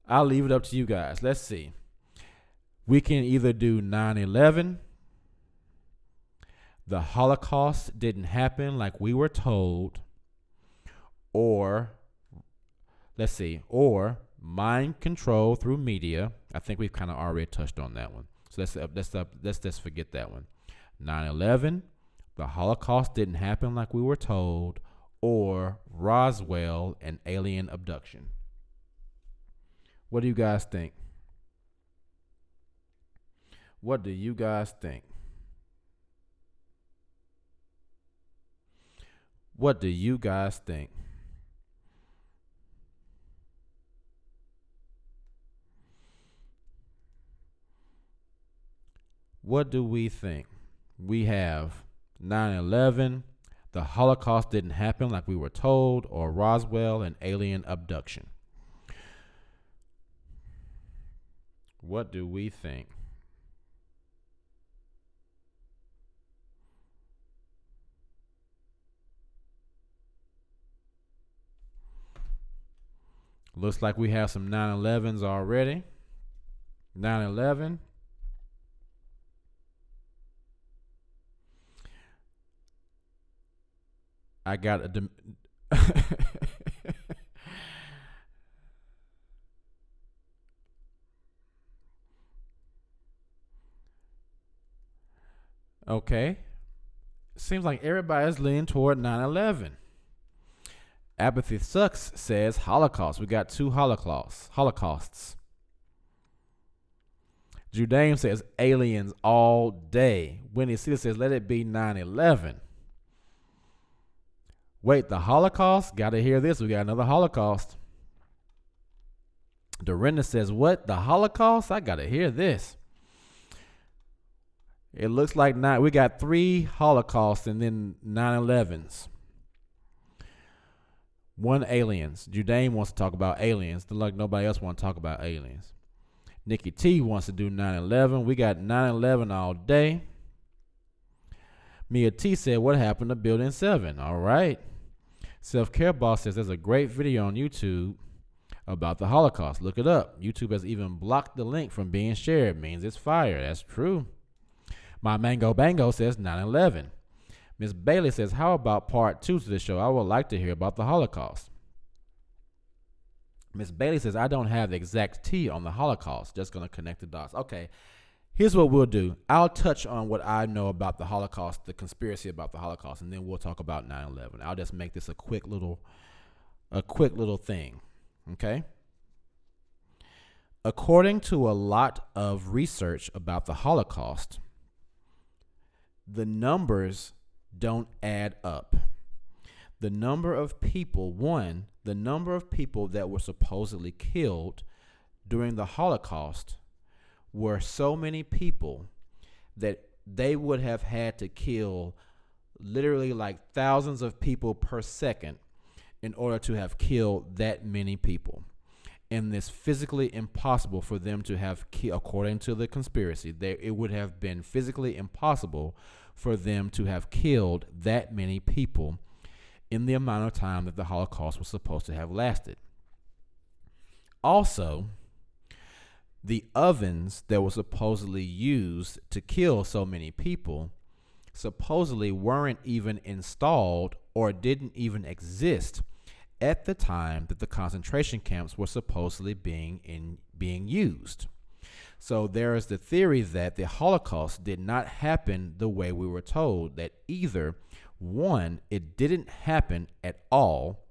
I'll leave it up to you guys. Let's see. We can either do 9/11, the Holocaust didn't happen like we were told, or mind control through media. I think we've kind of already touched on that one. So let's just forget that one. 9/11, the Holocaust didn't happen like we were told, or Roswell and alien abduction. What do you guys think? What do you guys think? What do you guys think? What do we think? We have 9/11, the Holocaust didn't happen like we were told, or Roswell and alien abduction. What do we think? Looks like we have some 9/11s already. 9/11. I got a Okay. Seems like everybody's leaning toward 9/11. Apathy Sucks says Holocaust. We got two Holocausts. Judaim says aliens all day. Winnie Cedar says let it be 9/11. Wait, the Holocaust? Gotta hear this. We got another Holocaust. Dorinda says, what? The Holocaust? I gotta hear this. It looks like we got 3 Holocausts and then 9/11s. 1 aliens. Judaim wants to talk about aliens. Like nobody else wants to talk about aliens. Nikki T wants to do 9/11. We got 9/11 all day. Mia T said, what happened to Building 7? All right. Self-Care Boss says, there's a great video on YouTube about the Holocaust. Look it up. YouTube has even blocked the link from being shared. Means it's fire. That's true. My Mango Bango says 9/11. Miss Bailey says, how about part 2 to the show? I would like to hear about the Holocaust. Miss Bailey says, I don't have the exact T on the Holocaust. Just going to connect the dots. Okay, here's what we'll do. I'll touch on what I know about the Holocaust, the conspiracy about the Holocaust, and then we'll talk about 9/11. I'll just make this a quick little thing, okay? According to a lot of research about the Holocaust, the numbers don't add up. The number of people, the number of people that were supposedly killed during the Holocaust were so many people that they would have had to kill literally like thousands of people per second in order to have killed that many people. And it's physically impossible for them to have according to the conspiracy, it would have been physically impossible for them to have killed that many people in the amount of time that the Holocaust was supposed to have lasted. Also, the ovens that were supposedly used to kill so many people supposedly weren't even installed or didn't even exist at the time that the concentration camps were supposedly being used. So there is the theory that the Holocaust did not happen the way we were told, that either, 1, it didn't happen at all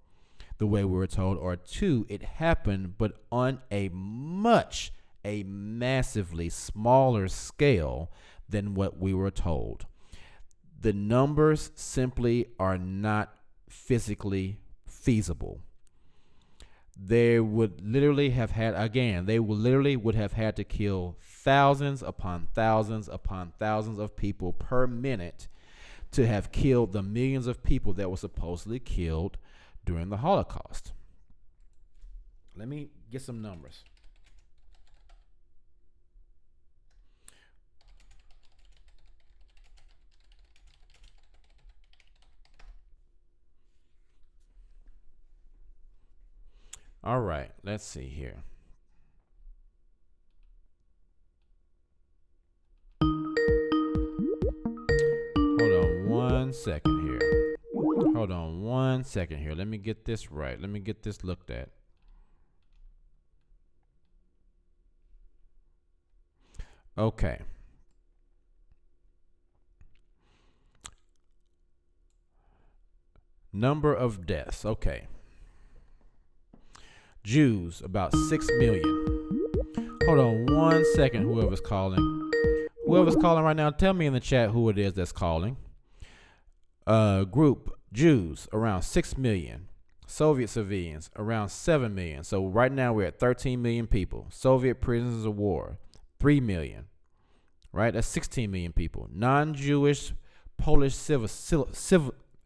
the way we were told, or 2, it happened but on a massively smaller scale than what we were told. The numbers simply are not physically feasible. They would literally have had to kill thousands upon thousands upon thousands of people per minute to have killed the millions of people that were supposedly killed during the Holocaust. Let me get some numbers. All right, let's see here. Hold on one second here. Let me get this right. Let me get this looked at. Okay. Number of deaths. Okay. Jews, about 6 million. Hold on one second, whoever's calling. Whoever's calling right now, tell me in the chat who it is that's calling. Group, Jews, around 6 million. Soviet civilians, around 7 million. So right now we're at 13 million people. Soviet prisoners of war, 3 million. Right? That's 16 million people. Non-Jewish Polish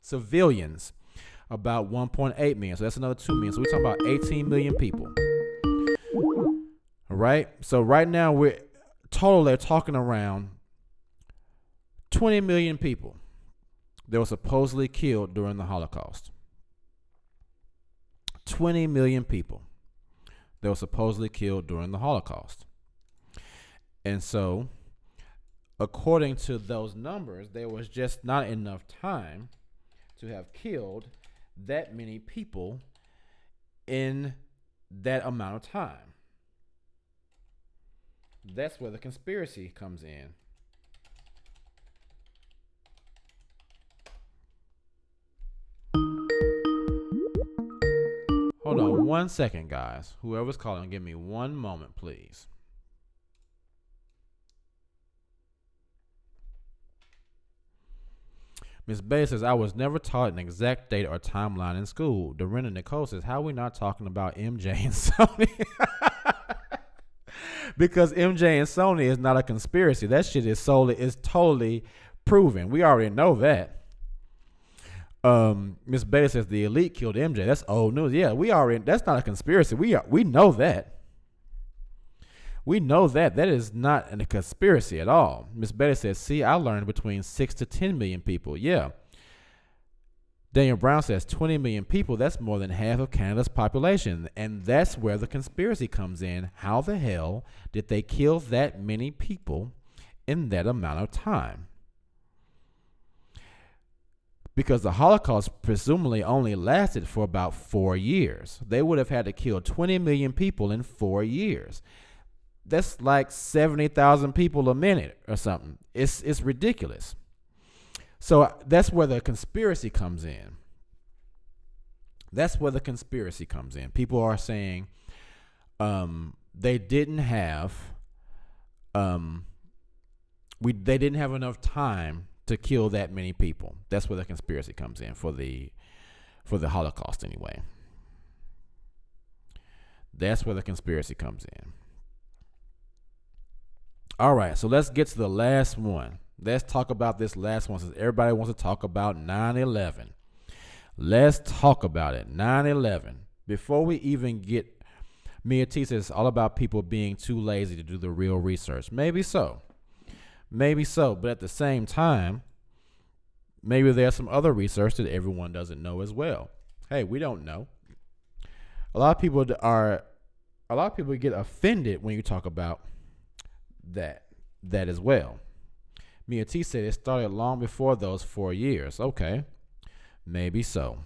civilians, about 1.8 million. So that's another 2 million. So we're talking about 18 million people. All right. So right now they're talking around 20 million people that were supposedly killed during the Holocaust. 20 million people that were supposedly killed during the Holocaust. And so, according to those numbers, there was just not enough time to have killed that many people in that amount of time. That's where the conspiracy comes in. 1 second, guys. Whoever's calling, give me 1 moment, please. Miss Bay says, I was never taught an exact date or timeline in school. Dorinda Nicole says, how are we not talking about MJ and Sony? Because MJ and Sony is not a conspiracy. That shit is totally proven. We already know that. Miss Bay says the elite killed MJ. That's old news. Yeah, that's not a conspiracy. We know that. We know that. That is not a conspiracy at all. Miss Betty says, see, I learned between 6 to 10 million people. Yeah. Daniel Brown says 20 million people. That's more than half of Canada's population. And that's where the conspiracy comes in. How the hell did they kill that many people in that amount of time? Because the Holocaust presumably only lasted for about 4 years. They would have had to kill 20 million people in 4 years. That's like 70,000 people a minute or something. It's ridiculous. So that's where the conspiracy comes in. That's where the conspiracy comes in. People are saying they didn't have they didn't have enough time to kill that many people. That's where the conspiracy comes in for the Holocaust anyway. That's where the conspiracy comes in. All right, so let's get to the last one. Let's talk about this last one since everybody wants to talk about 9/11. Let's talk about it. 9/11. Before we even get, Mia T says it's all about people being too lazy to do the real research. Maybe so. Maybe so. But at the same time, maybe there's some other research that everyone doesn't know as well. Hey, we don't know. A lot of people get offended when you talk about that as well. Mia T said it started long before those 4 years. Okay. Maybe so.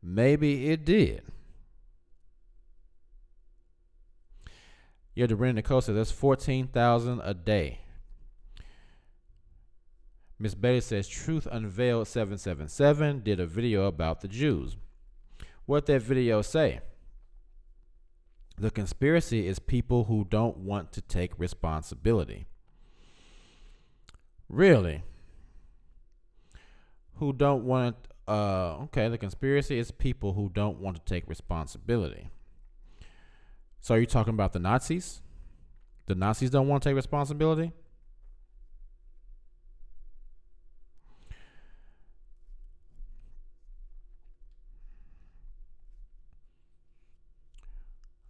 Maybe it did. Yeah, Dorinda Nicole said that's 14,000 a day. Miss Betty says Truth Unveiled 777 did a video about the Jews. What that video say? The conspiracy is people who don't want to take responsibility. Really? Who don't want okay, the conspiracy is people who don't want to take responsibility. So are you talking about the Nazis? The Nazis don't want to take responsibility?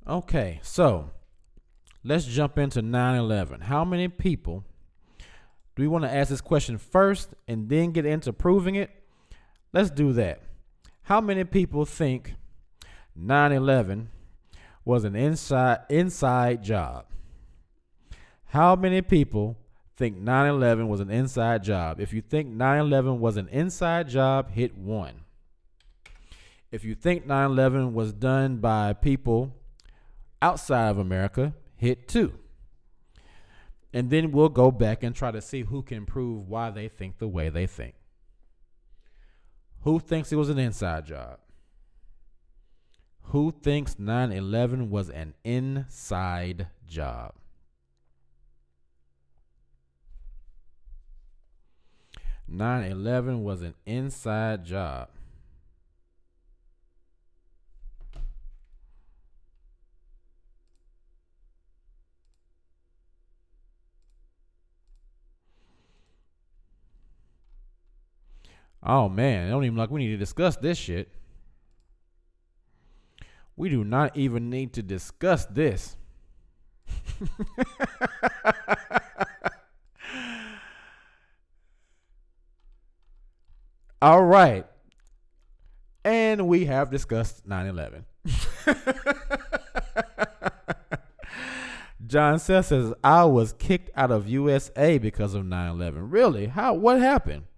Okay, so let's jump into 9/11. How many people do we want to ask this question first and then get into proving it? Let's do that. How many people think 9/11 was an inside job? How many people think 9/11 was an inside job? If you think 9/11 was an inside job, hit 1. If you think 9/11 was done by people outside of America, hit 2. And then we'll go back and try to see who can prove why they think the way they think. Who thinks it was an inside job? Who thinks 9/11 was an inside job? "9/11 was an inside job." Oh man, I don't even like we need to discuss this shit. We do not even need to discuss this. All right. And we have discussed 9/11. John Seth says, I was kicked out of USA because of 9/11. Really? How? What happened?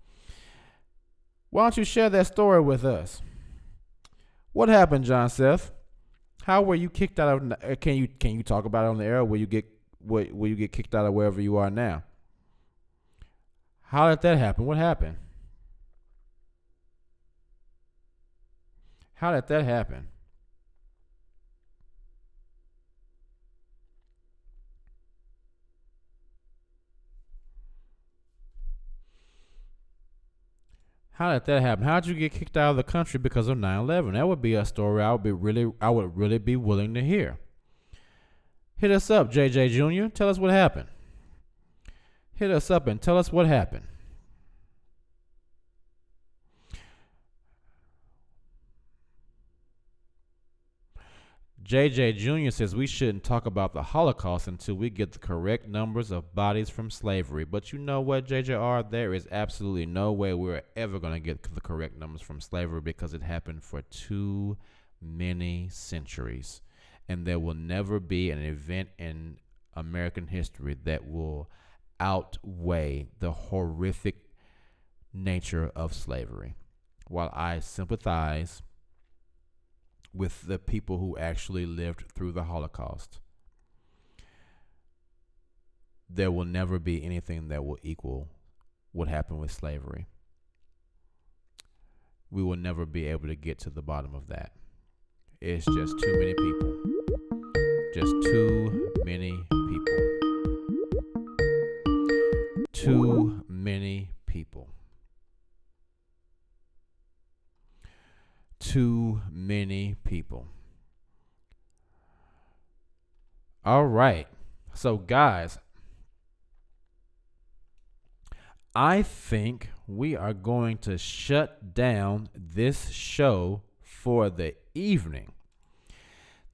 Why don't you share that story with us? What happened, John Seth? How were you kicked out of? Can you talk about it on the air? Will you get kicked out of wherever you are now? How did that happen? What happened? How did that happen? How did that happen? How did you get kicked out of the country because of 9/11? That would be a story I would really be willing to hear. Hit us up, JJ Jr. Tell us what happened. Hit us up and tell us what happened. JJ Jr. says we shouldn't talk about the Holocaust until we get the correct numbers of bodies from slavery. But you know what, JJR? There is absolutely no way we're ever going to get the correct numbers from slavery because it happened for too many centuries. And there will never be an event in American history that will outweigh the horrific nature of slavery. While I sympathize with the people who actually lived through the Holocaust, there will never be anything that will equal what happened with slavery. We will never be able to get to the bottom of that. It's just too many people. Just too many people. Too many people. Too many people. All right. So, guys, I think we are going to shut down this show for the evening.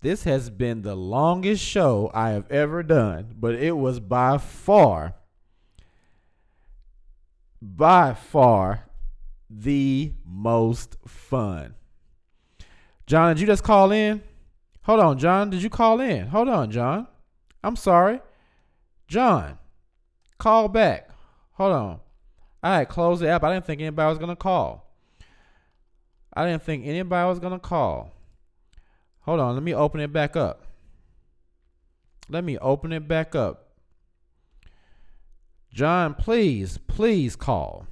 This has been the longest show I have ever done, but it was by far the most fun. John, did you just call in? Hold on, John. Did you call in? Hold on, John. I'm sorry. John, call back. Hold on. I had closed the app. I didn't think anybody was going to call. Hold on. Let me open it back up. John, please call.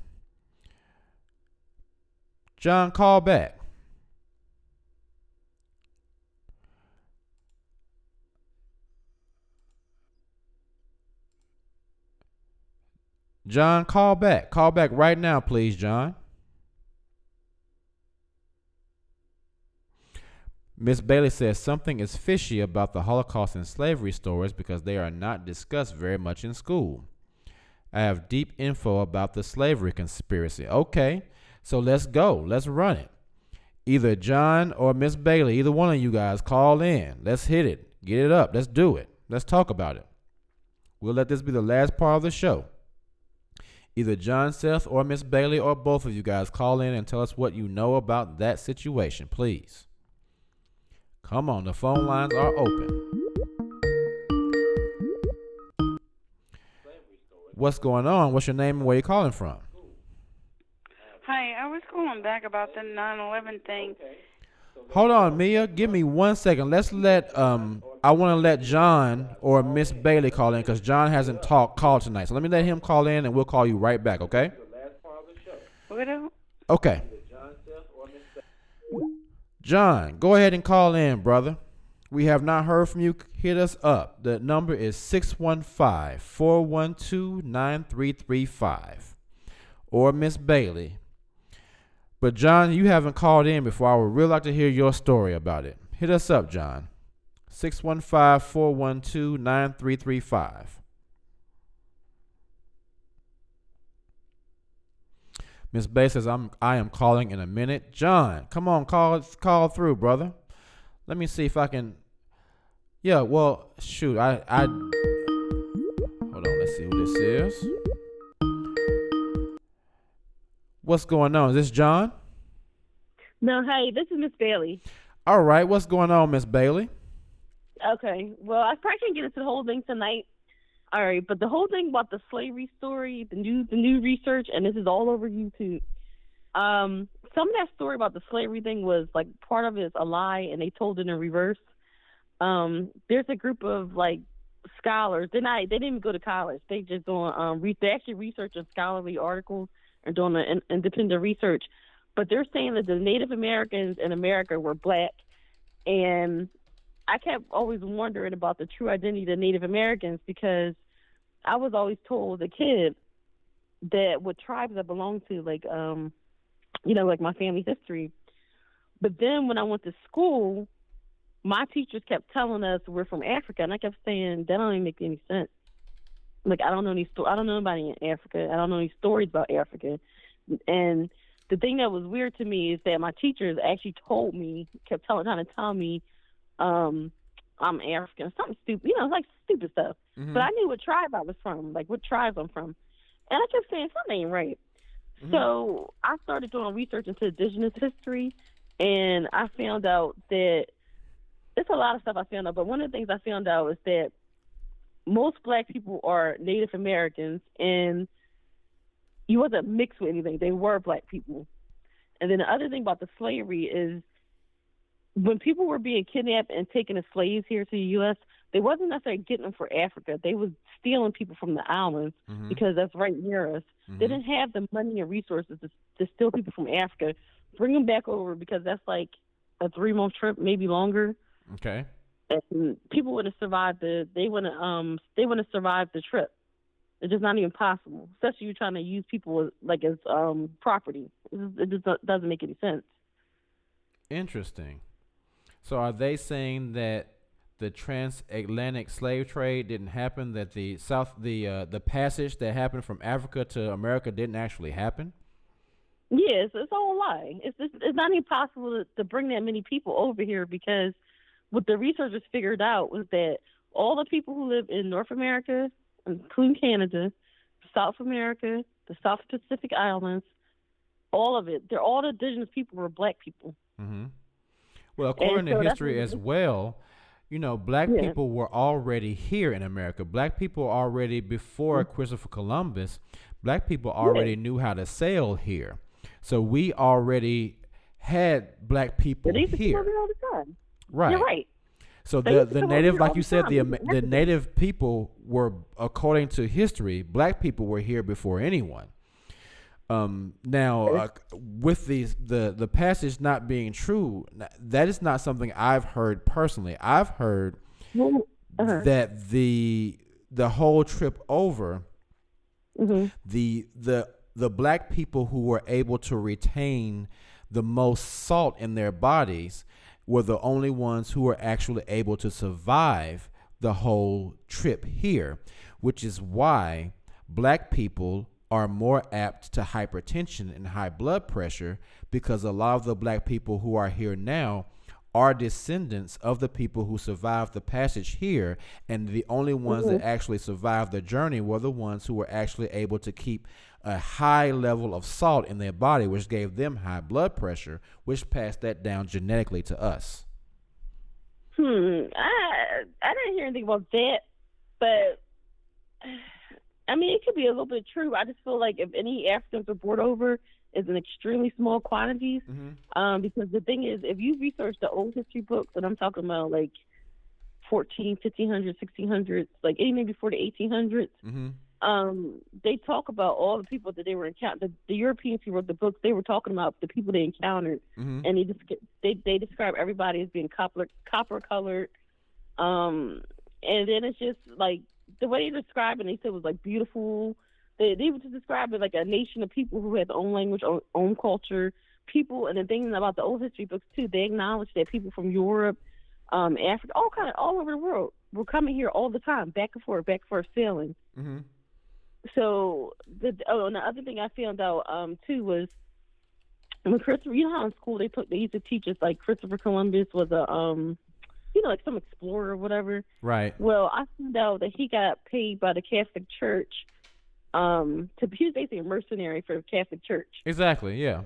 John, call back. John, call back. Call back right now, please, John. Miss Bailey says something is fishy about the Holocaust and slavery stories because they are not discussed very much in school. I have deep info about the slavery conspiracy. Okay, so let's go. Let's run it. Either John or Miss Bailey, either one of you guys, call in. Let's hit it. Get it up. Let's do it. Let's talk about it. We'll let this be the last part of the show. Either John Seth or Miss Bailey or both of you guys call in and tell us what you know about that situation, please. Come on, the phone lines are open. What's going on? What's your name and where you calling from? Hi, I was calling back about the 9/11 thing. Hold on, Mia. Give me 1 second. Let's let I want to let John or Miss Bailey call in because John hasn't called tonight. So let me let him call in and we'll call you right back, okay? Okay. John, go ahead and call in, brother. We have not heard from you. Hit us up. The number is 615-412-9335. Or Miss Bailey. But John, you haven't called in before. I would really like to hear your story about it. Hit us up, John. 615-412-9335. Miss Bay says I am calling in a minute. John, come on, call through, brother. Let me see if I can. Yeah, well, shoot, I hold on. Let's see who this is. What's going on? Is this John? No, hey, this is Miss Bailey. All right, what's going on, Miss Bailey? Okay, well, I probably can't get into the whole thing tonight. All right, but the whole thing about the slavery story, the new research, and this is all over YouTube. Some of that story about the slavery thing was like part of it is a lie, and they told it in reverse. There's a group of like scholars. They didn't even go to college. They just doing they actually researching scholarly articles and doing an independent research. But they're saying that the Native Americans in America were black, and I kept always wondering about the true identity of the Native Americans because I was always told as a kid that what tribes I belong to, like like my family history. But then when I went to school, my teachers kept telling us we're from Africa, and I kept saying that don't even make any sense. Like I don't know I don't know anybody in Africa. I don't know any stories about Africa. And the thing that was weird to me is that my teachers actually told me, trying to tell me, I'm African, something stupid, like stupid stuff. Mm-hmm. But I knew what tribe I was from, like what tribe I'm from, and I kept saying something ain't right. Mm-hmm. So I started doing research into indigenous history, and I found out that it's a lot of stuff I found out. But one of the things I found out is that most black people are Native Americans, and you wasn't mixed with anything. They were black people. And then the other thing about the slavery is when people were being kidnapped and taken as slaves here to the U.S., they wasn't necessarily getting them for Africa. They was stealing people from the islands mm-hmm. because that's right near us. Mm-hmm. They didn't have the money and resources to steal people from Africa, bring them back over because that's like a 3-month trip, maybe longer. Okay. And people wouldn't survive they wouldn't survive the trip. It's just not even possible, especially you're trying to use people like as property. It just doesn't make any sense. Interesting. So are they saying that the transatlantic slave trade didn't happen? That the passage that happened from Africa to America didn't actually happen? Yes, it's all a lie. It's not even possible to bring that many people over here because what the researchers figured out was that all the people who live in North America, including Canada, South America, the South Pacific Islands, all of it, all the indigenous people were black people. Mm-hmm. Well, according to history as well, black people were already here in America. Black people already, before Christopher Columbus, black people already knew how to sail here. So we already had black people here. All the time. Right. You're right. So the native, like you said, the native people were, according to history, black people were here before anyone. Now, with the passage not being true, that is not something I've heard personally. I've heard that the whole trip over, mm-hmm. the black people who were able to retain the most salt in their bodies were the only ones who were actually able to survive the whole trip here, which is why black people are more apt to hypertension and high blood pressure, because a lot of the black people who are here now are descendants of the people who survived the passage here, and the only ones that actually survived the journey were the ones who were actually able to keep a high level of salt in their body, which gave them high blood pressure, which passed that down genetically to us. I didn't hear anything about that, but I mean, it could be a little bit true. I just feel like if any Africans are brought over, it's in extremely small quantities. Mm-hmm. Because the thing is, if you research the old history books, and I'm talking about like 1500s, 1600s, like even before the 1800s, mm-hmm. They talk about all the people that they were encountering. The Europeans who wrote the books, they were talking about the people they encountered, mm-hmm. and they describe everybody as being copper colored. And then it's just like the way they describe it, they said it was like beautiful. They would just describe it like a nation of people who had their own language, own culture, people. And the thing about the old history books too, they acknowledge that people from Europe, Africa, all over the world were coming here all the time, back and forth sailing. Mm-hmm. So and the other thing I found out too was when Christopher, you know how in school they used to teach us like Christopher Columbus was a like some explorer or whatever. Right. Well, I found out that he got paid by the Catholic Church. He was basically a mercenary for the Catholic Church. Exactly. Yeah.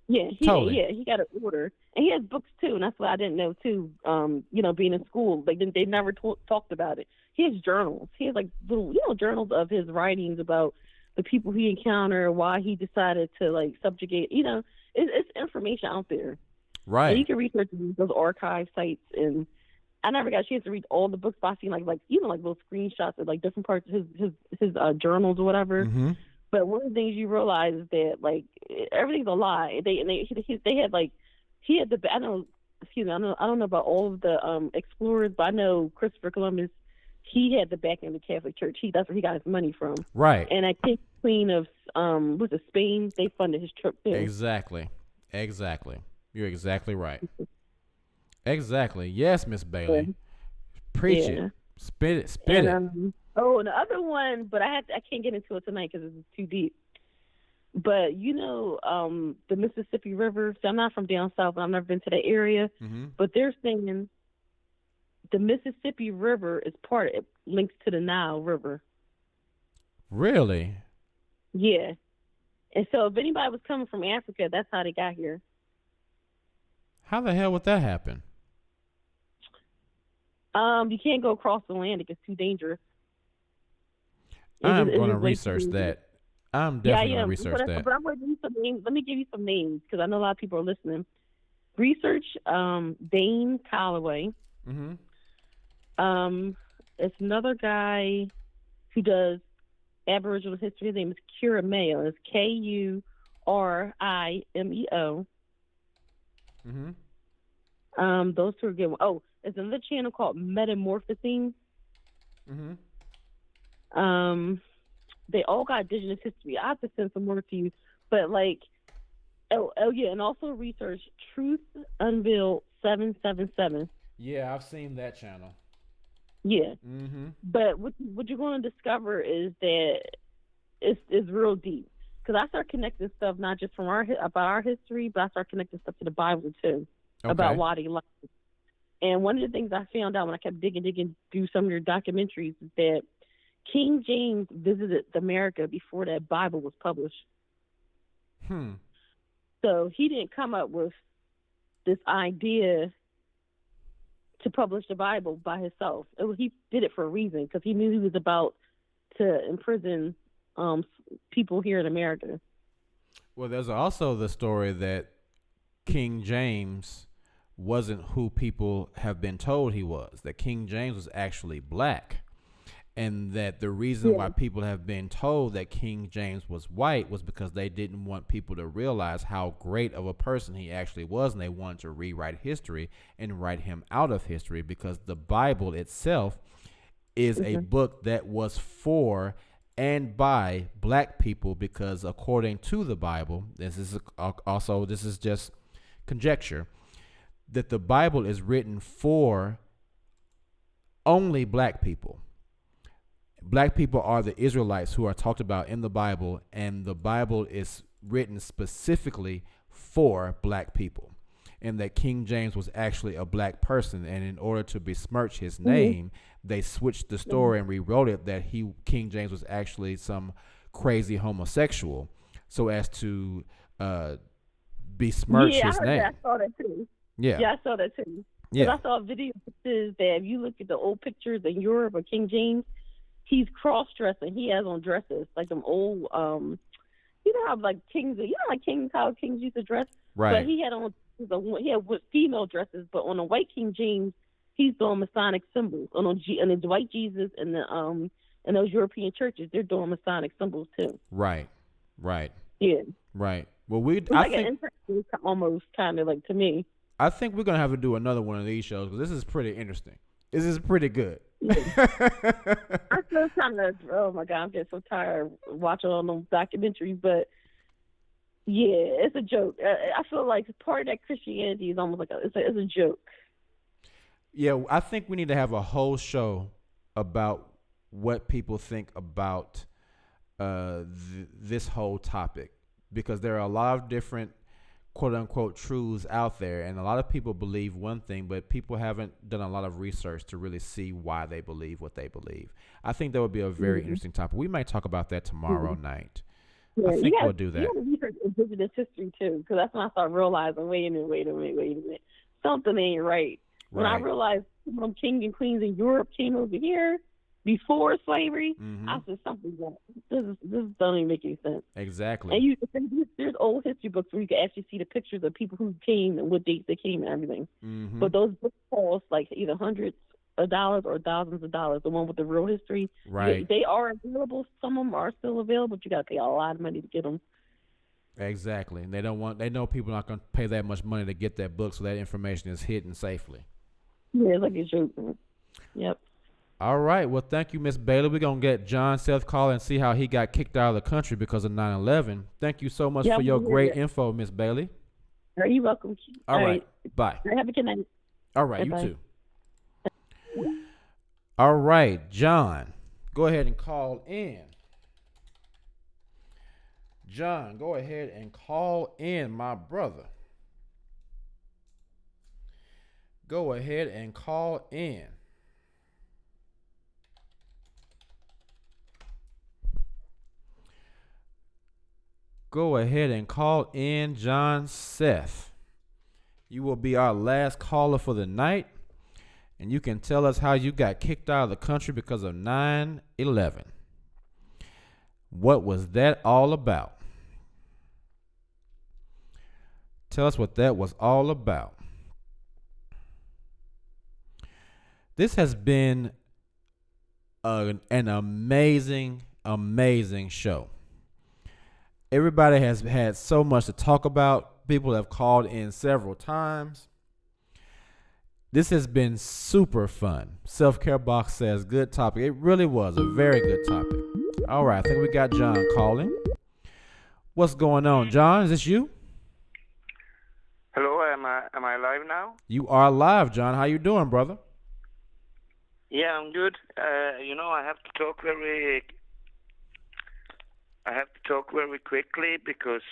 Yeah. He got an order, and he has books too, and that's what I didn't know too. Being in school, like they never talked about it. He has journals. He has like little, journals of his writings about the people he encountered, why he decided to like subjugate. It's information out there. Right. And you can research those archive sites, and I never got a chance to read all the books, but I seen like little screenshots of like different parts of his journals or whatever. Mm-hmm. But one of the things you realize is that like everything's a lie. They had like he had the I don't know about all of the explorers, but I know Christopher Columbus he had the backing of the Catholic Church. That's where he got his money from. Right. And I think Queen of was it Spain? They funded his trip too. Exactly. You're exactly right. Exactly. Yes, Miss Bailey. Yeah. Preach Yeah. it. Spit it. And the other one, but I can't get into it tonight because it's too deep. But you know, the Mississippi River. So I'm not from down south, and I've never been to that area. Mm-hmm. But they're saying the Mississippi River is it links to the Nile River. Really? Yeah. And so if anybody was coming from Africa, that's how they got here. How the hell would that happen? You can't go across the land; it gets too dangerous. I'm going to research that. I'm definitely going to research that. But I'm going to give you some names. Let me give you some names because I know a lot of people are listening. Research Dane Calloway. Mm-hmm. It's another guy who does Aboriginal history. His name is Kurimeo. It's Kurimeo. Mm-hmm. Those two are good. Oh, there's another channel called Metamorphosing. Mm-hmm. They all got indigenous history. I have to send some more to you. But like, and also research Truth Unveiled 777. Yeah, I've seen that channel. Yeah. Mm-hmm. But what you're going to discover is that it's real deep. Because I start connecting stuff not just from about our history, but I start connecting stuff to the Bible too, about why they lied. And one of the things I found out when I kept digging through some of your documentaries is that King James visited America before that Bible was published. So he didn't come up with this idea to publish the Bible by himself. He did it for a reason because he knew he was about to imprison people here in America. Well, there's also the story that King James wasn't who people have been told he was, that King James was actually black. And that the reason why people have been told that King James was white was because they didn't want people to realize how great of a person he actually was, and they wanted to rewrite history and write him out of history because the Bible itself is a book that was for and by black people because according to the Bible, this is just conjecture, that the Bible is written for only black people. Black people are the Israelites who are talked about in the Bible, and the Bible is written specifically for black people. And that King James was actually a black person, and in order to besmirch his name, they switched the story and rewrote it that King James was actually some crazy homosexual, so as to besmirch his name. I saw that too. Yeah, I saw that too. Yeah, I saw a video that says that if you look at the old pictures in Europe of King James, he's cross-dressing. He has on dresses like them old, you know how like kings, how kings used to dress. right. But he had with female dresses, but on a white King James, he's doing Masonic symbols. On the white Jesus and the and those European churches, they're doing Masonic symbols too. Right. Yeah. Right. Well, I think almost kind of like to me. I think we're gonna have to do another one of these shows because this is pretty interesting. This is pretty good. Yeah. I'm still kind of, oh my God, I'm getting so tired watching all those documentaries, but yeah, it's a joke. I feel like part of that Christianity is almost like it's a joke. Yeah, I think we need to have a whole show about what people think about this whole topic because there are a lot of different quote unquote truths out there, and a lot of people believe one thing, but people haven't done a lot of research to really see why they believe what they believe. I think that would be a very interesting topic. We might talk about that tomorrow night. Yeah, I think we'll do that. You got to research indigenous history too, because that's when I started realizing, wait a minute, something ain't right. When I realized some king and queens in Europe came over here before slavery, I said something's wrong. This doesn't even make any sense. Exactly. And there's old history books where you can actually see the pictures of people who came and what dates they came and everything. But those books cost like either hundreds of dollars or thousands of dollars. The one with the real history, right? They are available. Some of them are still available, but you got to pay a lot of money to get them. Exactly, and they know people are not going to pay that much money to get that book, so that information is hidden safely. Yeah, it's like a joke. Yep. All right. Well, thank you, Miss Bailey. We're going to get John Seth call and see how he got kicked out of the country because of 9/11. Thank you so much Yeah, for I'm your gonna hear great that. info, Miss Bailey. Are you welcome? All All right. right. Bye. Have a good night. All right. You Bye-bye. too. All right. John, go ahead and call in. John, go ahead and call in, my brother. Go ahead and call in. Go ahead and call in John Seth. You will be our last caller for the night, and you can tell us how you got kicked out of the country because of 9/11. What was that all about? Tell us what that was all about. This has been an amazing, amazing show. Everybody has had so much to talk about. People have called in several times. This has been super fun. Self-Care Box says, good topic. It really was a very good topic. All right, I think we got John calling. What's going on, John? Is this you? Hello, am I live now? You are live, John. How you doing, brother? Yeah, I'm good. I have to talk very quickly because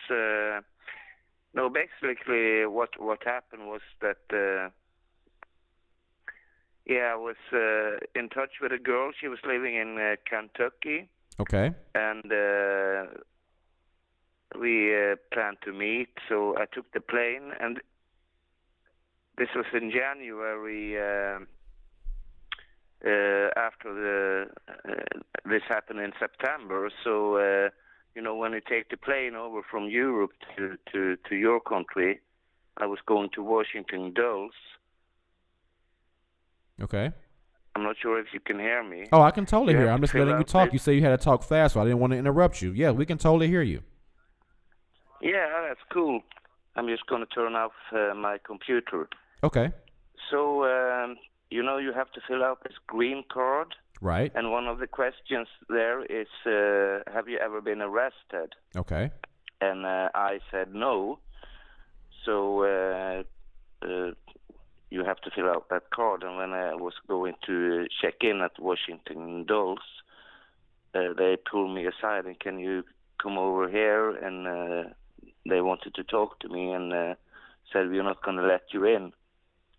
basically what happened was that I was in touch with a girl. She was living in Kentucky. Okay. And we planned to meet, so I took the plane, and this was in January. After this happened in September, so when you take the plane over from Europe to your country, I was going to Washington Dulles. Okay. I'm not sure if you can hear me. Oh, I can totally You hear. have I'm to just fill letting you out talk. this. You say you had to talk fast, so I didn't want to interrupt you. Yeah, we can totally hear you. Yeah, that's cool. I'm just going to turn off my computer. Okay. So, you have to fill out this green card. Right. And one of the questions there is, have you ever been arrested? Okay. And I said no. So you have to fill out that card. And when I was going to check in at Washington Dulles, they pulled me aside and, can you come over here? And they wanted to talk to me and said, we're not going to let you in.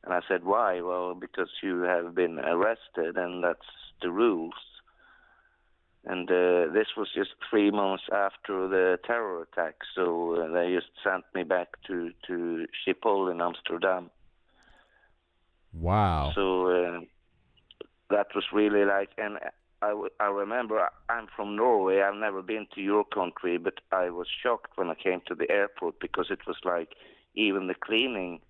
And I said, why? Well, because you have been arrested, and that's the rules. And this was just 3 months after the terror attack, so they just sent me back to Schiphol in Amsterdam. Wow. So that was really and I remember, I'm from Norway. I've never been to your country, but I was shocked when I came to the airport because it was even the cleaning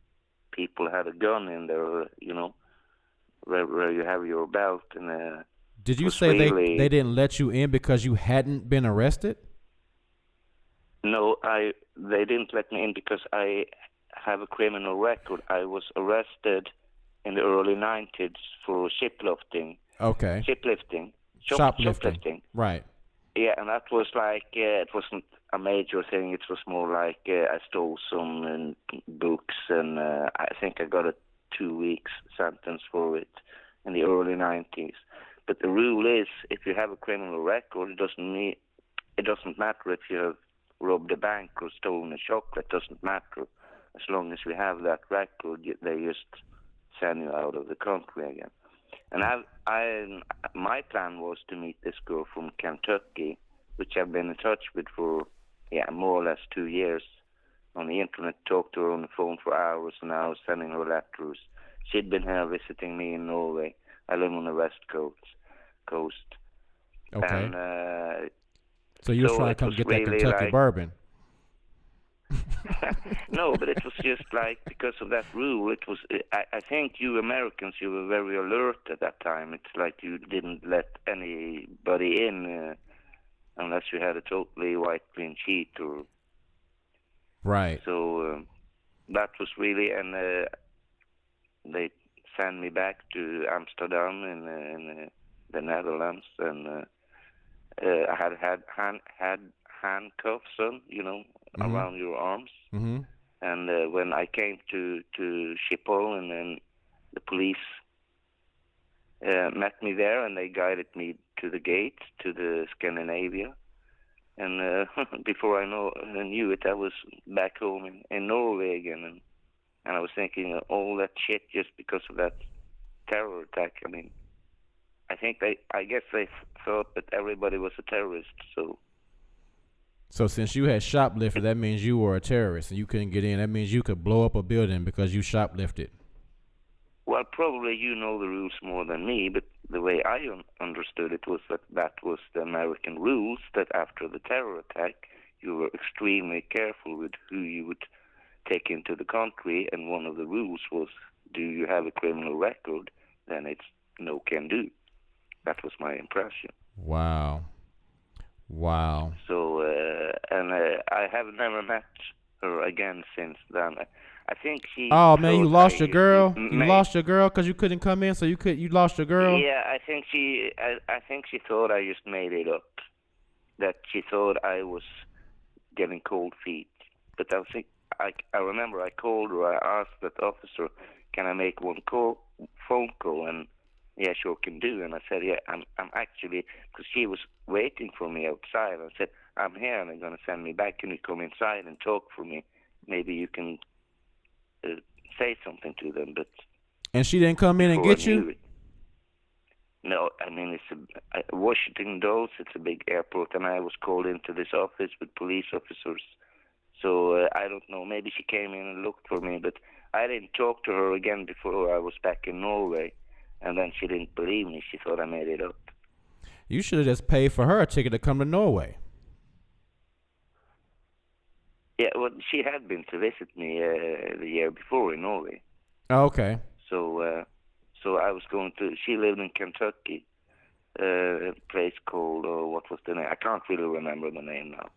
people had a gun in there, where you have your belt. And did you say really, they didn't let you in because you hadn't been arrested? No, they didn't let me in because I have a criminal record. I was arrested in the early 90s for shoplifting. Okay. Shoplifting. Right. Yeah, and that was it wasn't a major thing. It was more I stole some books, and I think I got a 2 weeks sentence for it in the early 90s. But the rule is, if you have a criminal record, it doesn't matter if you have robbed a bank or stolen a chocolate. It doesn't matter. As long as we have that record, they just send you out of the country again. And my plan was to meet this girl from Kentucky, which I've been in touch with for, more or less 2 years on the internet, talked to her on the phone for hours and hours, sending her letters. She'd been here visiting me in Norway. I live on the west coast. Okay. And, so you were trying to come get that Kentucky bourbon. No, but it was just because of that rule, it was, I think you Americans, you were very alert at that time. It's you didn't let anybody in unless you had a totally white clean sheet. Right. So that was really, and they sent me back to Amsterdam in the Netherlands, and I had handcuffs on, around your arms. Mm-hmm. And when I came to Schiphol, and then the police met me there, and they guided me to the gate to the Scandinavia. And before I knew it, I was back home in Norway again, and I was thinking all that shit just because of that terror attack. I mean, I guess they thought that everybody was a terrorist. So since you had shoplifted, that means you were a terrorist and you couldn't get in. That means you could blow up a building because you shoplifted. Well, probably you know the rules more than me, but the way I understood it was that was the American rules, that after the terror attack, you were extremely careful with who you would take into the country, and one of the rules was, do you have a criminal record? Then it's no can do. That was my impression. Wow. So, I have never met her again since then. I think she. Oh man, you lost your girl. You lost your girl because you couldn't come in, so you lost your girl. Yeah, I think she thought I just made it up. That she thought I was getting cold feet. But I remember I called her. I asked that officer, "Can I make one phone call?" And yeah, sure can do. And I said, yeah, I'm actually, because she was waiting for me outside. I said, I'm here and they're going to send me back. Can you come inside and talk for me? Maybe you can say something to them. But and she didn't come in and get you? No, I mean, Washington Dulles, it's a big airport, and I was called into this office with police officers. So I don't know, maybe she came in and looked for me, but I didn't talk to her again before I was back in Norway. And then she didn't believe me. She thought I made it up. You should have just paid for her a ticket to come to Norway. Yeah, well, she had been to visit me the year before in Norway. Oh, okay. So I was going to. She lived in Kentucky, a place called. What was the name? I can't really remember the name now.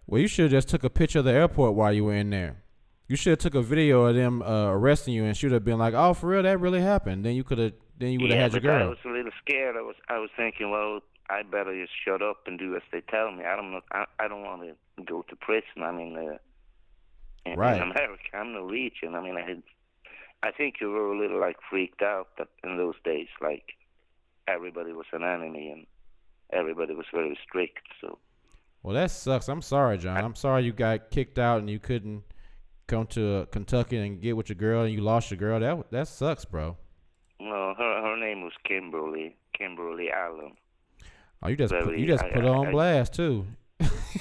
Well, you should have just took a picture of the airport while you were in there. You should have took a video of them arresting you, and should have been like, "Oh, for real, that really happened." Then you could have. Then you would have had your girl. I was a little scared. I was thinking, well, I better just shut up and do as they tell me. I don't want to go to prison. I mean, in America, I'm Norwegian. I mean, I think you were a little like freaked out that in those days, like everybody was an enemy and everybody was very strict. So. Well, that sucks. I'm sorry, John. I'm sorry you got kicked out and you couldn't come to Kentucky and get with your girl and you lost your girl. That sucks, bro. No, her name was Kimberly Allen. Oh, you just put her on blast too.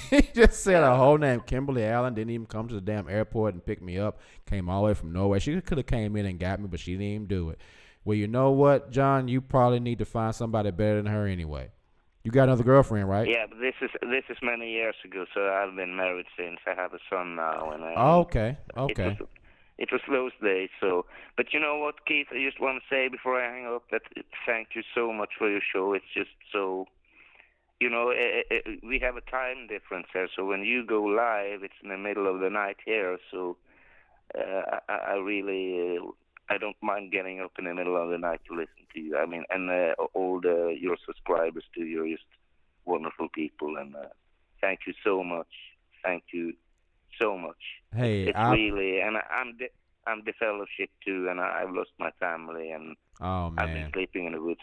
He just said her whole name, Kimberly Allen. Didn't even come to the damn airport and pick me up. Came all the way from Norway. She could have came in and got me, but she didn't even do it. Well, you know what, John? You probably need to find somebody better than her anyway. You got another girlfriend, right? Yeah, but this is many years ago. So I've been married since. I have a son now, and okay. It was those days. So, but you know what, Keith? I just want to say before I hang up that thank you so much for your show. It's just so, we have a time difference here. So when you go live, it's in the middle of the night here. So I really I don't mind getting up in the middle of the night to listen to you. I mean, and all your subscribers too. You're just wonderful people, and thank you so much. Thank you so much. Hey, it's really, and I'm the fellowship too, and I've lost my family, and I've been sleeping in the woods.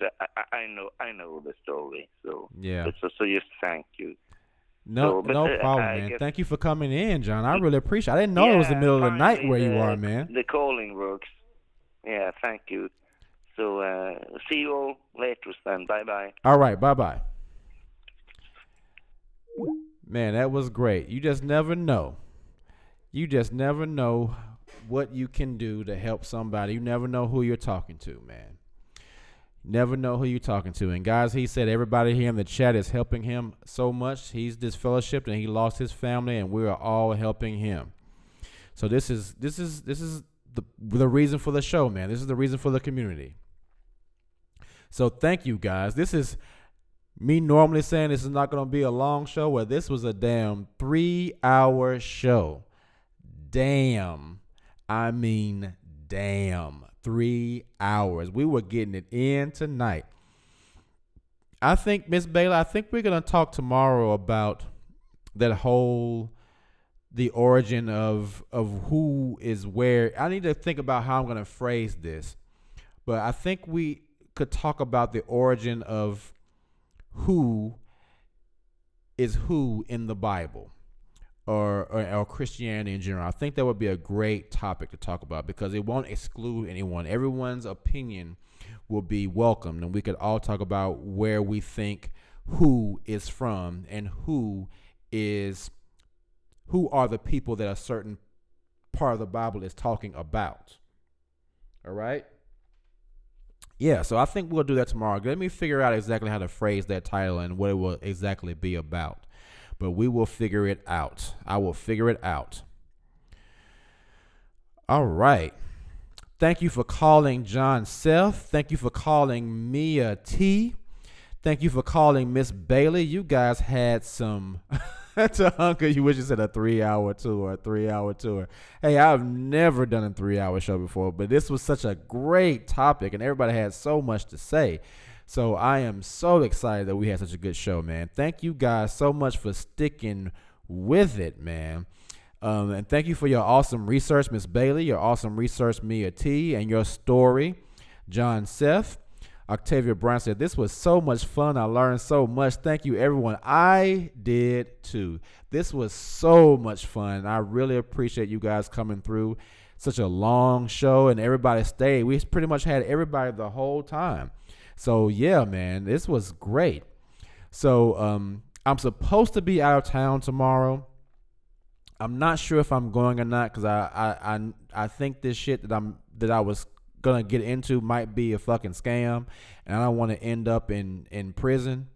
I know the story, so yeah. So just thank you. No problem, man. Thank you for coming in, John. I really appreciate it. I didn't know it was the middle of the night where you are, man. The calling works. Yeah, thank you. So see you all later then. Bye-bye. All right, bye-bye. Man, that was great. You just never know. You just never know what you can do to help somebody. You never know who you're talking to, man. Never know who you're talking to. And guys, he said everybody here in the chat is helping him so much. He's disfellowshipped and he lost his family, and we are all helping him. So this is the reason for the show, man. This is the reason for the community. So thank you, guys. This is me normally saying this is not going to be a long show. Well, this was a damn 3-hour show. Damn. I mean, damn. 3 hours. We were getting it in tonight. I think, Miss Baylor, I think we're gonna talk tomorrow about that whole the origin of who is where. I need to think about how I'm gonna phrase this, but I think we could talk about the origin of who is who in the Bible or Christianity in general. I think that would be a great topic to talk about because it won't exclude anyone. Everyone's opinion will be welcomed, and we could all talk about where we think who is from and who are the people that a certain part of the Bible is talking about. All right? Yeah, so I think we'll do that tomorrow. Let me figure out exactly how to phrase that title and what it will exactly be about. But we will figure it out. I will figure it out. All right. Thank you for calling John Seth. Thank you for calling Mia T. Thank you for calling Miss Bailey. You guys had some to Hunker. You wish you said a 3-hour tour. Hey, I've never done a 3-hour show before, but this was such a great topic, and everybody had so much to say. So I am so excited that we had such a good show, man. Thank you guys so much for sticking with it, man. And thank you for your awesome research, Miss Bailey, your awesome research, Mia T, and your story, John Seth. Octavia Brown said, this was so much fun. I learned so much. Thank you, everyone. I did, too. This was so much fun. I really appreciate you guys coming through. Such a long show, and everybody stayed. We pretty much had everybody the whole time. So, yeah, man, this was great. So I'm supposed to be out of town tomorrow. I'm not sure if I'm going or not because I think this shit that I was gonna get into might be a fucking scam, and I don't want to end up in prison.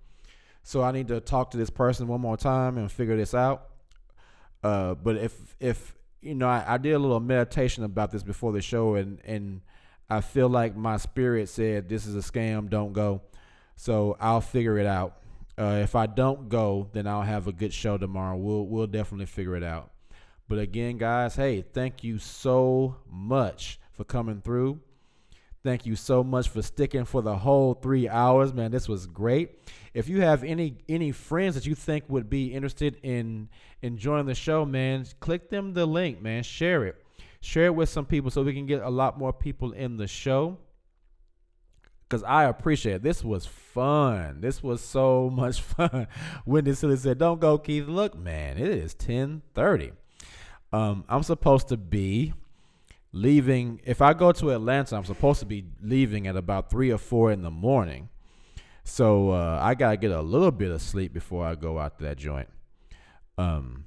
So I need to talk to this person one more time and figure this out. But if you know, I did a little meditation about this before the show, and I feel like my spirit said this is a scam, don't go. So I'll figure it out. If I don't go, then I'll have a good show tomorrow. We'll definitely figure it out. But again, guys, hey, thank you so much for coming through. Thank you so much for sticking for the whole 3 hours, man. This was great. If you have any friends that you think would be interested in joining the show, man, click them the link, man. Share it. Share it with some people so we can get a lot more people in the show. Because I appreciate it. This was fun. This was so much fun. Wendy Silly said, don't go, Keith. Look, man, it is 10:30. I'm supposed to be leaving. If I go to Atlanta, I'm supposed to be leaving at about 3 or 4 in the morning. So I got to get a little bit of sleep before I go out to that joint. Love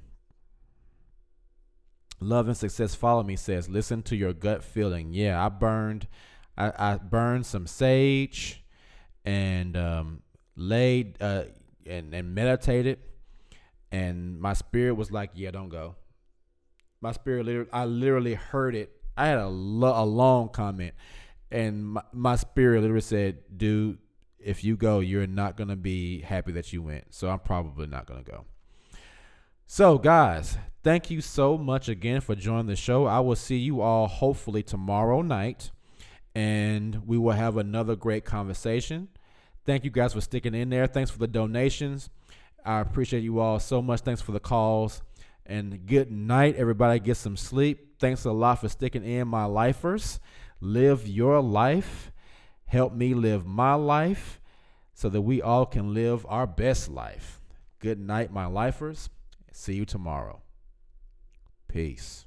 and Success Follow Me says, listen to your gut feeling. Yeah, I burned some sage and laid and meditated, and my spirit was like, yeah, don't go. My spirit, I literally heard it. I had a long comment, and my spirit literally said, dude, if you go, you're not going to be happy that you went. So I'm probably not going to go. So, guys, thank you so much again for joining the show. I will see you all hopefully tomorrow night, and we will have another great conversation. Thank you guys for sticking in there. Thanks for the donations. I appreciate you all so much. Thanks for the calls. And good night, everybody. Get some sleep. Thanks a lot for sticking in, my lifers. Live your life. Help me live my life so that we all can live our best life. Good night, my lifers. See you tomorrow. Peace.